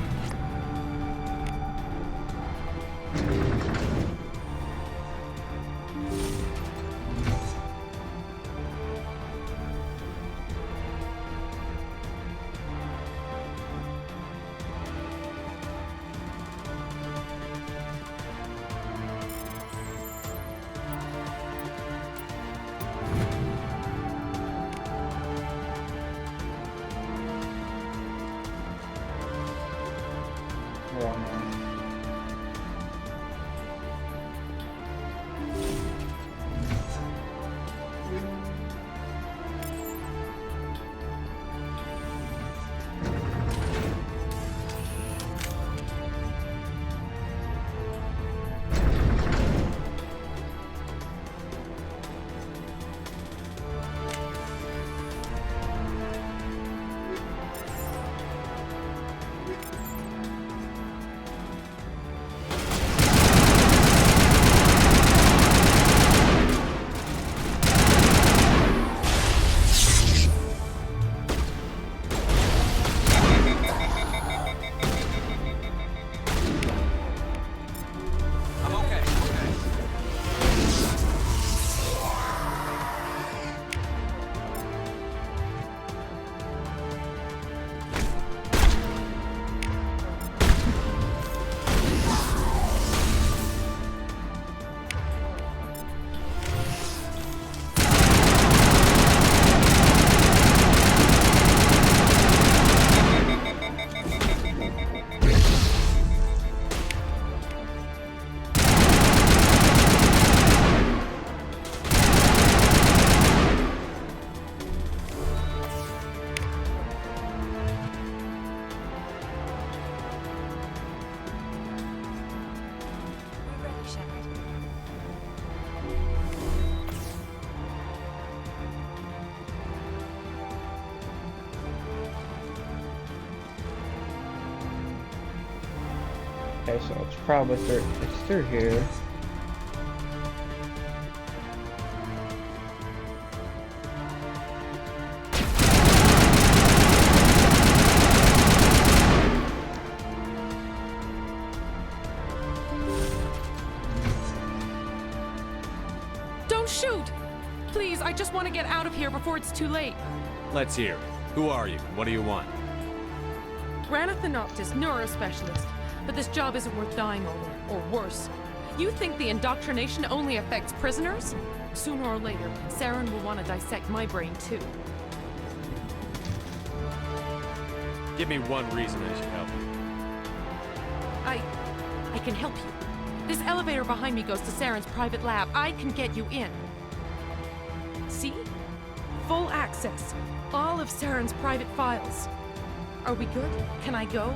Okay, so it's probably it's through here. Don't shoot! Please, I just want to get out of here before it's too late. Let's hear. Who are you? What do you want? Ranatha Noctis, neurospecialist. But this job isn't worth dying over, or worse. You think the indoctrination only affects prisoners? Sooner or later, Saren will want to dissect my brain too. Give me one reason I should help you. I can help you. This elevator behind me goes to Saren's private lab. I can get you in. See? Full access. All of Saren's private files. Are we good? Can I go?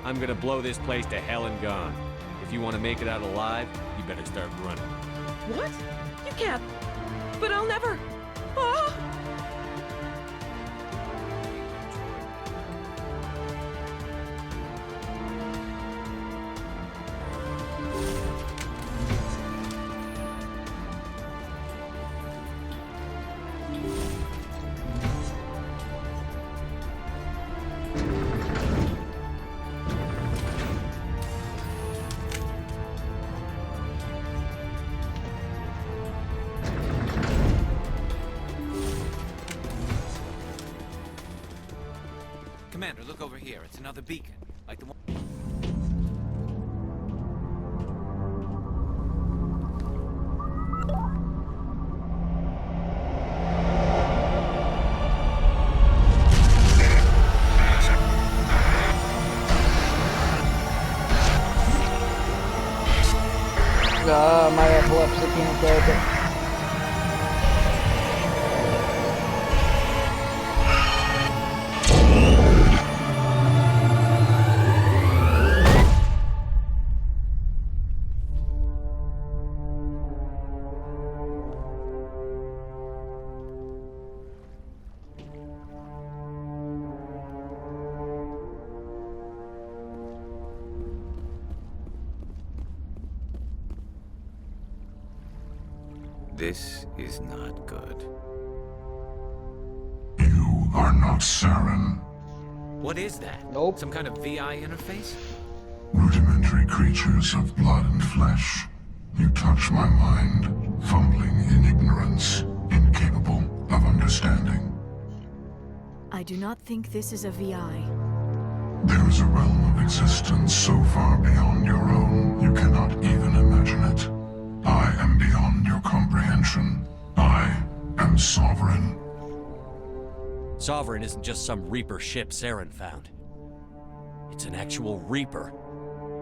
I'm gonna blow this place to hell and gone. If you want to make it out alive, you better start running. What? You can't. But I'll never. Ah! Commander, look over here. It's another beacon, like the one... My epilepsy can't take it. This is not good. You are not Saren. What is that? Nope. Some kind of VI interface? Rudimentary creatures of blood and flesh. You touch my mind, fumbling in ignorance, incapable of understanding. I do not think this is a VI. There is a realm of existence so far beyond your own, you cannot even imagine it. I am beyond your comprehension. I am Sovereign. Sovereign isn't just some Reaper ship Saren found. It's an actual Reaper.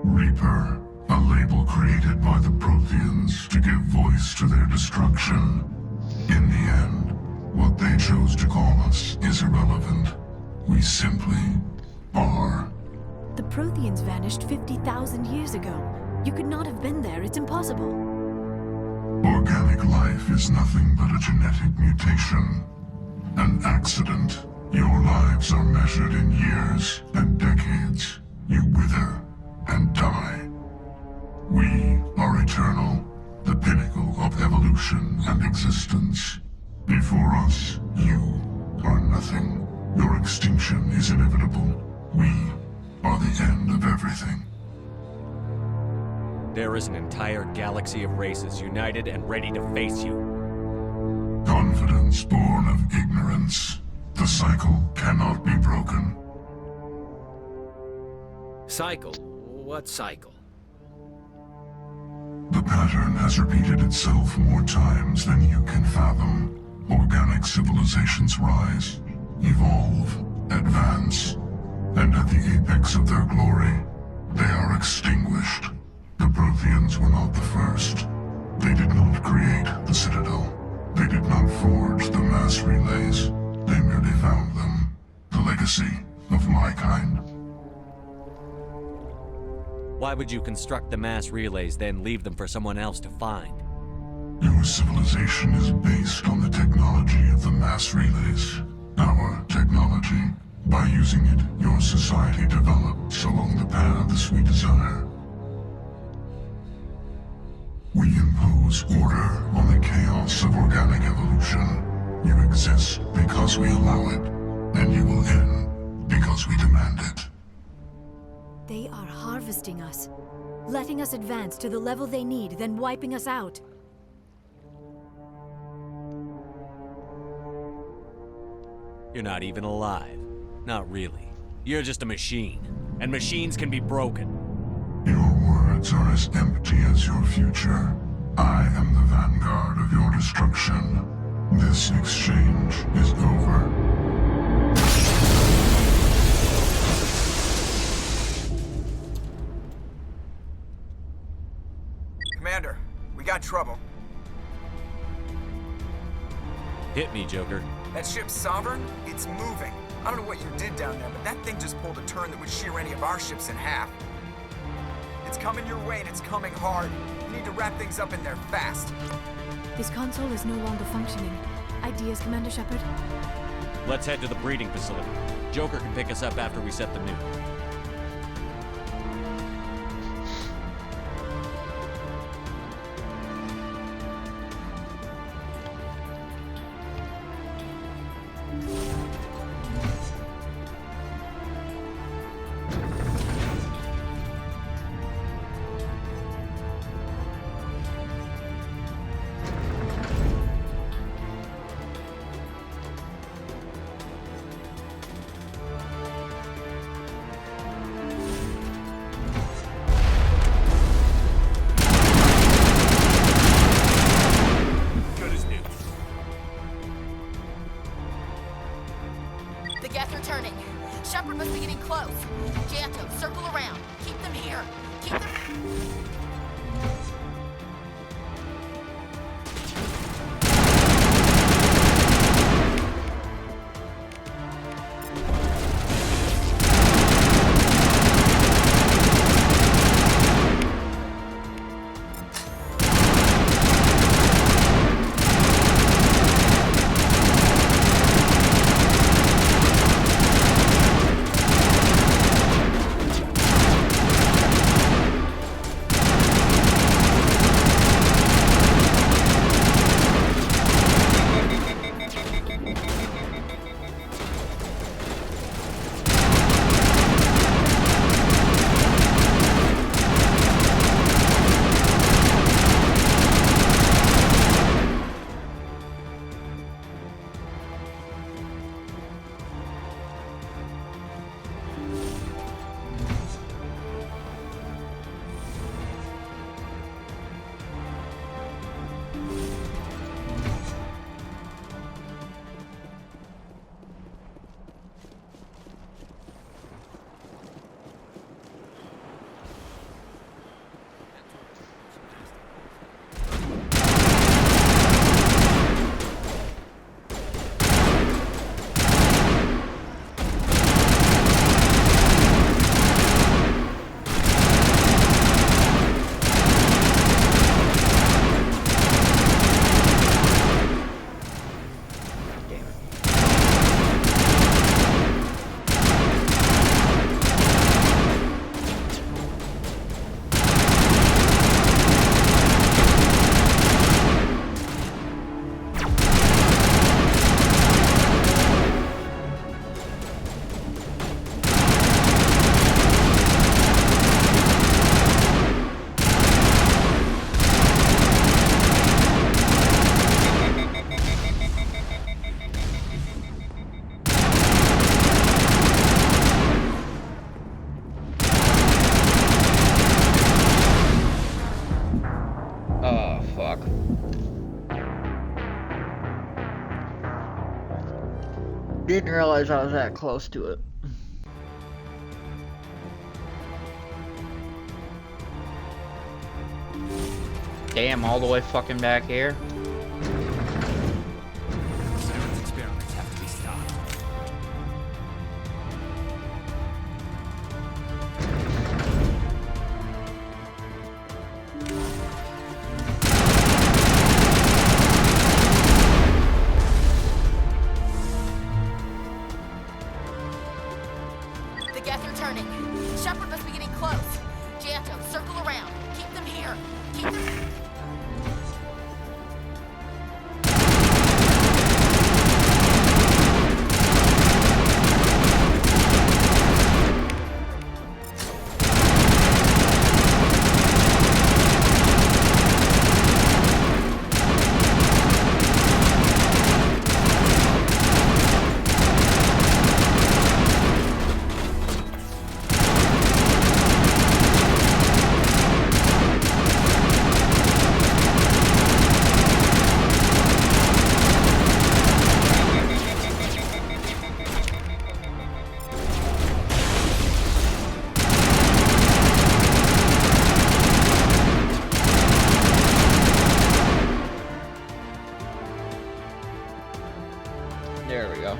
Reaper, a label created by the Protheans to give voice to their destruction. In the end, what they chose to call us is irrelevant. We simply are. The Protheans vanished 50,000 years ago. You could not have been there. It's impossible. Organic life is nothing but a genetic mutation. An accident. Your lives are measured in years and decades. You wither and die. We are eternal, the pinnacle of evolution and existence. Before us, you are nothing. Your extinction is inevitable. We are the end of everything. There is an entire galaxy of races united and ready to face you. Confidence born of ignorance. The cycle cannot be broken. Cycle? What cycle? The pattern has repeated itself more times than you can fathom. Organic civilizations rise, evolve, advance, and at the apex of their glory, they are extinguished. The Protheans were not the first. They did not create the Citadel. They did not forge the mass relays. They merely found them. The legacy of my kind. Why would you construct the mass relays, then leave them for someone else to find? Your civilization is based on the technology of the mass relays. Our technology. By using it, your society develops along the paths we desire. We impose order on the chaos of organic evolution. You exist because we allow it, and you will end because we demand it. They are harvesting us, letting us advance to the level they need, then wiping us out. You're not even alive. Not really. You're just a machine. And machines can be broken. Your words are as empty as your future. I am the vanguard of your destruction. This exchange is over. Commander, we got trouble. Hit me, Joker. That ship's Sovereign? It's moving. I don't know what you did down there, but that thing just pulled a turn that would shear any of our ships in half. It's coming your way, and it's coming hard. You need to wrap things up in there fast. This console is no longer functioning. Ideas, Commander Shepard? Let's head to the breeding facility. Joker can pick us up after we set the nuke. The gas are turning. Shepard must be getting close. Janto, circle around. Keep them here. Keep them... realize I was that close to it. Damn, all the way fucking back here. Saren's experiments have to be stopped. The Geth are turning. Shepard must be getting close. Janto, circle around. Keep them here. Keep them... There we go.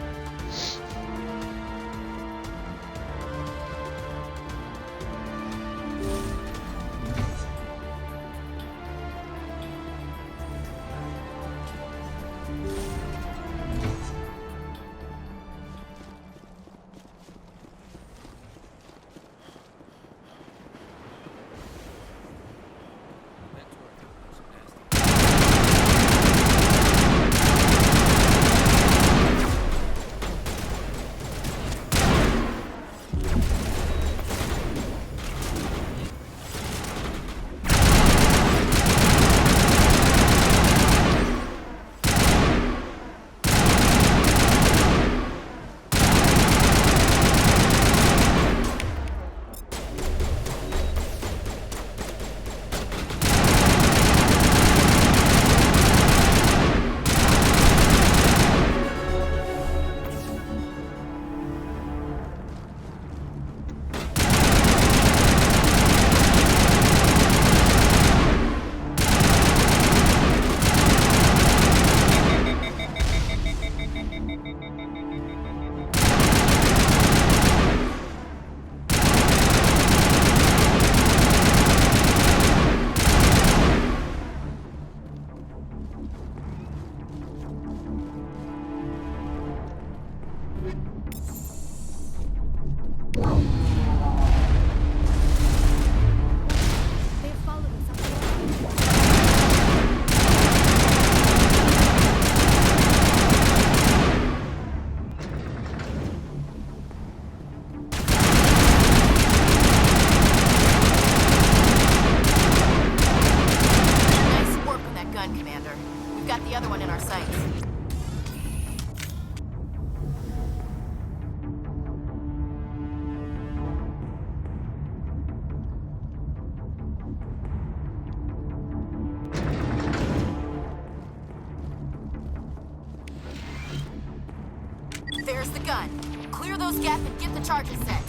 There's the gun. Clear those gaps and get the charges set.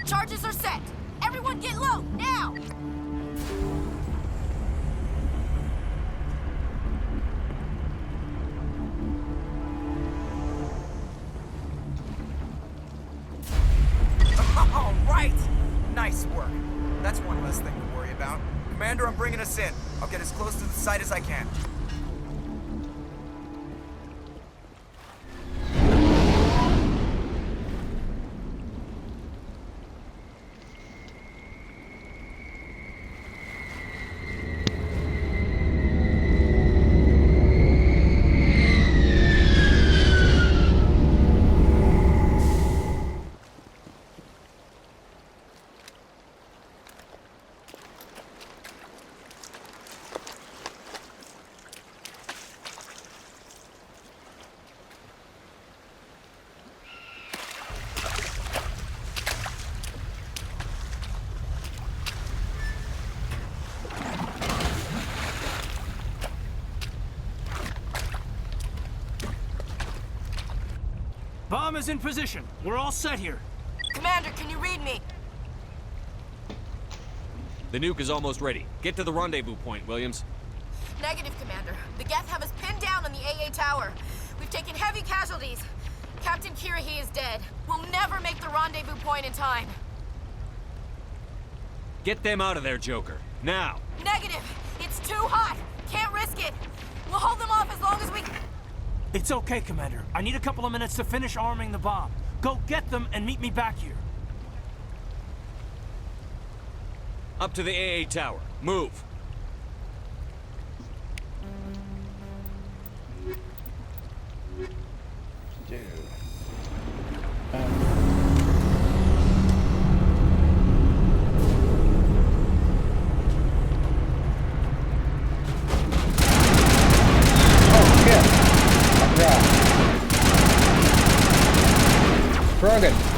Charges are set. Everyone get low, now! All right! Nice work. That's one less thing to worry about. Commander, I'm bringing us in. I'll get as close to the site as I can. Bomb is in position. We're all set here. Commander, can you read me? The nuke is almost ready. Get to the rendezvous point, Williams. Negative, Commander. The Geth have us pinned down on the AA tower. We've taken heavy casualties. Captain Kirahi is dead. We'll never make the rendezvous point in time. Get them out of there, Joker. Now! Negative! It's too hot! Can't risk it! We'll hold them off as long as we... It's okay, Commander. I need a couple of minutes to finish arming the bomb. Go get them and meet me back here. Up to the AA tower. Move! Dude. Frogan.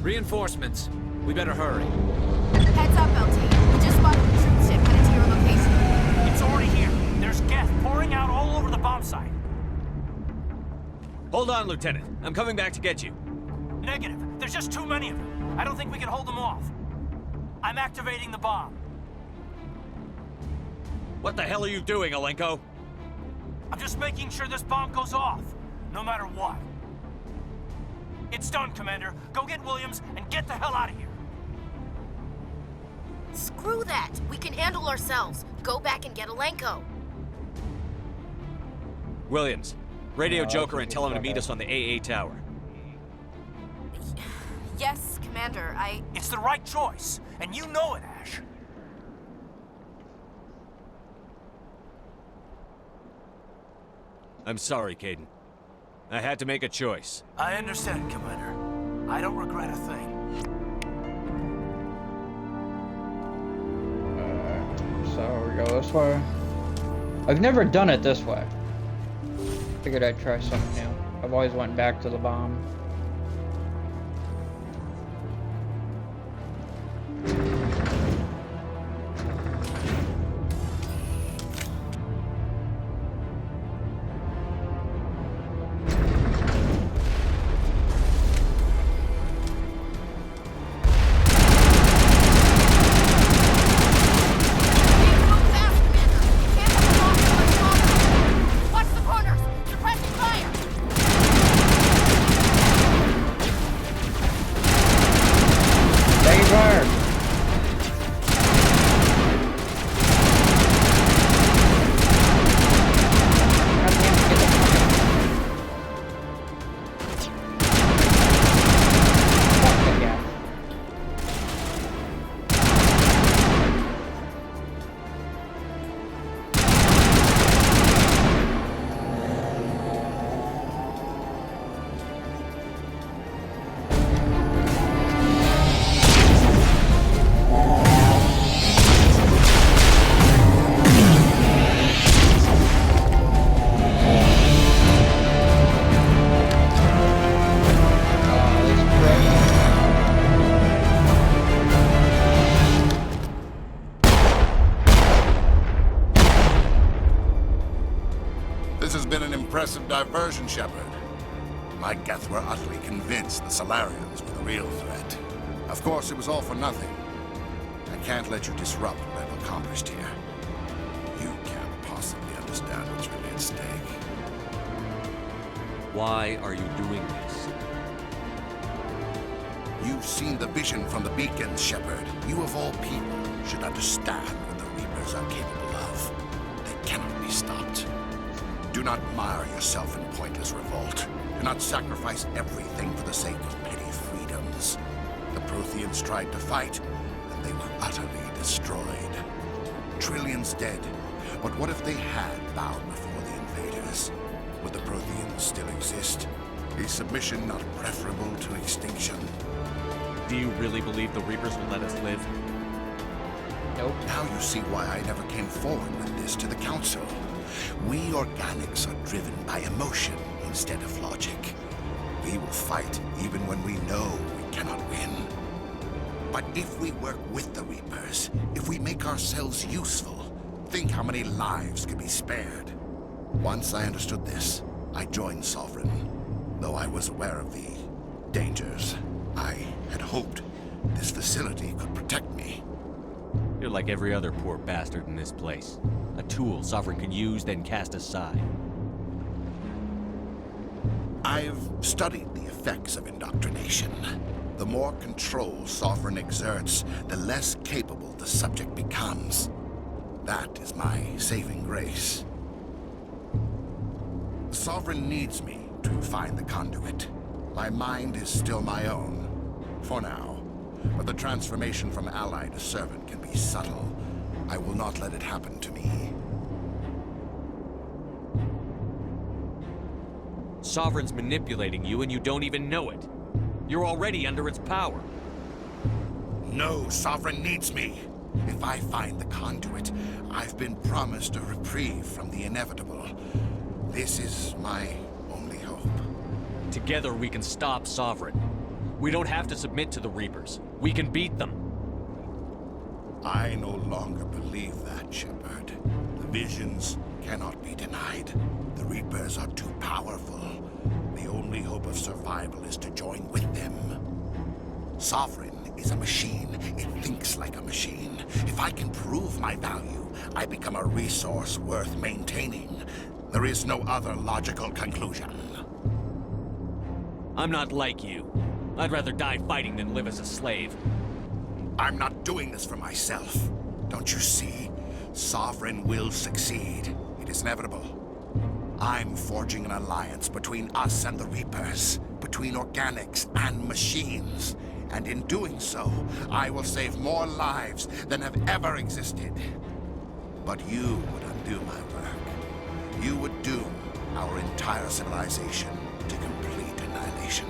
Reinforcements. We better hurry. Heads up, LT. We just spotted the troop ship headed to your location. It's already here. There's Geth pouring out all over the bomb site. Hold on, Lieutenant. I'm coming back to get you. Negative. There's just too many of them. I don't think we can hold them off. I'm activating the bomb. What the hell are you doing, Alenko? I'm just making sure this bomb goes off, no matter what. It's done, Commander. Go get Williams and get the hell out of here. Screw that. We can handle ourselves. Go back and get Alenko. Williams, radio Joker and tell him to meet us on the AA tower. Yes, Commander, It's the right choice, and you know it, Ash. I'm sorry, Kaidan. I had to make a choice. I understand, Commander. I don't regret a thing. So we go this way. I've never done it this way. Figured I'd try something new. I've always went back to the bomb. Impressive diversion, Shepard. My Geth were utterly convinced the Salarians were the real threat. Of course, it was all for nothing. I can't let you disrupt what I've accomplished here. You can't possibly understand what's Why are you doing this? You've seen the vision from the beacons, Shepard. You of all people should understand what the Reapers are capable of. They cannot be stopped. Do not mire yourself in pointless revolt. Do not sacrifice everything for the sake of petty freedoms. The Protheans tried to fight, and they were utterly destroyed. Trillions dead. But what if they had bowed before the invaders? Would the Protheans still exist? Is submission not preferable to extinction? Do you really believe the Reapers will let us live? Nope. Now you see why I never came forward with this to the Council. We organics are driven by emotion instead of logic. We will fight even when we know we cannot win. But if we work with the Reapers, if we make ourselves useful, think how many lives could be spared. Once I understood this, I joined Sovereign. Though I was aware of the dangers, I had hoped this facility could protect me. You're like every other poor bastard in this place. A tool Sovereign can use, then cast aside. I've studied the effects of indoctrination. The more control Sovereign exerts, the less capable the subject becomes. That is my saving grace. Sovereign needs me to find the conduit. My mind is still my own, for now. But the transformation from ally to servant can be subtle. I will not let it happen to me. Sovereign's manipulating you and you don't even know it. You're already under its power. No, Sovereign needs me. If I find the conduit, I've been promised a reprieve from the inevitable. This is my only hope. Together we can stop Sovereign. We don't have to submit to the Reapers. We can beat them. I no longer believe that, Shepard. The visions cannot be denied. The Reapers are too powerful. The only hope of survival is to join with them. Sovereign is a machine. It thinks like a machine. If I can prove my value, I become a resource worth maintaining. There is no other logical conclusion. I'm not like you. I'd rather die fighting than live as a slave. I'm not doing this for myself. Don't you see? Sovereign will succeed. It is inevitable. I'm forging an alliance between us and the Reapers, between organics and machines. And in doing so, I will save more lives than have ever existed. But you would undo my work. You would doom our entire civilization to complete annihilation.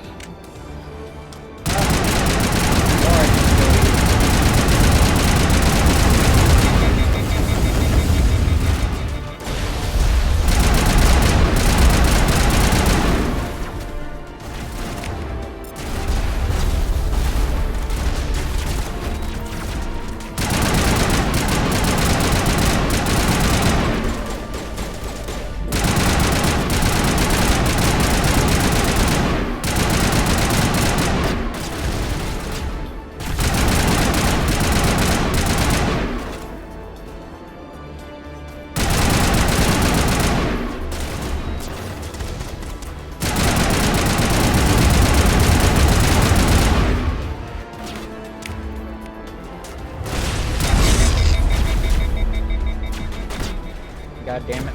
God damn it.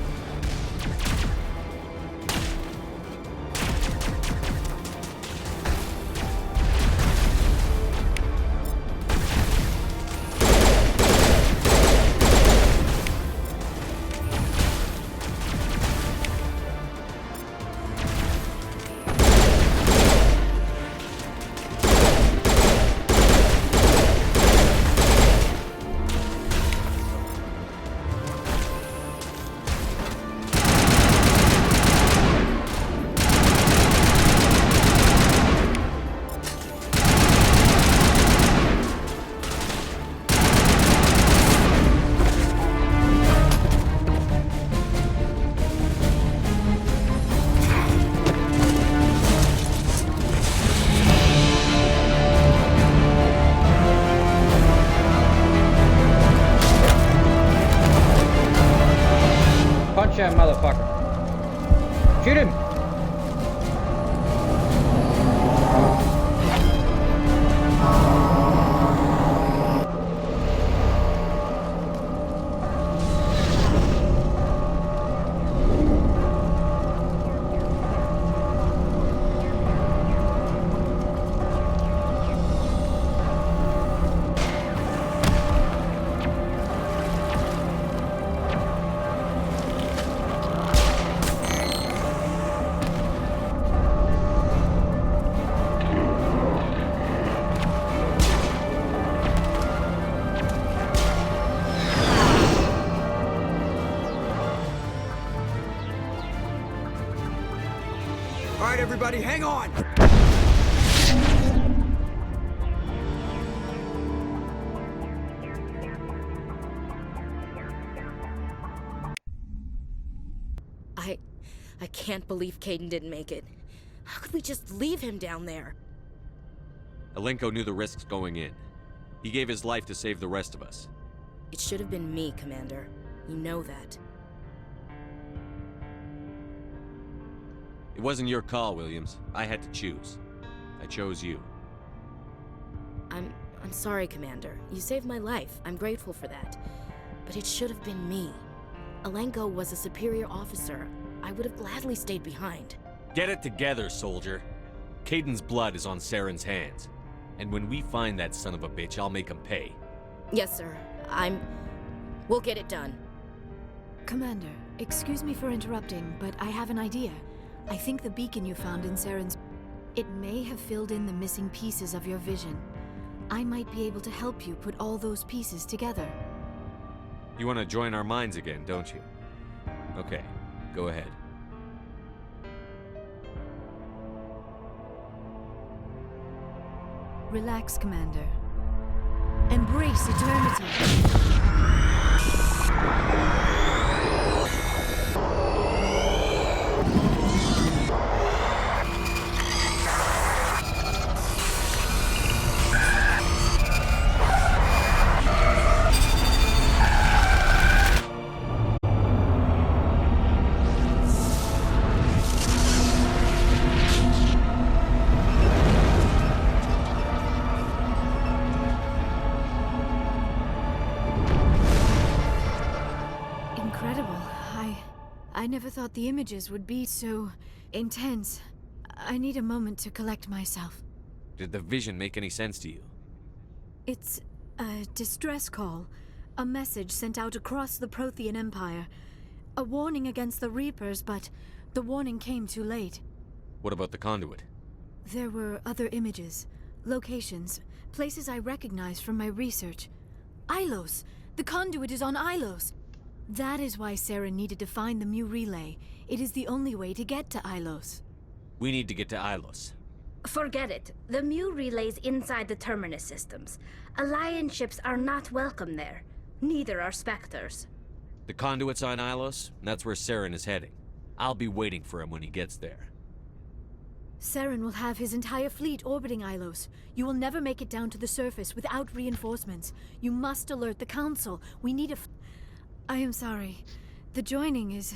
Punch that motherfucker. Shoot him! All right, everybody, hang on! I can't believe Kaidan didn't make it. How could we just leave him down there? Alenko knew the risks going in. He gave his life to save the rest of us. It should have been me, Commander. You know that. It wasn't your call, Williams. I had to choose. I chose you. I'm sorry, Commander. You saved my life. I'm grateful for that. But it should have been me. Alenko was a superior officer. I would have gladly stayed behind. Get it together, soldier. Kaidan's blood is on Saren's hands. And when we find that son of a bitch, I'll make him pay. Yes, sir. We'll get it done. Commander, excuse me for interrupting, but I have an idea. I think the beacon you found in Saren's... It may have filled in the missing pieces of your vision. I might be able to help you put all those pieces together. You want to join our minds again, don't you? Okay, go ahead. Relax, Commander. Embrace eternity. I never thought the images would be so intense. I need a moment to collect myself. Did the vision make any sense to you? It's a distress call. A message sent out across the Prothean Empire. A warning against the Reapers, but the warning came too late. What about the conduit? There were other images, locations, places I recognized from my research. Ilos! The conduit is on Ilos! That is why Saren needed to find the Mu relay. It is the only way to get to Ilos. We need to get to Ilos. Forget it. The Mu relay's inside the Terminus systems. Alliance ships are not welcome there. Neither are Spectres. The conduit's on Ilos, and that's where Saren is heading. I'll be waiting for him when he gets there. Saren will have his entire fleet orbiting Ilos. You will never make it down to the surface without reinforcements. You must alert the Council. We need a... I am sorry. The joining is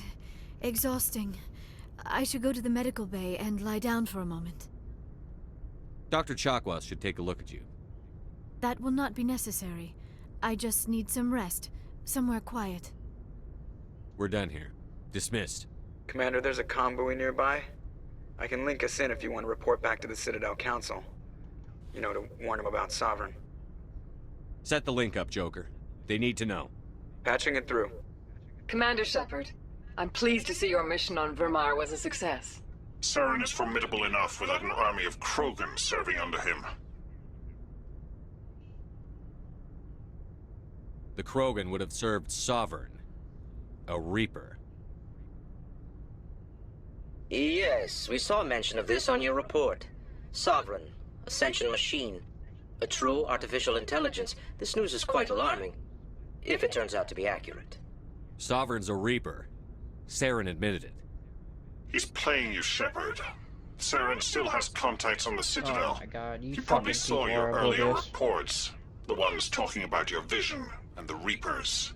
exhausting. I should go to the medical bay and lie down for a moment. Dr. Chakwas should take a look at you. That will not be necessary. I just need some rest. Somewhere quiet. We're done here. Dismissed. Commander, there's a convoy nearby. I can link us in if you want to report back to the Citadel Council. You know, to warn them about Sovereign. Set the link up, Joker. They need to know. Patching it through. Commander Shepard, I'm pleased to see your mission on Virmire was a success. Saren is formidable enough without an army of Krogan serving under him. The Krogan would have served Sovereign. A Reaper. Yes, we saw mention of this on your report. Sovereign, Ascension machine, a true artificial intelligence. This news is quite alarming. If it turns out to be accurate. Sovereign's a Reaper. Saren admitted it. He's playing you, Shepard. Saren still has contacts on the Citadel. Oh my God, you probably saw your earlier reports. The ones talking about your vision and the Reapers.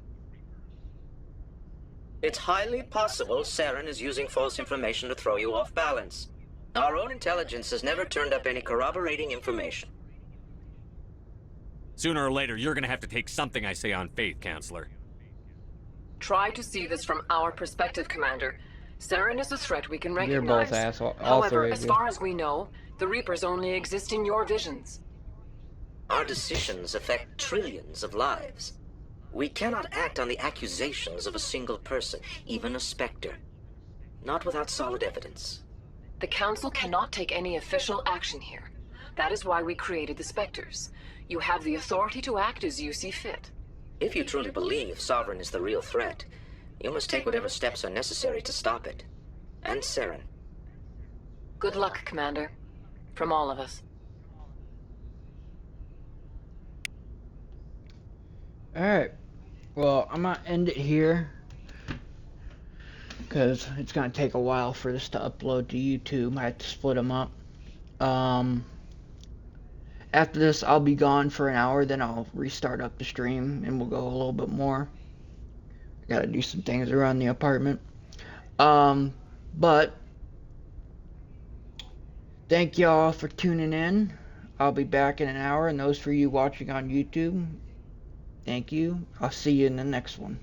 It's highly possible Saren is using false information to throw you off balance. Our own intelligence has never turned up any corroborating information. Sooner or later, you're gonna have to take something I say on faith, Counselor. Try to see this from our perspective, Commander. Saren is a threat we can recognize. You're both assholes. However, as far as we know, the Reapers only exist in your visions. Our decisions affect trillions of lives. We cannot act on the accusations of a single person, even a Spectre. Not without solid evidence. The Council cannot take any official action here. That is why we created the Spectres. You have the authority to act as you see fit. If you truly believe Sovereign is the real threat, you must take whatever steps are necessary to stop it. And Saren. Good luck, Commander. From all of us. Alright. Well, I'm gonna end it here, because it's gonna take a while for this to upload to YouTube. I have to split them up. After this, I'll be gone for an hour, then I'll restart up the stream, and we'll go a little bit more. I gotta do some things around the apartment. But thank y'all for tuning in. I'll be back in an hour, and those for you watching on YouTube, thank you. I'll see you in the next one.